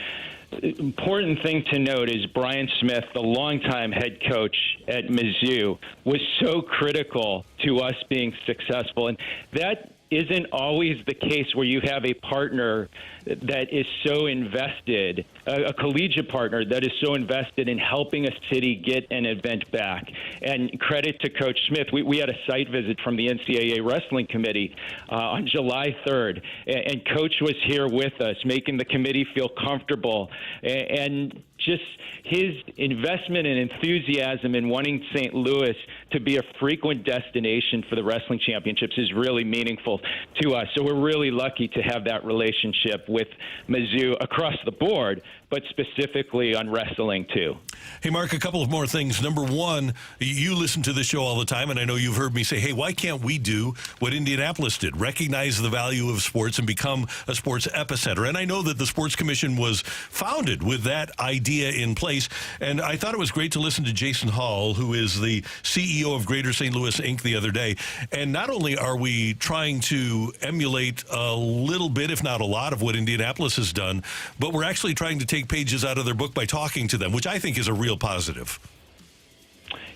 important thing to note is Brian Smith, the longtime head coach at Mizzou, was so critical to us being successful, and that isn't always the case where you have a partner that is so invested, a collegiate partner that is so invested in helping a city get an event back. And credit to Coach Smith. We had a site visit from the NCAA Wrestling Committee on July 3rd, and Coach was here with us, making the committee feel comfortable. And just his investment and enthusiasm in wanting St. Louis to be a frequent destination for the wrestling championships is really meaningful to us. So we're really lucky to have that relationship with Mizzou across the board, but specifically on wrestling too. Hey, Mark, a couple of more things. Number one, you listen to this show all the time, and I know you've heard me say, hey, why can't we do what Indianapolis did? Recognize the value of sports and become a sports epicenter. And I know that the Sports Commission was founded with that idea in place. And I thought it was great to listen to Jason Hall, who is the CEO of Greater St. Louis, Inc., the other day. And not only are we trying to emulate a little bit, if not a lot, of what Indianapolis has done, but we're actually trying to take pages out of their book by talking to them, which I think is a real positive.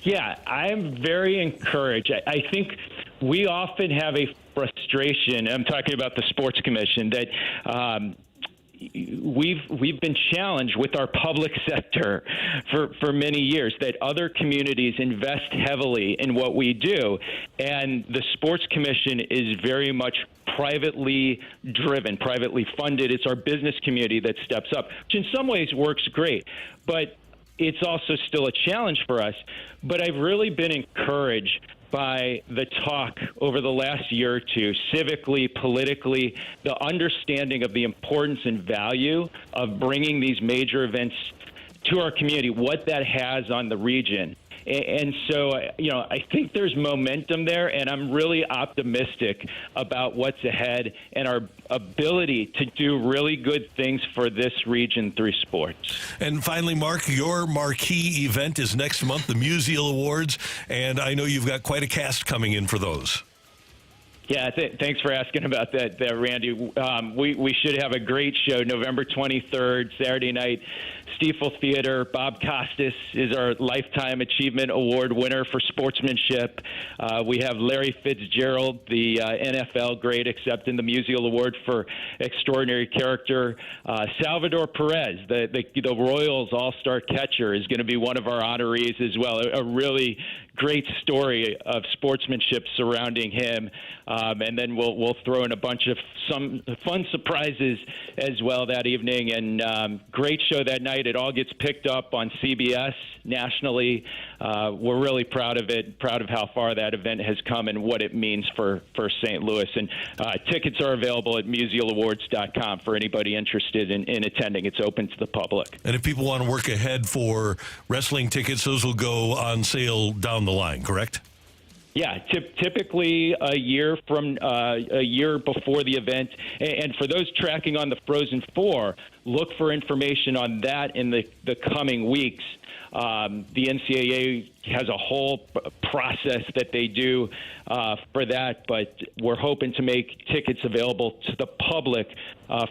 Yeah, I'm very encouraged. I think we often have a frustration. I'm talking about the Sports Commission that we've been challenged with our public sector for many years, that other communities invest heavily in what we do, and the Sports Commission is very much privately driven, privately funded. It's our business community that steps up, which in some ways works great, but it's also still a challenge for us. But I've really been encouraged by the talk over the last year or two, civically, politically, the understanding of the importance and value of bringing these major events to our community, what that has on the region. And so, I think there's momentum there, and I'm really optimistic about what's ahead and our ability to do really good things for this region through sports. And finally, Mark, your marquee event is next month, the Musial Awards, and I know you've got quite a cast coming in for those. Yeah, thanks for asking about that, Randy. We should have a great show November 23rd, Saturday night, Stiefel Theater. Bob Costas is our Lifetime Achievement Award winner for sportsmanship. We have Larry Fitzgerald, the NFL great, accepting the Musial Award for extraordinary character. Salvador Perez, the Royals all-star catcher, is going to be one of our honorees as well. A really great story of sportsmanship surrounding him. And then we'll throw in a bunch of some fun surprises as well that evening. And great show that night. It all gets picked up on CBS nationally. We're really proud of it, proud of how far that event has come and what it means for St. Louis. And tickets are available at musialawards.com for anybody interested in attending. It's open to the public. And if people want to work ahead for wrestling tickets, those will go on sale down the line, correct? Yeah, typically a year before the event. And for those tracking on the Frozen Four, look for information on that in the coming weeks. The NCAA has a whole process that they do for that, but we're hoping to make tickets available to the public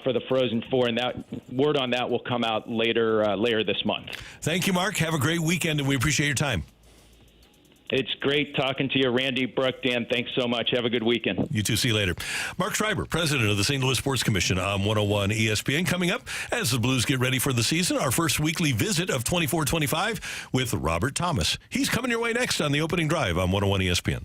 for the Frozen Four, and that word on that will come out later this month. Thank you, Mark. Have a great weekend, and we appreciate your time. It's great talking to you, Randy, Brooke, Dan. Thanks so much. Have a good weekend. You too. See you later. Mark Schreiber, president of the St. Louis Sports Commission on 101 ESPN. Coming up as the Blues get ready for the season, our first weekly visit of 24-25 with Robert Thomas. He's coming your way next on the opening drive on 101 ESPN.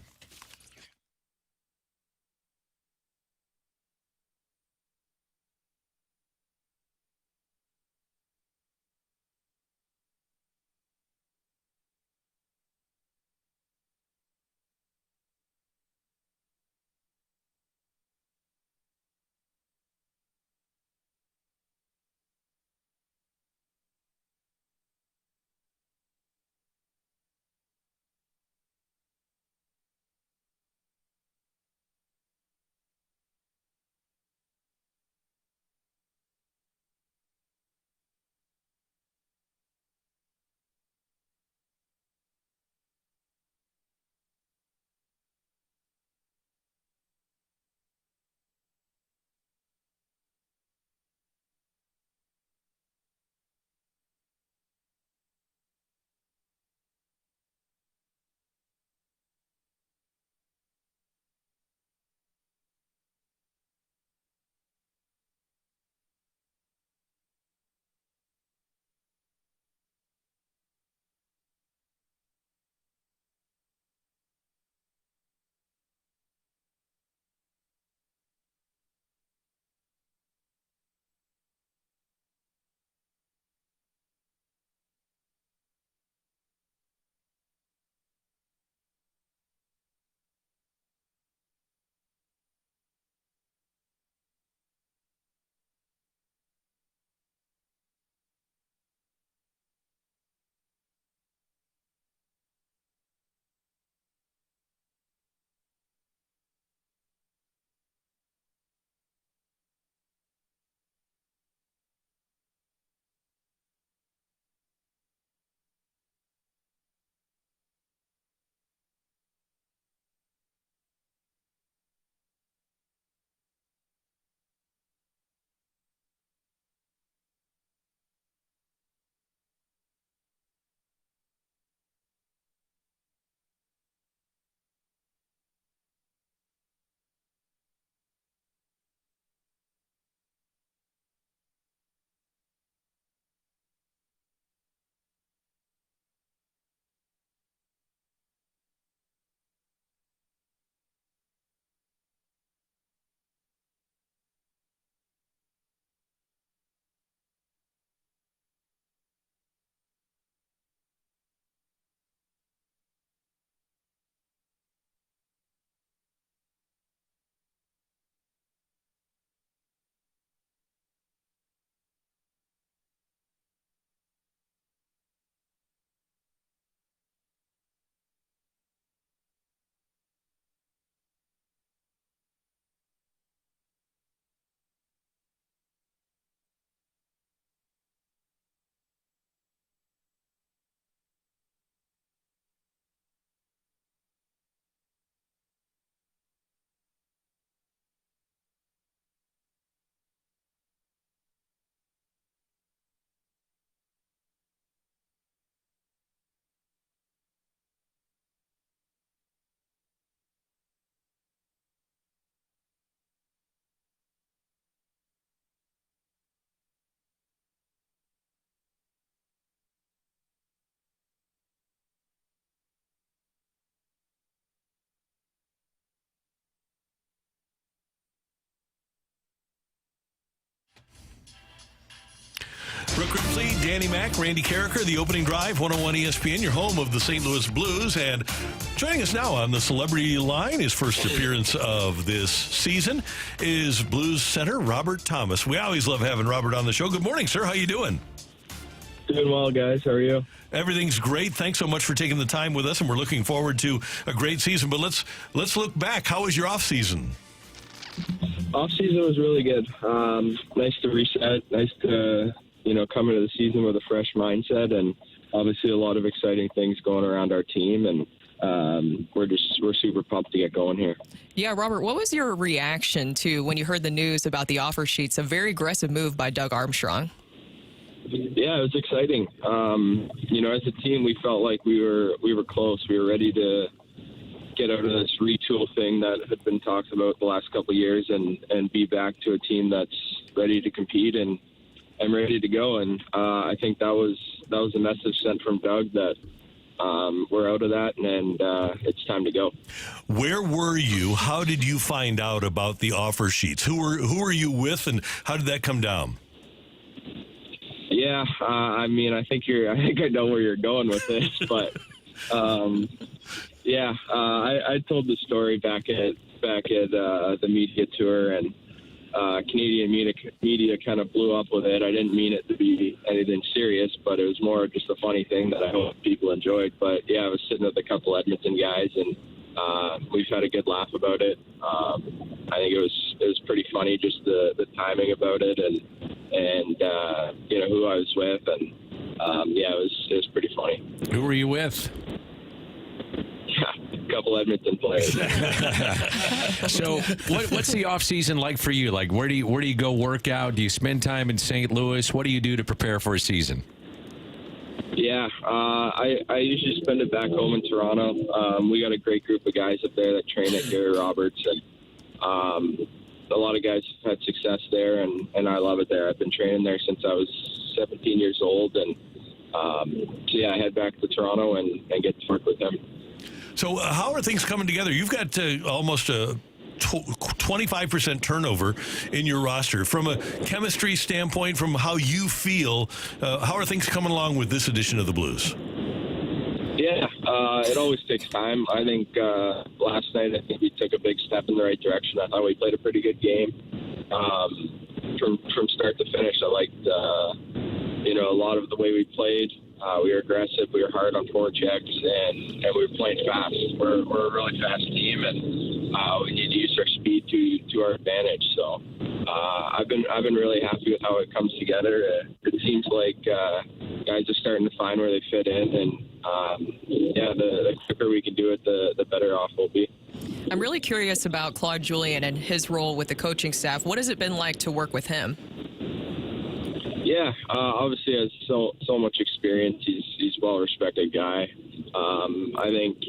Brooke, Danny Mac, Randy Carricker, the opening drive, 101 ESPN, your home of the St. Louis Blues. And joining us now on the Celebrity Line, his first appearance of this season, is Blues center Robert Thomas. We always love having Robert on the show. Good morning, sir. How you doing? Doing well, guys. How are you? Everything's great. Thanks so much for taking the time with us, and we're looking forward to a great season. But let's look back. How was your off season? Off season was really good. Nice to reset. Nice to come into the season with a fresh mindset, and obviously a lot of exciting things going around our team, and we're super pumped to get going here. Yeah, Robert, what was your reaction to when you heard the news about the offer sheets? A very aggressive move by Doug Armstrong. Yeah, it was exciting. As a team, we felt like we were close. We were ready to get out of this retool thing that had been talked about the last couple of years, and be back to a team that's ready to compete and ready to go. And I think that was a message sent from Doug that we're out of that, and it's time to go. Where were you? How did you find out about the offer sheets? Who were you with, and how did that come down? Yeah, I think I know where you're going with this, but I told the story back at the media tour, and Canadian media kind of blew up with it. I didn't mean it to be anything serious, but it was more just a funny thing that I hope people enjoyed. But yeah, I was sitting with a couple Edmonton guys, and we've had a good laugh about it. I think it was pretty funny, just the timing about it, and who I was with, and it was pretty funny. Who were you with? A couple Edmonton players. So what's the off season like for you? Like, where do you go work out? Do you spend time in St. Louis? What do you do to prepare for a season? Yeah, I usually spend it back home in Toronto. We got a great group of guys up there that train at Gary Roberts, and a lot of guys have had success there, and I love it there. I've been training there since I was 17 years old, and I head back to Toronto and get to work with them. So how are things coming together? You've got almost a 25% turnover in your roster. From a chemistry standpoint, from how you feel, how are things coming along with this edition of the Blues? Yeah, it always takes time. I think last night, I think we took a big step in the right direction. I thought we played a pretty good game from start to finish. I liked a lot of the way we played. We were aggressive. We were hard on forechecks, and we were playing fast. We're a really fast team, and we need to use our speed to our advantage. So I've been really happy with how it comes together. It seems like guys are starting to find where they fit in, and the quicker we can do it, the better off we'll be. I'm really curious about Claude Julien and his role with the coaching staff. What has it been like to work with him? Yeah, obviously has so much experience. He's a well-respected guy. I think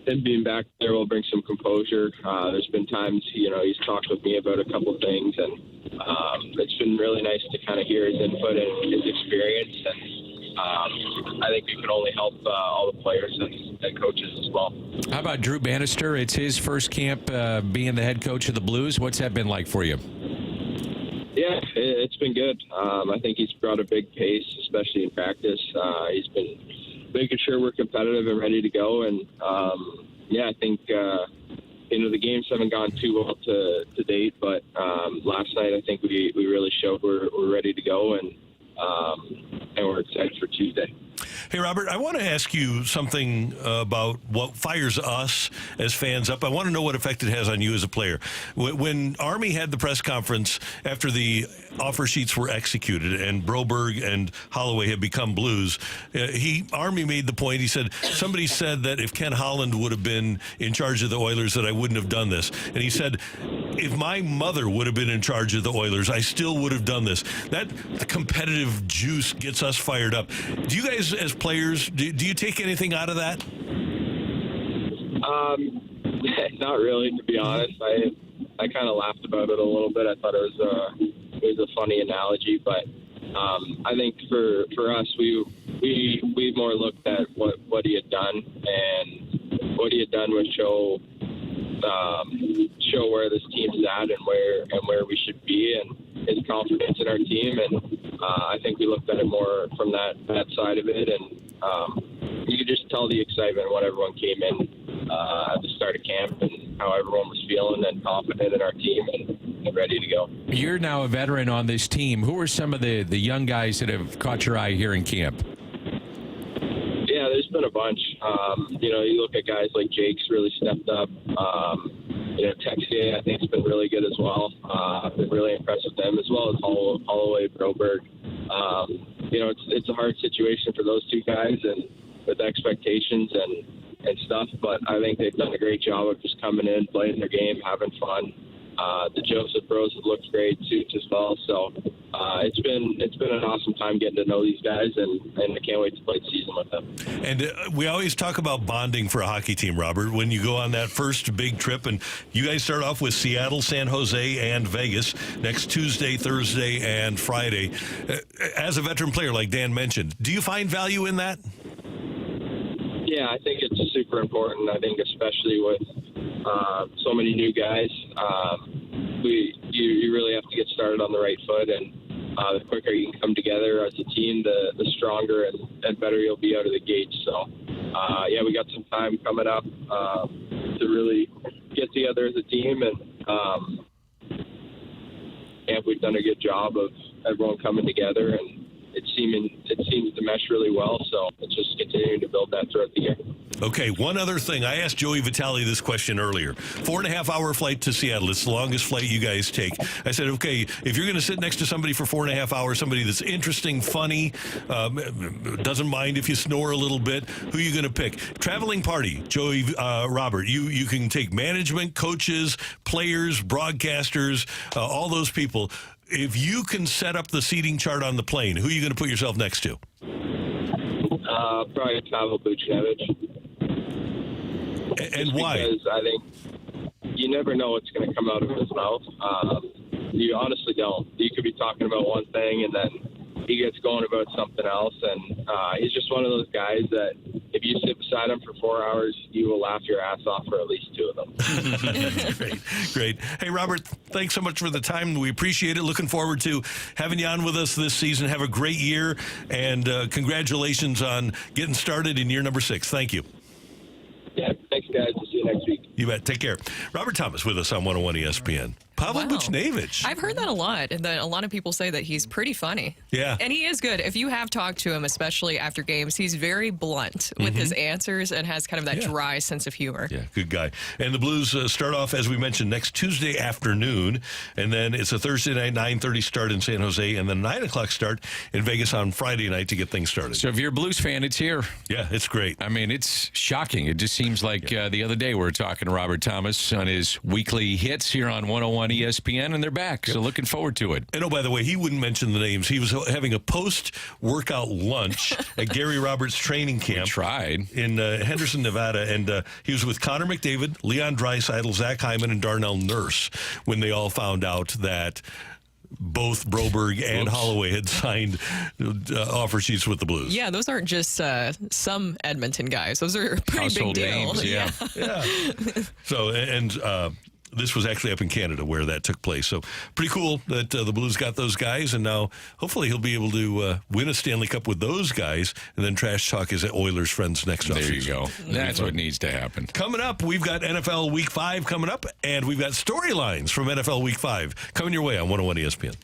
him being back there will bring some composure. There's been times, he's talked with me about a couple of things, and it's been really nice to kind of hear his input and his experience. And I think we can only help all the players and coaches as well. How about Drew Bannister? It's his first camp being the head coach of the Blues. What's that been like for you? Yeah, it's been good. I think he's brought a big pace, especially in practice. He's been making sure we're competitive and ready to go. And, I think, the games haven't gone too well to date. But last night, I think we really showed we're ready to go, and we're excited for Tuesday. Hey, Robert, I want to ask you something about what fires us as fans up. I want to know what effect it has on you as a player. When Army had the press conference after the offer sheets were executed and Broberg and Holloway had become Blues, Army made the point. He said, somebody said that if Ken Holland would have been in charge of the Oilers that I wouldn't have done this. And he said, if my mother would have been in charge of the Oilers, I still would have done this. That competitive juice gets us fired up. Do you guys, as players, do you take anything out of that? Not really, to be honest. I kind of laughed about it a little bit. I thought it was a funny analogy, but I think for us, we more looked at what he had done, and what he had done would show where this team's at and where we should be, and his confidence in our team, and I think we looked at it more from that side of it, and you could just tell the excitement when everyone came in at the start of camp and how everyone was feeling and confident in our team and ready to go. You're now a veteran on this team. Who are some of the young guys that have caught your eye here in camp? Yeah, there's been a bunch. You look at guys like Jake's really stepped up. Texier, I think, has been really good as well. I've been really impressed with them, as well as Holloway, Broberg. It's a hard situation for those two guys and with expectations and stuff, but I think they've done a great job of just coming in, playing their game, having fun. The Joseph Bros have looked great too, as well. So it's been an awesome time getting to know these guys, and I can't wait to play the season with them. And we always talk about bonding for a hockey team, Robert. When you go on that first big trip, and you guys start off with Seattle, San Jose, and Vegas next Tuesday, Thursday, and Friday. As a veteran player, like Dan mentioned, do you find value in that? Yeah, I think it's super important. I think especially with so many new guys, you really have to get started on the right foot, and the quicker you can come together as a team, the stronger and better you'll be out of the gate. So, we got some time coming up to really get together as a team, and we've done a good job of everyone coming together, and it seems to mesh really well, so it's just continuing to build that throughout the year. Okay, one other thing. I asked Joey Vitale this question earlier. 4.5-hour flight to Seattle. It's the longest flight you guys take. I said, okay, if you're going to sit next to somebody for 4.5 hours, somebody that's interesting, funny, doesn't mind if you snore a little bit, who are you going to pick? Traveling party, Joey, Robert, you can take management, coaches, players, broadcasters, all those people. If you can set up the seating chart on the plane, who are you going to put yourself next to? Probably Pavel Buchnevich. And why? Because I think you never know what's going to come out of his mouth. You honestly don't. You could be talking about one thing, and then he gets going about something else. And he's just one of those guys that if you sit beside him for 4 hours, you will laugh your ass off for at least two of them. That's great. Hey, Robert, thanks so much for the time. We appreciate it. Looking forward to having you on with us this season. Have a great year, and congratulations on getting started in year number 6. Thank you. Yeah, thanks, guys. We'll see you next week. You bet. Take care. Robert Thomas with us on 101 ESPN. Pavel Buchnevich. I've heard that a lot, and that a lot of people say that he's pretty funny. Yeah. And he is good. If you have talked to him, especially after games, he's very blunt with his answers and has kind of that dry sense of humor. Yeah, good guy. And the Blues start off, as we mentioned, next Tuesday afternoon, and then it's a Thursday night, 9:30 start in San Jose, and then 9 o'clock start in Vegas on Friday night to get things started. So if you're a Blues fan, it's here. Yeah, it's great. I mean, it's shocking. It just seems like the other day we were talking to Robert Thomas on his weekly hits here on 101 ESPN, and they're back. So looking forward to it. And oh, by the way, he wouldn't mention the names. He was having a post-workout lunch at Gary Roberts' training camp. In Henderson, Nevada, and he was with Connor McDavid, Leon Draisaitl, Zach Hyman, and Darnell Nurse when they all found out that both Broberg and Holloway had signed offer sheets with the Blues. Yeah, those aren't just some Edmonton guys. Those are pretty household big deal. names. Yeah. So, and this was actually up in Canada where that took place. So pretty cool that the Blues got those guys, and now hopefully he'll be able to win a Stanley Cup with those guys and then trash talk his Oilers friends next offseason. There you go. That's what needs to happen. Coming up, we've got NFL Week 5 coming up, and we've got storylines from NFL Week 5 coming your way on 101 ESPN.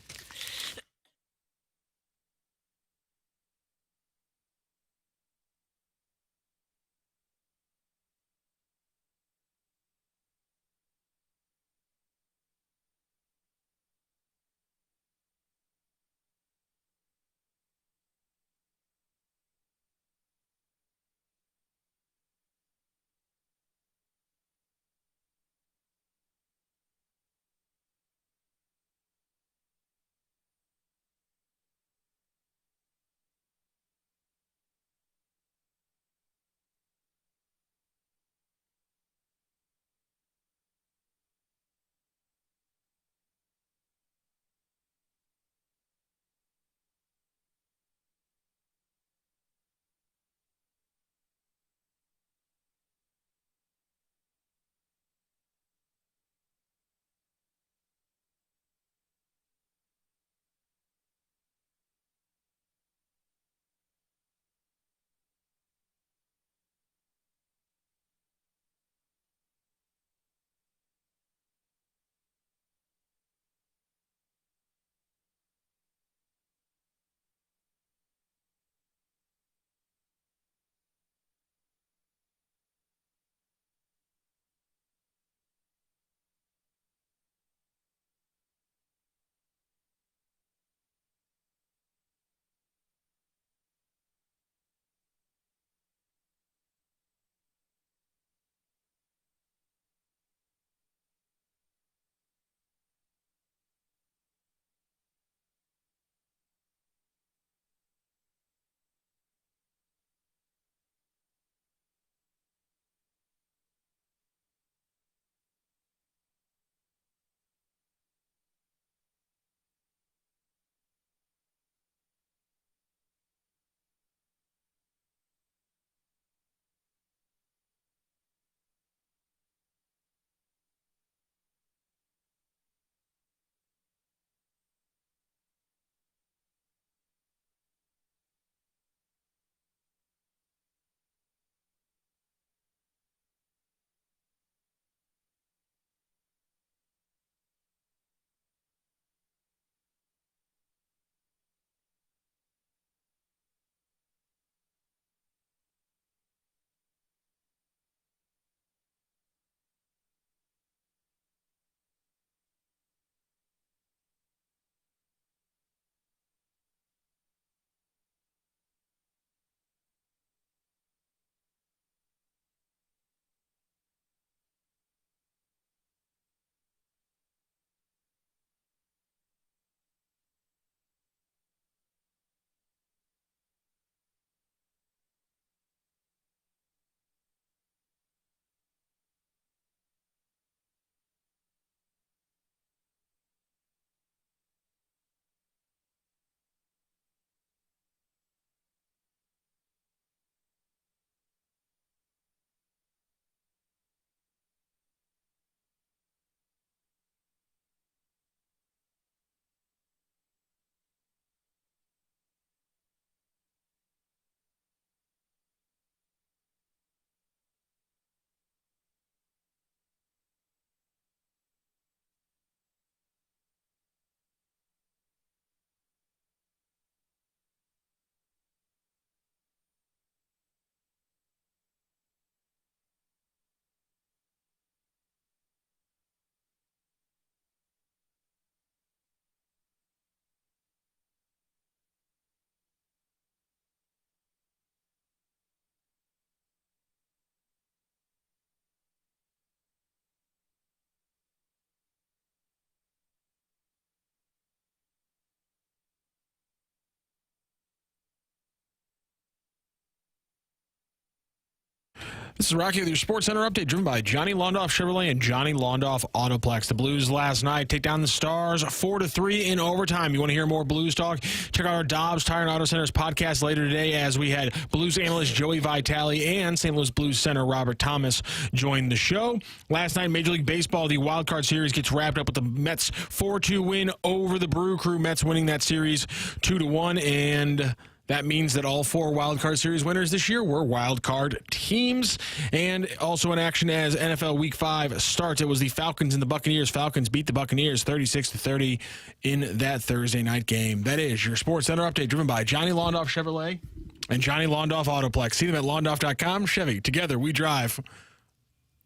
This is Rocky with your Sports Center update, driven by Johnny Londoff Chevrolet and Johnny Londoff Autoplex. The Blues last night take down the Stars 4-3 in overtime. You want to hear more Blues talk? Check out our Dobbs Tire and Auto Centers podcast later today, as we had Blues analyst Joey Vitale and St. Louis Blues center Robert Thomas join the show. Last night, Major League Baseball, the Wild Card Series gets wrapped up with the Mets 4-2 win over the Brew Crew. Mets winning that series 2-1, and that means that all 4 Wild Card Series winners this year were Wild Card teams. And also in action as NFL Week 5 starts, it was the Falcons and the Buccaneers. Falcons beat the Buccaneers 36-30 in that Thursday night game. That is your Sports Center update, driven by Johnny Londoff Chevrolet and Johnny Londoff Autoplex. See them at londoff.com. Chevy, together we drive.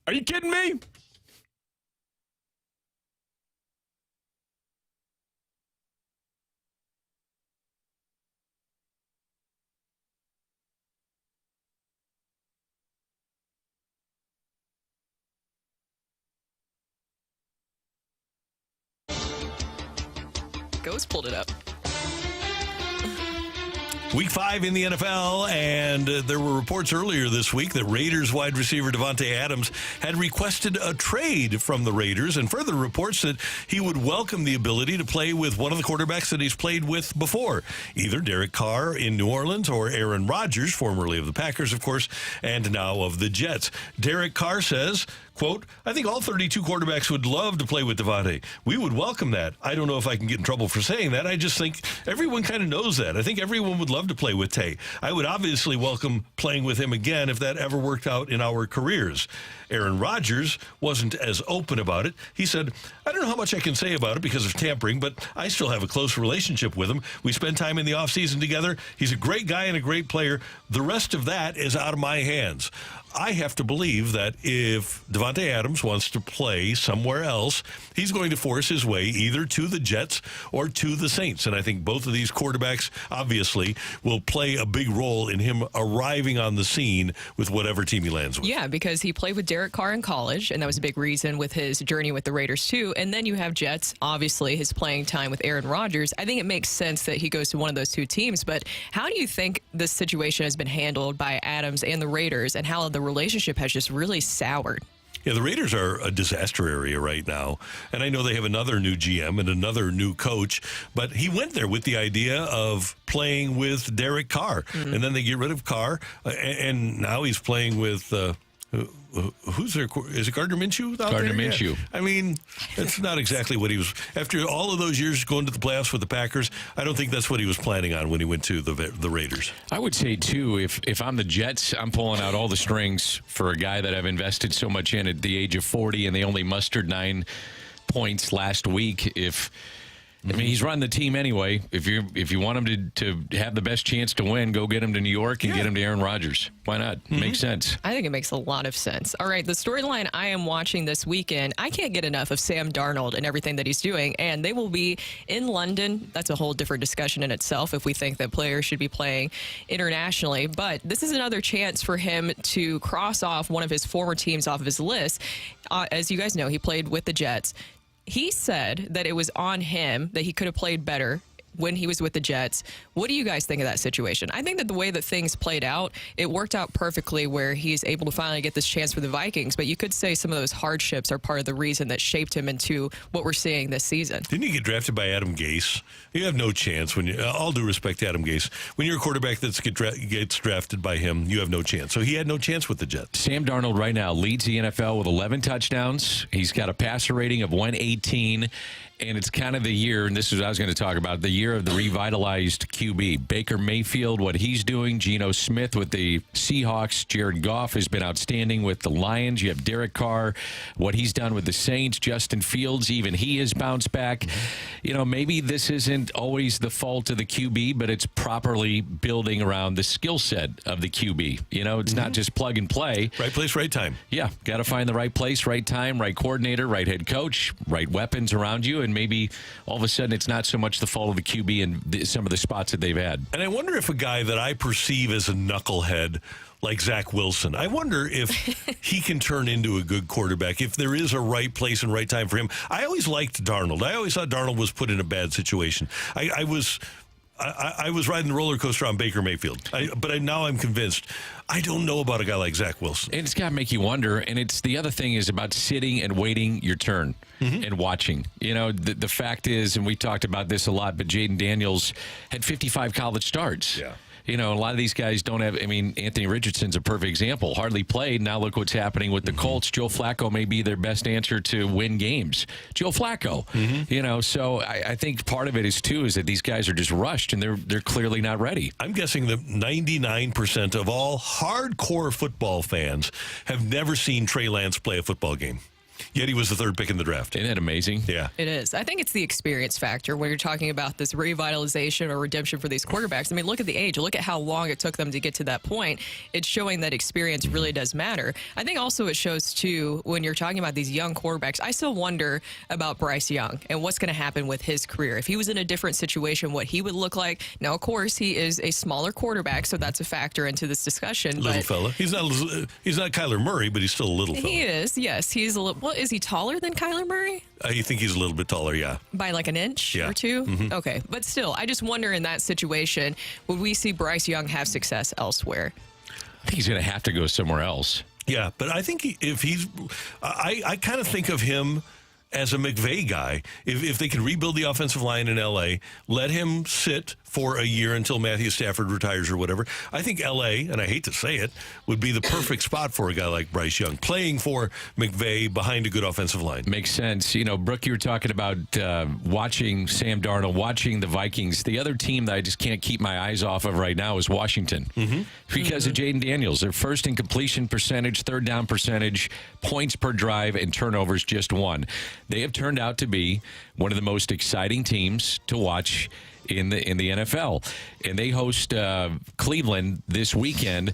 Are you kidding me? Ghost pulled it up. Week 5 in the NFL, and there were reports earlier this week that Raiders wide receiver Davante Adams had requested a trade from the Raiders, and further reports that he would welcome the ability to play with one of the quarterbacks that he's played with before, either Derek Carr in New Orleans or Aaron Rodgers, formerly of the Packers, of course, and now of the Jets. Derek Carr says, quote, "I think all 32 quarterbacks would love to play with Davante. We would welcome that. I don't know if I can get in trouble for saying that. I just think everyone kind of knows that. I think everyone would love to play with Tay. I would obviously welcome playing with him again if that ever worked out in our careers." Aaron Rodgers wasn't as open about it. He said, "I don't know how much I can say about it because of tampering, but I still have a close relationship with him. We spend time in the offseason together. He's a great guy and a great player. The rest of that is out of my hands." I have to believe that if Davante Adams wants to play somewhere else, he's going to force his way either to the Jets or to the Saints. And I think both of these quarterbacks, obviously, will play a big role in him arriving on the scene with whatever team he lands with. Yeah, because he played with Derek Carr in college, and that was a big reason with his journey with the Raiders, too. And then you have Jets, obviously, his playing time with Aaron Rodgers. I think it makes sense that he goes to one of those two teams. But how do you think this situation has been handled by Adams and the Raiders, and how the relationship has just really soured? Yeah, the Raiders are a disaster area right now. And I know they have another new GM and another new coach, but he went there with the idea of playing with Derek Carr. Mm-hmm. And then they get rid of Carr, and now he's playing with who's there? Is it Gardner Minshew out Gardner there? Minshew. Yeah. I mean, it's not exactly what he was. After all of those years going to the playoffs with the Packers, I don't think that's what he was planning on when he went to the Raiders. I would say, too, if I'm the Jets, I'm pulling out all the strings for a guy that I've invested so much in at the age of 40, and they only mustered 9 points last week. I mean, he's running the team anyway. If you want him to have the best chance to win, go get him to New York and get him to Aaron Rodgers. Why not? Mm-hmm. Makes sense. I think it makes a lot of sense. All right, the storyline I am watching this weekend, I can't get enough of Sam Darnold and everything that he's doing, and they will be in London. That's a whole different discussion in itself if we think that players should be playing internationally. But this is another chance for him to cross off one of his former teams off of his list. As you guys know, he played with the Jets. He said that it was on him, that he could have played better when he was with the Jets. What do you guys think of that situation? I think that the way that things played out, it worked out perfectly where he's able to finally get this chance for the Vikings. But you could say some of those hardships are part of the reason that shaped him into what we're seeing this season. Didn't he get drafted by Adam Gase? You have no chance. All due respect to Adam Gase, when you're a quarterback that gets drafted by him, you have no chance. So he had no chance with the Jets. Sam Darnold right now leads the NFL with 11 touchdowns. He's got a passer rating of 118. And it's kind of the year, and this is what I was going to talk about, the year of the revitalized QB. Baker Mayfield, what he's doing. Geno Smith with the Seahawks. Jared Goff has been outstanding with the Lions. You have Derek Carr, what he's done with the Saints. Justin Fields, even he has bounced back. You know, maybe this isn't always the fault of the QB, but it's properly building around the skill set of the QB. You know, it's not just plug and play. Right place, right time. Yeah, got to find the right place, right time, right coordinator, right head coach, right weapons around you. And maybe all of a sudden it's not so much the fault of the QB and some of the spots that they've had. And I wonder if a guy that I perceive as a knucklehead like Zach Wilson, I wonder if he can turn into a good quarterback, if there is a right place and right time for him. I always liked Darnold. I always thought Darnold was put in a bad situation. I was riding the roller coaster on Baker Mayfield, but now I'm convinced. I don't know about a guy like Zach Wilson. And it's got to make you wonder. And it's the other thing is about sitting and waiting your turn and watching. You know, the fact is, and we talked about this a lot, but Jaden Daniels had 55 college starts. Yeah. You know, a lot of these guys don't have. I mean, Anthony Richardson's a perfect example. Hardly played. Now look what's happening with the Colts. Joe Flacco may be their best answer to win games. Joe Flacco. You know, so I think part of it is too is that these guys are just rushed and they're clearly not ready. I'm guessing that 99% of all hardcore football fans have never seen Trey Lance play a football game. Yet he was the third pick in the draft. Isn't that amazing? Yeah. It is. I think it's the experience factor when you're talking about this revitalization or redemption for these quarterbacks. I mean, look at the age. Look at how long it took them to get to that point. It's showing that experience really does matter. I think also it shows, too, when you're talking about these young quarterbacks, I still wonder about Bryce Young and what's going to happen with his career. If he was in a different situation, what he would look like. Now, of course, he is a smaller quarterback, so that's a factor into this discussion. Little fella. He's not Kyler Murray, but he's still a little fella. He is, yes. He's a little. Well, is he taller than Kyler Murray? You think he's a little bit taller, yeah. By like an inch or two? Okay. But still, I just wonder in that situation, would we see Bryce Young have success elsewhere? I think he's going to have to go somewhere else. Yeah, but I think if he's... I kind of think of him as a McVay guy. If they can rebuild the offensive line in L.A., let him sit for a year until Matthew Stafford retires or whatever. I think L.A., and I hate to say it, would be the perfect spot for a guy like Bryce Young, playing for McVay behind a good offensive line. Makes sense. You know, Brooke, you were talking about watching Sam Darnold, watching the Vikings. The other team that I just can't keep my eyes off of right now is Washington because of Jaden Daniels. They're first in completion percentage, third down percentage, points per drive, and turnovers just one. They have turned out to be one of the most exciting teams to watch in the NFL, and they host Cleveland this weekend.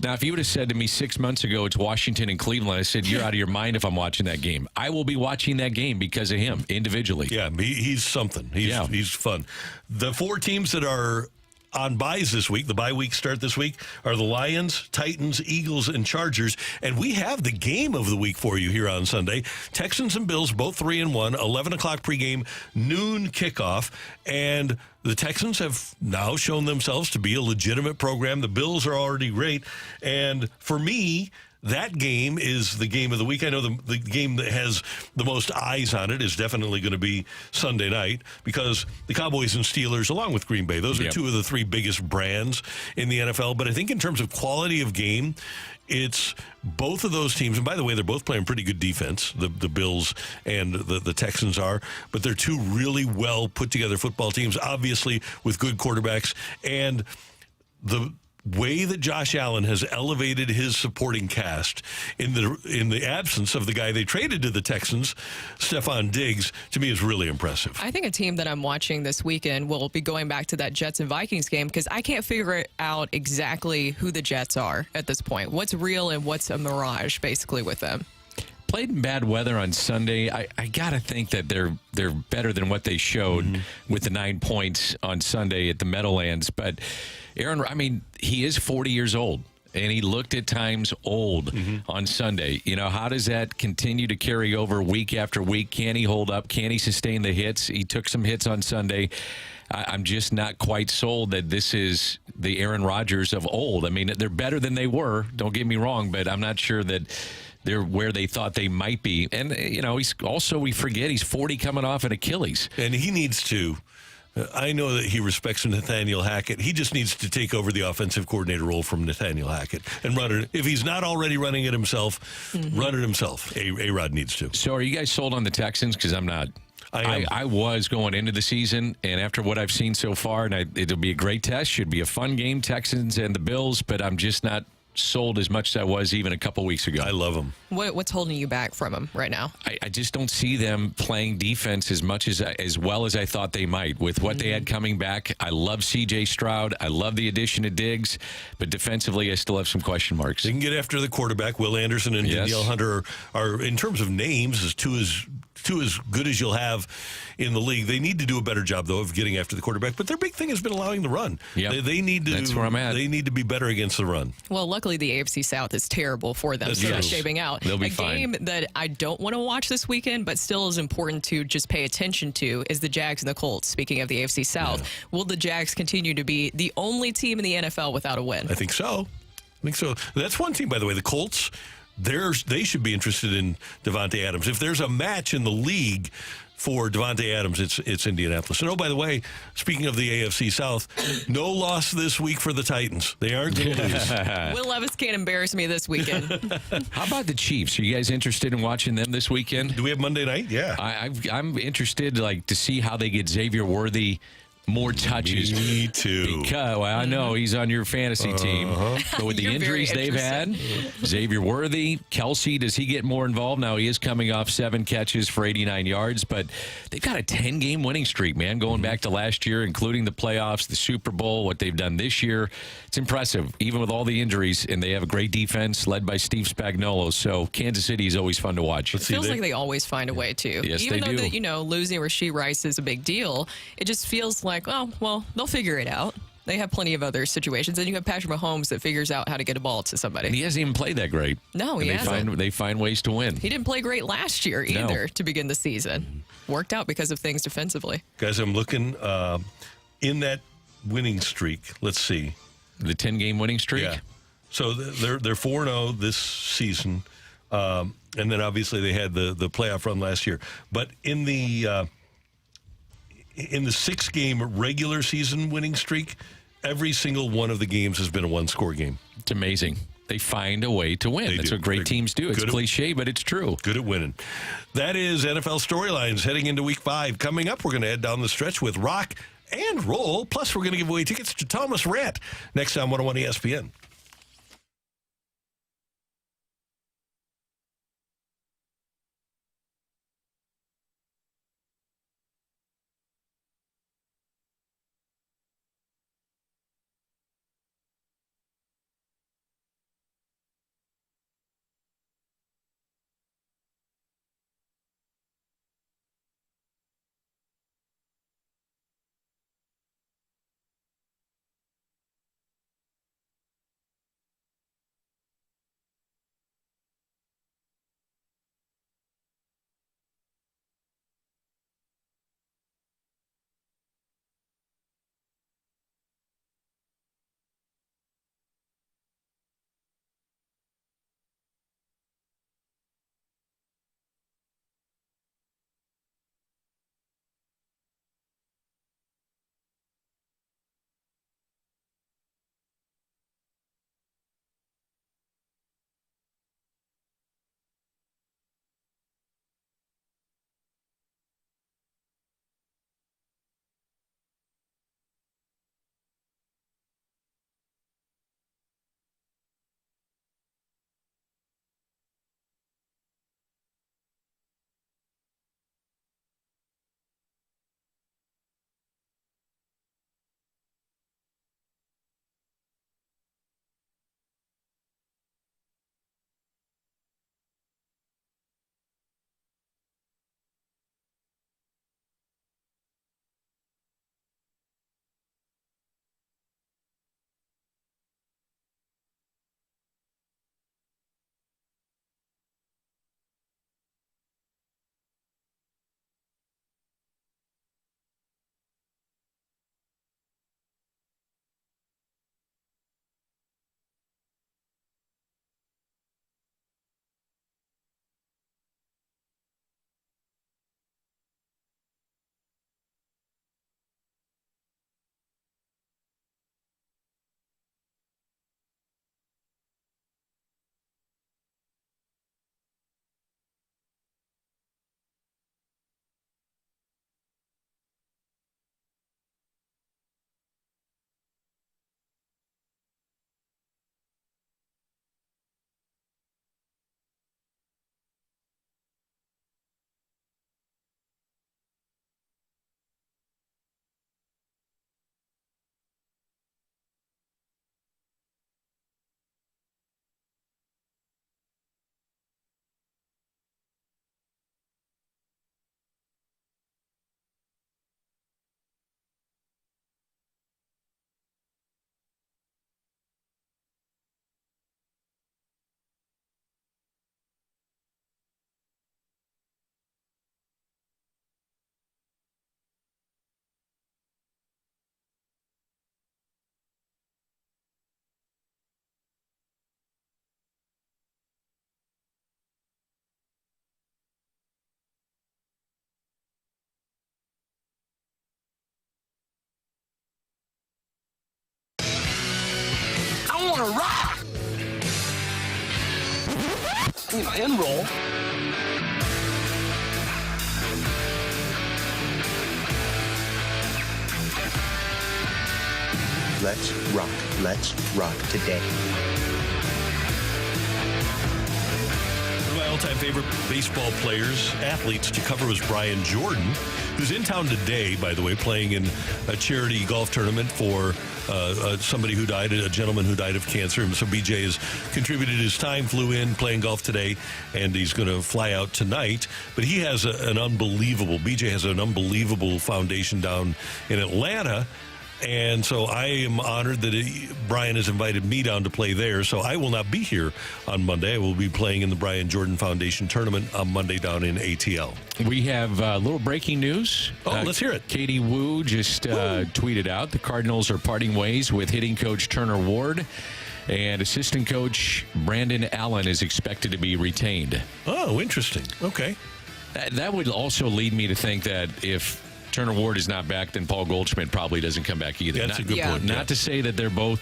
Now, if you would have said to me 6 months ago it's Washington and Cleveland, I said, you're out of your mind if I'm watching that game. I will be watching that game because of him individually. Yeah, he's something. He's fun. The four teams that are on buys this week, the bye weeks start this week, are the Lions, Titans, Eagles, and Chargers. And we have the game of the week for you here on Sunday. Texans and Bills, both 3-1, 11 o'clock pregame, noon kickoff. And the Texans have now shown themselves to be a legitimate program. The Bills are already great. And for me, that game is the game of the week. I know the game that has the most eyes on it is definitely going to be Sunday night because the Cowboys and Steelers, along with Green Bay, those are two of the three biggest brands in the NFL. But I think in terms of quality of game, it's both of those teams. And by the way, they're both playing pretty good defense, the Bills and the Texans are. But they're two really well put together football teams, obviously with good quarterbacks. And the way that Josh Allen has elevated his supporting cast in the absence of the guy they traded to the Texans, Stephon Diggs, to me is really impressive. I think a team that I'm watching this weekend will be going back to that Jets and Vikings game because I can't figure out exactly who the Jets are at this point. What's real and what's a mirage, basically, with them. Played in bad weather on Sunday. I got to think that they're better than what they showed with the 9 points on Sunday at the Meadowlands. But Aaron, I mean, he is 40 years old, and he looked at times old on Sunday. You know, how does that continue to carry over week after week? Can he hold up? Can he sustain the hits? He took some hits on Sunday. I'm just not quite sold that this is the Aaron Rodgers of old. I mean, they're better than they were. Don't get me wrong, but I'm not sure that they're where they thought they might be. And, you know, he's also, we forget, he's 40 coming off an Achilles. And he needs to. I know that he respects Nathaniel Hackett. He just needs to take over the offensive coordinator role from Nathaniel Hackett and run it. If he's not already running it himself, run it himself. A-Rod needs to. So are you guys sold on the Texans? Because I'm not. I was going into the season, and after what I've seen so far, and it'll be a great test, should be a fun game, Texans and the Bills, but I'm just not sold as much as I was even a couple weeks ago. I love them. What's holding you back from them right now? I just don't see them playing defense as much as well as I thought they might with what they had coming back. I love C.J. Stroud. I love the addition of Diggs, but defensively I still have some question marks. They can get after the quarterback. Will Anderson and Danielle Hunter are, in terms of names, as two as two as good as you'll have in the league. They need to do a better job, though, of getting after the quarterback. But their big thing has been allowing the run. Yep. They need to. That's where I'm at. They need to be better against the run. Well, luckily the AFC South is terrible for them. That's So true. that's shaping out. They'll be a fine. game that I don't want to watch this weekend, but still is important to just pay attention to, is the Jags and the Colts. Speaking of the AFC South, will the Jags continue to be the only team in the NFL without a win? I think so. That's one team, by the way. The Colts, they should be interested in Davante Adams. If there's a match in the league for Davante Adams, it's Indianapolis. And, oh, by the way, speaking of the AFC South, no loss this week for the Titans. They aren't going to lose. Will Levis can't embarrass me this weekend. How about the Chiefs? Are you guys interested in watching them this weekend? Do we have Monday night? Yeah. I'm interested to see how they get Xavier Worthy more touches. Me too. Because, I know he's on your fantasy team, but with the You're injuries they've had, Xavier Worthy, Kelsey, does he get more involved? Now he is coming off 7 catches for 89 yards, but they've got a 10-game winning streak, man, going back to last year, including the playoffs, the Super Bowl, what they've done this year. It's impressive, even with all the injuries, and they have a great defense led by Steve Spagnuolo. So Kansas City is always fun to watch. It feels like they always find a way to. Yes, Even they though do. losing Rashee Rice is a big deal, it just feels like, oh, well, they'll figure it out. They have plenty of other situations. And you have Patrick Mahomes that figures out how to get a ball to somebody. And he hasn't even played that great. No, he hasn't. They find ways to win. He didn't play great last year either to begin the season. Worked out because of things defensively. Guys, I'm looking in that winning streak. Let's see. The 10-game winning streak? Yeah. So they're 4-0 this season. And then obviously they had the playoff run last year. But in the 6-game regular season winning streak, every single one of the games has been a one-score game. It's amazing. They find a way to win. That's what great teams do. It's cliche, but it's true. Good at winning. That is NFL Storylines heading into Week 5. Coming up, we're going to head down the stretch with Rocc and Roll. Plus, we're going to give away tickets to Thomas Rhett next on 101 ESPN. want to rock. And roll. Let's rock. Let's rock today. One of my all-time favorite baseball players, athletes to cover was Brian Jordan, who's in town today, by the way, playing in a charity golf tournament for somebody who died, a gentleman who died of cancer. And so BJ has contributed his time, flew in, playing golf today, and he's going to fly out tonight. But he has BJ has an unbelievable foundation down in Atlanta. And so I am honored that Brian has invited me down to play there. So I will not be here on Monday. I will be playing in the Brian Jordan Foundation tournament on Monday down in ATL. We have a little breaking news. Oh, let's hear it. Katie Wu just tweeted out the Cardinals are parting ways with hitting coach Turner Ward, and assistant coach Brandon Allen is expected to be retained. Oh, interesting. Okay. That would also lead me to think that if Turner Ward is not back, then Paul Goldschmidt probably doesn't come back either. That's a good point. Not to say that they're both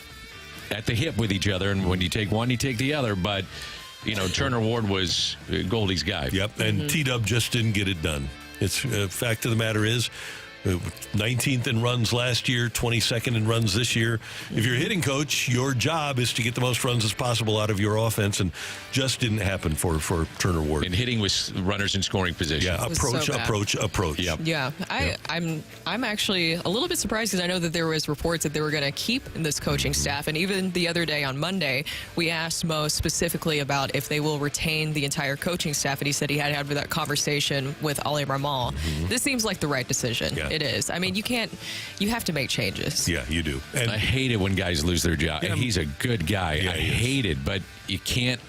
at the hip with each other, and when you take one, you take the other, but, Turner Ward was Goldie's guy. Yep, and T-Dub just didn't get it done. It's fact of the matter is, 19th in runs last year, 22nd in runs this year. If you're a hitting coach, your job is to get the most runs as possible out of your offense, and just didn't happen for Turner Ward. And hitting with runners in scoring position. Yeah, approach. Yep. Yeah, I'm actually a little bit surprised because I know that there was reports that they were going to keep this coaching staff, and even the other day on Monday, we asked Mo specifically about if they will retain the entire coaching staff, and he said he had had that conversation with Ali Ramal. This seems like the right decision. Yeah. It is. I mean, you have to make changes. Yeah, you do. And I hate it when guys lose their job. Yeah, he's a good guy. Yeah, I hate it, but you can't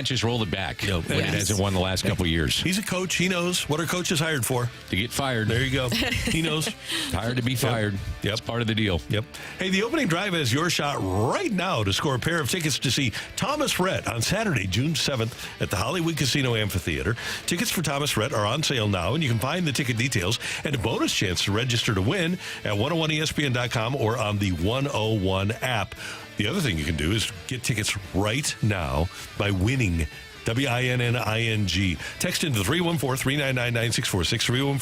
just roll it back when it hasn't won the last couple of years. He's a coach. He knows what our coach is hired for. To get fired. There you go. He knows. Hired to be fired. Yep. It's part of the deal. Yep. Hey, the opening drive has your shot right now to score a pair of tickets to see Thomas Rhett on Saturday, June 7th at the Hollywood Casino Amphitheater. Tickets for Thomas Rhett are on sale now, and you can find the ticket details and a bonus chance to register to win at 101ESPN.com or on the 101 app. The other thing you can do is get tickets right now by winning. WINNING. Text into 314-399-9646,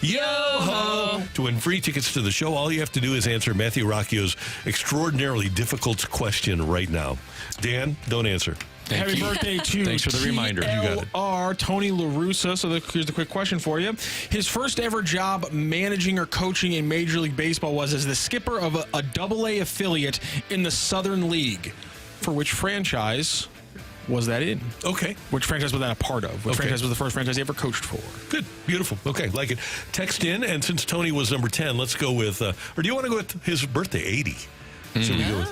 314-399-YO-HO to win free tickets to the show. All you have to do is answer Matthew Rocchio's extraordinarily difficult question right now. Dan, don't answer. Happy birthday to Thanks for the reminder. You got it. Tony La Russa. So here's the quick question for you. His first ever job managing or coaching in Major League Baseball was as the skipper of a AA affiliate in the Southern League. For which franchise was that in? Okay. Which franchise was that a part of? Which franchise was the first franchise he ever coached for? Good. Beautiful. Okay. Like it. Text in, and since Tony was number 10, let's go with, or do you want to go with his birthday, 80? So we go with,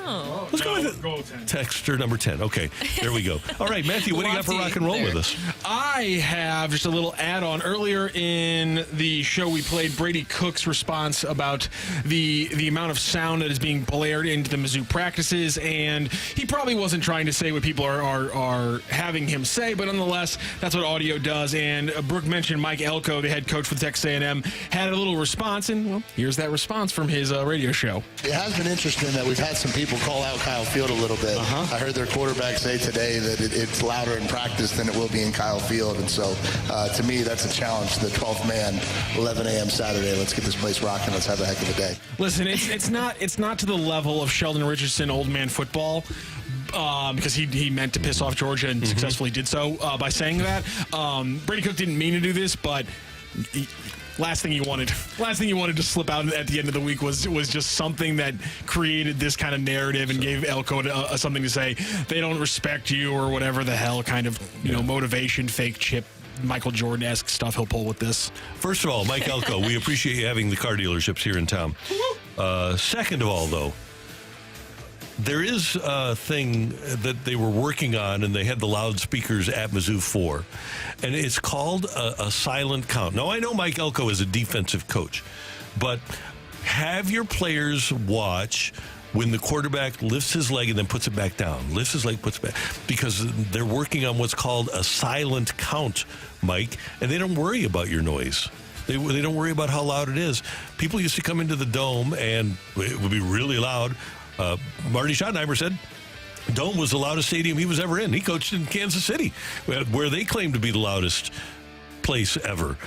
let's go with texter number 10. Okay, there we go. All right, Matthew, what do you got for rock and roll with us? I have just a little add-on. Earlier in the show, we played Brady Cook's response about the amount of sound that is being blared into the Mizzou practices, and he probably wasn't trying to say what people are having him say, but nonetheless, that's what audio does. And Brooke mentioned Mike Elko, the head coach for Texas A&M, had a little response, and well, here's that response from his radio show. It has been interesting that we've had some people call out Kyle Field a little bit. I heard their quarterback say today that it's louder in practice than it will be in Kyle Field. And so, to me, that's a challenge. The 12th man, 11 a.m. Saturday. Let's get this place rocking. Let's have a heck of a day. Listen, it's not to the level of Sheldon Richardson old man football. Because he meant to piss off Georgia and successfully did so by saying that. Brady Cook didn't mean to do this, but last thing he wanted to slip out at the end of the week was just something that created this kind of narrative and gave Elko something to say. They don't respect you or whatever the hell kind of motivation, fake chip, Michael Jordan-esque stuff he'll pull with this. First of all, Mike Elko, we appreciate you having the car dealerships here in town. Second of all, though, there is a thing that they were working on, and they had the loudspeakers at Mizzou for, and it's called a silent count. Now, I know Mike Elko is a defensive coach, but have your players watch when the quarterback lifts his leg and then puts it back down. Lifts his leg, puts it back. Because they're working on what's called a silent count, Mike, and they don't worry about your noise. They don't worry about how loud it is. People used to come into the dome, and it would be really loud. Marty Schottenheimer said Dome was the loudest stadium he was ever in. He coached in Kansas City, where they claim to be the loudest place ever.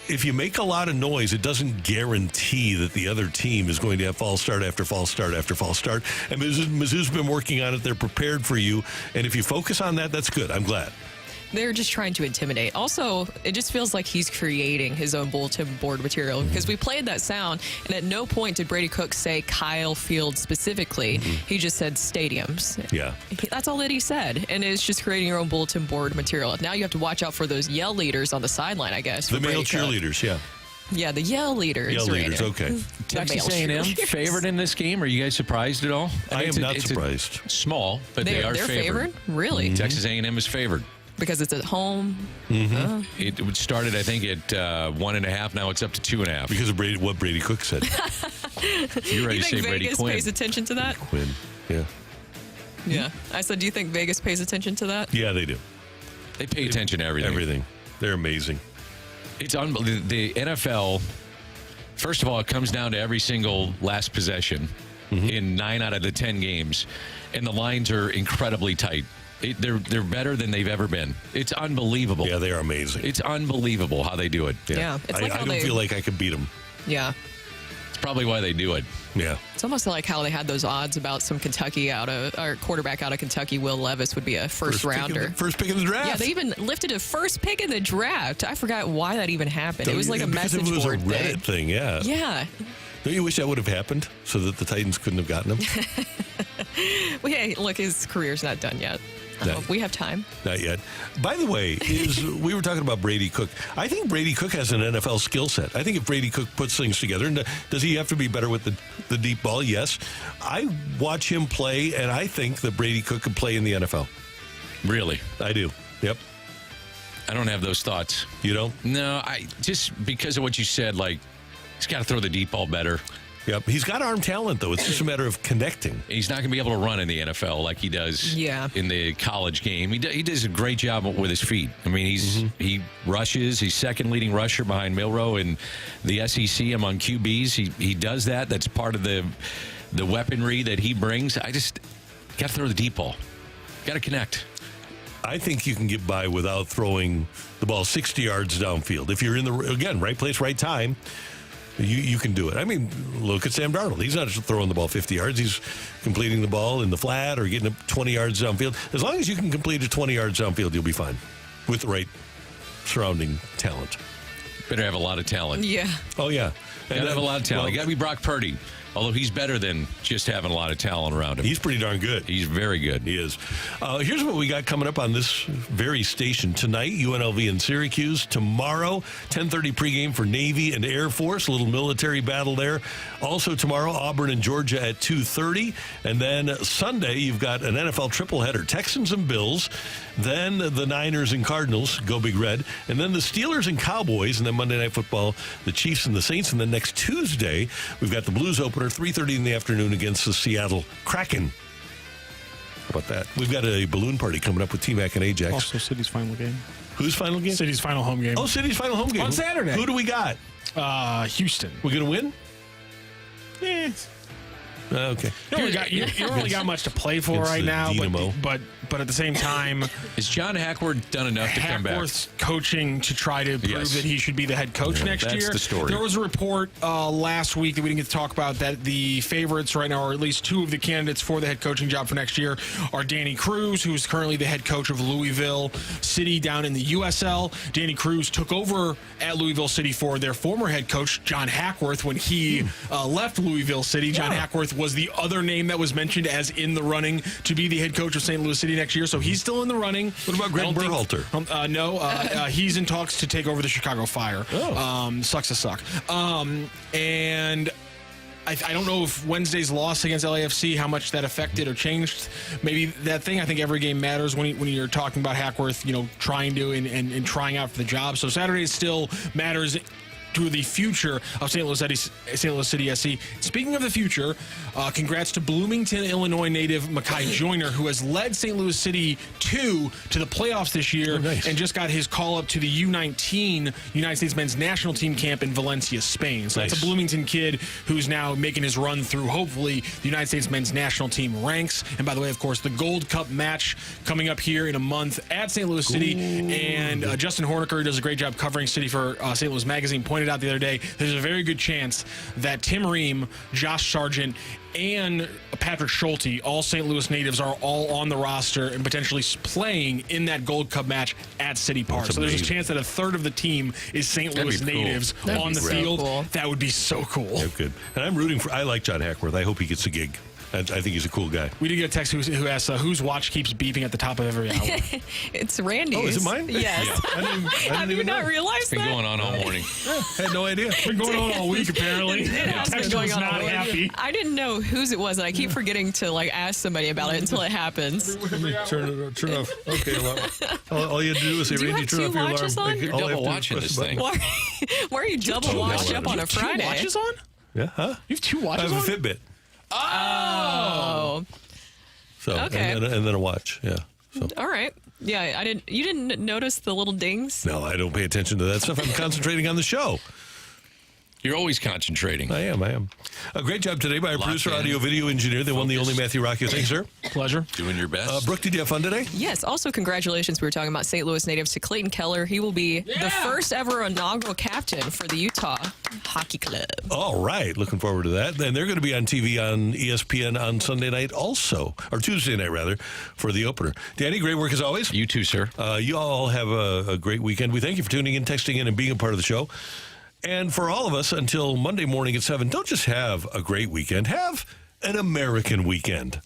If you make a lot of noise, it doesn't guarantee that the other team is going to have false start after false start after false start. And Mizzou's been working on it. They're prepared for you. And if you focus on that, that's good. I'm glad. They're just trying to intimidate. Also, it just feels like he's creating his own bulletin board material because we played that sound, and at no point did Brady Cook say Kyle Field specifically. He just said stadiums. Yeah. That's all that he said, and it's just creating your own bulletin board material. Now you have to watch out for those yell leaders on the sideline, I guess. The male cheerleaders, yeah. Yeah, the yell leaders. Yell leaders, okay. Texas A&M favored in this game. Are you guys surprised at all? I am not surprised. Small, but they are favored. Really? Texas A&M is favored. Because it's at home. It started, I think, at 1.5. Now it's up to 2.5. Because of what Brady Cook said. You're ready You to say think Brady Vegas Quinn. pays attention to that? Quinn, yeah. Yeah. I said, do you think Vegas pays attention to that? Yeah, they do. They pay attention to everything. Everything. They're amazing. It's unbelievable. The NFL, first of all, it comes down to every single last possession in 9 out of the 10 games, and the lines are incredibly tight. They're better than they've ever been. It's unbelievable. Yeah, they are amazing. It's unbelievable how they do it. Yeah. It's like I don't feel like I could beat them. Yeah. It's probably why they do it. Yeah. It's almost like how they had those odds about some quarterback out of Kentucky, Will Levis, would be a first rounder. First pick in the draft. Yeah, they even lifted a first pick in the draft. I forgot why that even happened. It was like a message board It was a Reddit thing, yeah. Yeah. Don't you wish that would have happened so that the Titans couldn't have gotten him? Well, hey, look, his career's not done yet. We have time. Not yet. By the way, we were talking about Brady Cook. I think Brady Cook has an NFL skill set. I think if Brady Cook puts things together, and does he have to be better with the deep ball? Yes. I watch him play, and I think that Brady Cook could play in the NFL. Really? I do. Yep. I don't have those thoughts. You don't? No, just because of what you said, like, he's got to throw the deep ball better. Yep. He's got arm talent, though. It's just a matter of connecting. He's not going to be able to run in the NFL like he does in the college game. He does a great job with his feet. I mean, he rushes. He's second leading rusher behind Milroe in the SEC among QBs. He does that. That's part of the weaponry that he brings. I just got to throw the deep ball. Got to connect. I think you can get by without throwing the ball 60 yards downfield. If you're in right place, right time, you can do it. I mean, look at Sam Darnold. He's not just throwing the ball 50 yards. He's completing the ball in the flat or getting it 20 yards downfield. As long as you can complete it 20 yards downfield, you'll be fine with the right surrounding talent. Better have a lot of talent. Yeah. Oh, yeah. Got to have a lot of talent. Got to be Brock Purdy. Although he's better than just having a lot of talent around him. He's pretty darn good. He's very good. He is. Here's what we got coming up on this very station. Tonight, UNLV and Syracuse. Tomorrow, 10:30 pregame for Navy and Air Force. A little military battle there. Also tomorrow, Auburn and Georgia at 2:30. And then Sunday, you've got an NFL tripleheader. Texans and Bills. Then the Niners and Cardinals. Go Big Red. And then the Steelers and Cowboys. And then Monday Night Football, the Chiefs and the Saints. And then next Tuesday, we've got the Blues opener, 3:30 in the afternoon against the Seattle Kraken. How about that? We've got a balloon party coming up with T-Mac and Ajax. Also, City's final game. Whose final game? City's final home game. Oh, City's final home game. On Saturday. Who do we got? Houston. We going to win? Yeah. Okay. You don't really got much to play for right now, but at the same time, is John Hackworth done enough to come back? Hackworth's coaching to try to prove that he should be the head coach next year. That's the story. There was a report last week that we didn't get to talk about that the favorites right now, or at least two of the candidates for the head coaching job for next year, are Danny Cruz, who's currently the head coach of Louisville City down in the USL. Danny Cruz took over at Louisville City for their former head coach, John Hackworth, when he left Louisville City. John Hackworth was the other name that was mentioned as in the running to be the head coach of St. Louis City next year, so he's still in the running. What about Greg Berhalter? He's in talks to take over the Chicago Fire. Sucks to suck. And I don't know if Wednesday's loss against LAFC, how much that affected or changed maybe that thing. I think every game matters when you're talking about Hackworth, trying to and trying out for the job. So Saturday still matters to the future of St. Louis City SC. Speaking of the future, congrats to Bloomington, Illinois native Mekhi Joyner, who has led St. Louis City 2 to the playoffs this year and just got his call up to the U19 United States men's national team camp in Valencia, Spain. So that's a Bloomington kid who's now making his run through, hopefully, the United States men's national team ranks. And by the way, of course, the Gold Cup match coming up here in a month at St. Louis City. And Justin Horniker, who does a great job covering City for St. Louis Magazine, pointed out the other day there's a very good chance that Tim Ream, Josh Sargent, and Patrick Schulte, all St. Louis natives, are all on the roster and potentially playing in that Gold Cup match at City Park. So there's a chance that a third of the team is St. Louis natives on the field. Cool. That would be so cool. Yeah, good. And I'm rooting for. I like John Hackworth. I hope he gets a gig. I think he's a cool guy. We did get a text who asked whose watch keeps beeping at the top of every hour. It's Randy's. Oh, is it mine? Yes. Yeah. Have you not realized it's been going on all morning. I had no idea. It's been going on all week, apparently. It has been going on all week. Happy. I didn't know whose it was, and I keep forgetting to ask somebody about it until it happens. Turn off. Okay, all you have to do is say, Randy, turn off your alarm. On? You're double watching this thing. Why are you double watched up on a Friday? 2 watches on? Yeah, huh? You have 2 watches on? I have a Fitbit. Oh. So, okay. And then a watch, yeah. So. All right. Yeah, you didn't notice the little dings? No, I don't pay attention to that stuff. I'm concentrating on the show. You're always concentrating. I am. A great job today by our producer, audio, video engineer. They won the only Matthew Rocchio. Thanks, sir. Pleasure. Doing your best. Brooke, did you have fun today? Yes. Also, congratulations. We were talking about St. Louis natives to Clayton Keller. He will be the first ever inaugural captain for the Utah Hockey Club. All right. Looking forward to that. And they're going to be on TV on ESPN on Sunday night also, or Tuesday night, rather, for the opener. Danny, great work as always. You too, sir. You all have a great weekend. We thank you for tuning in, texting in, and being a part of the show. And for all of us, until Monday morning at 7, don't just have a great weekend. Have an American weekend.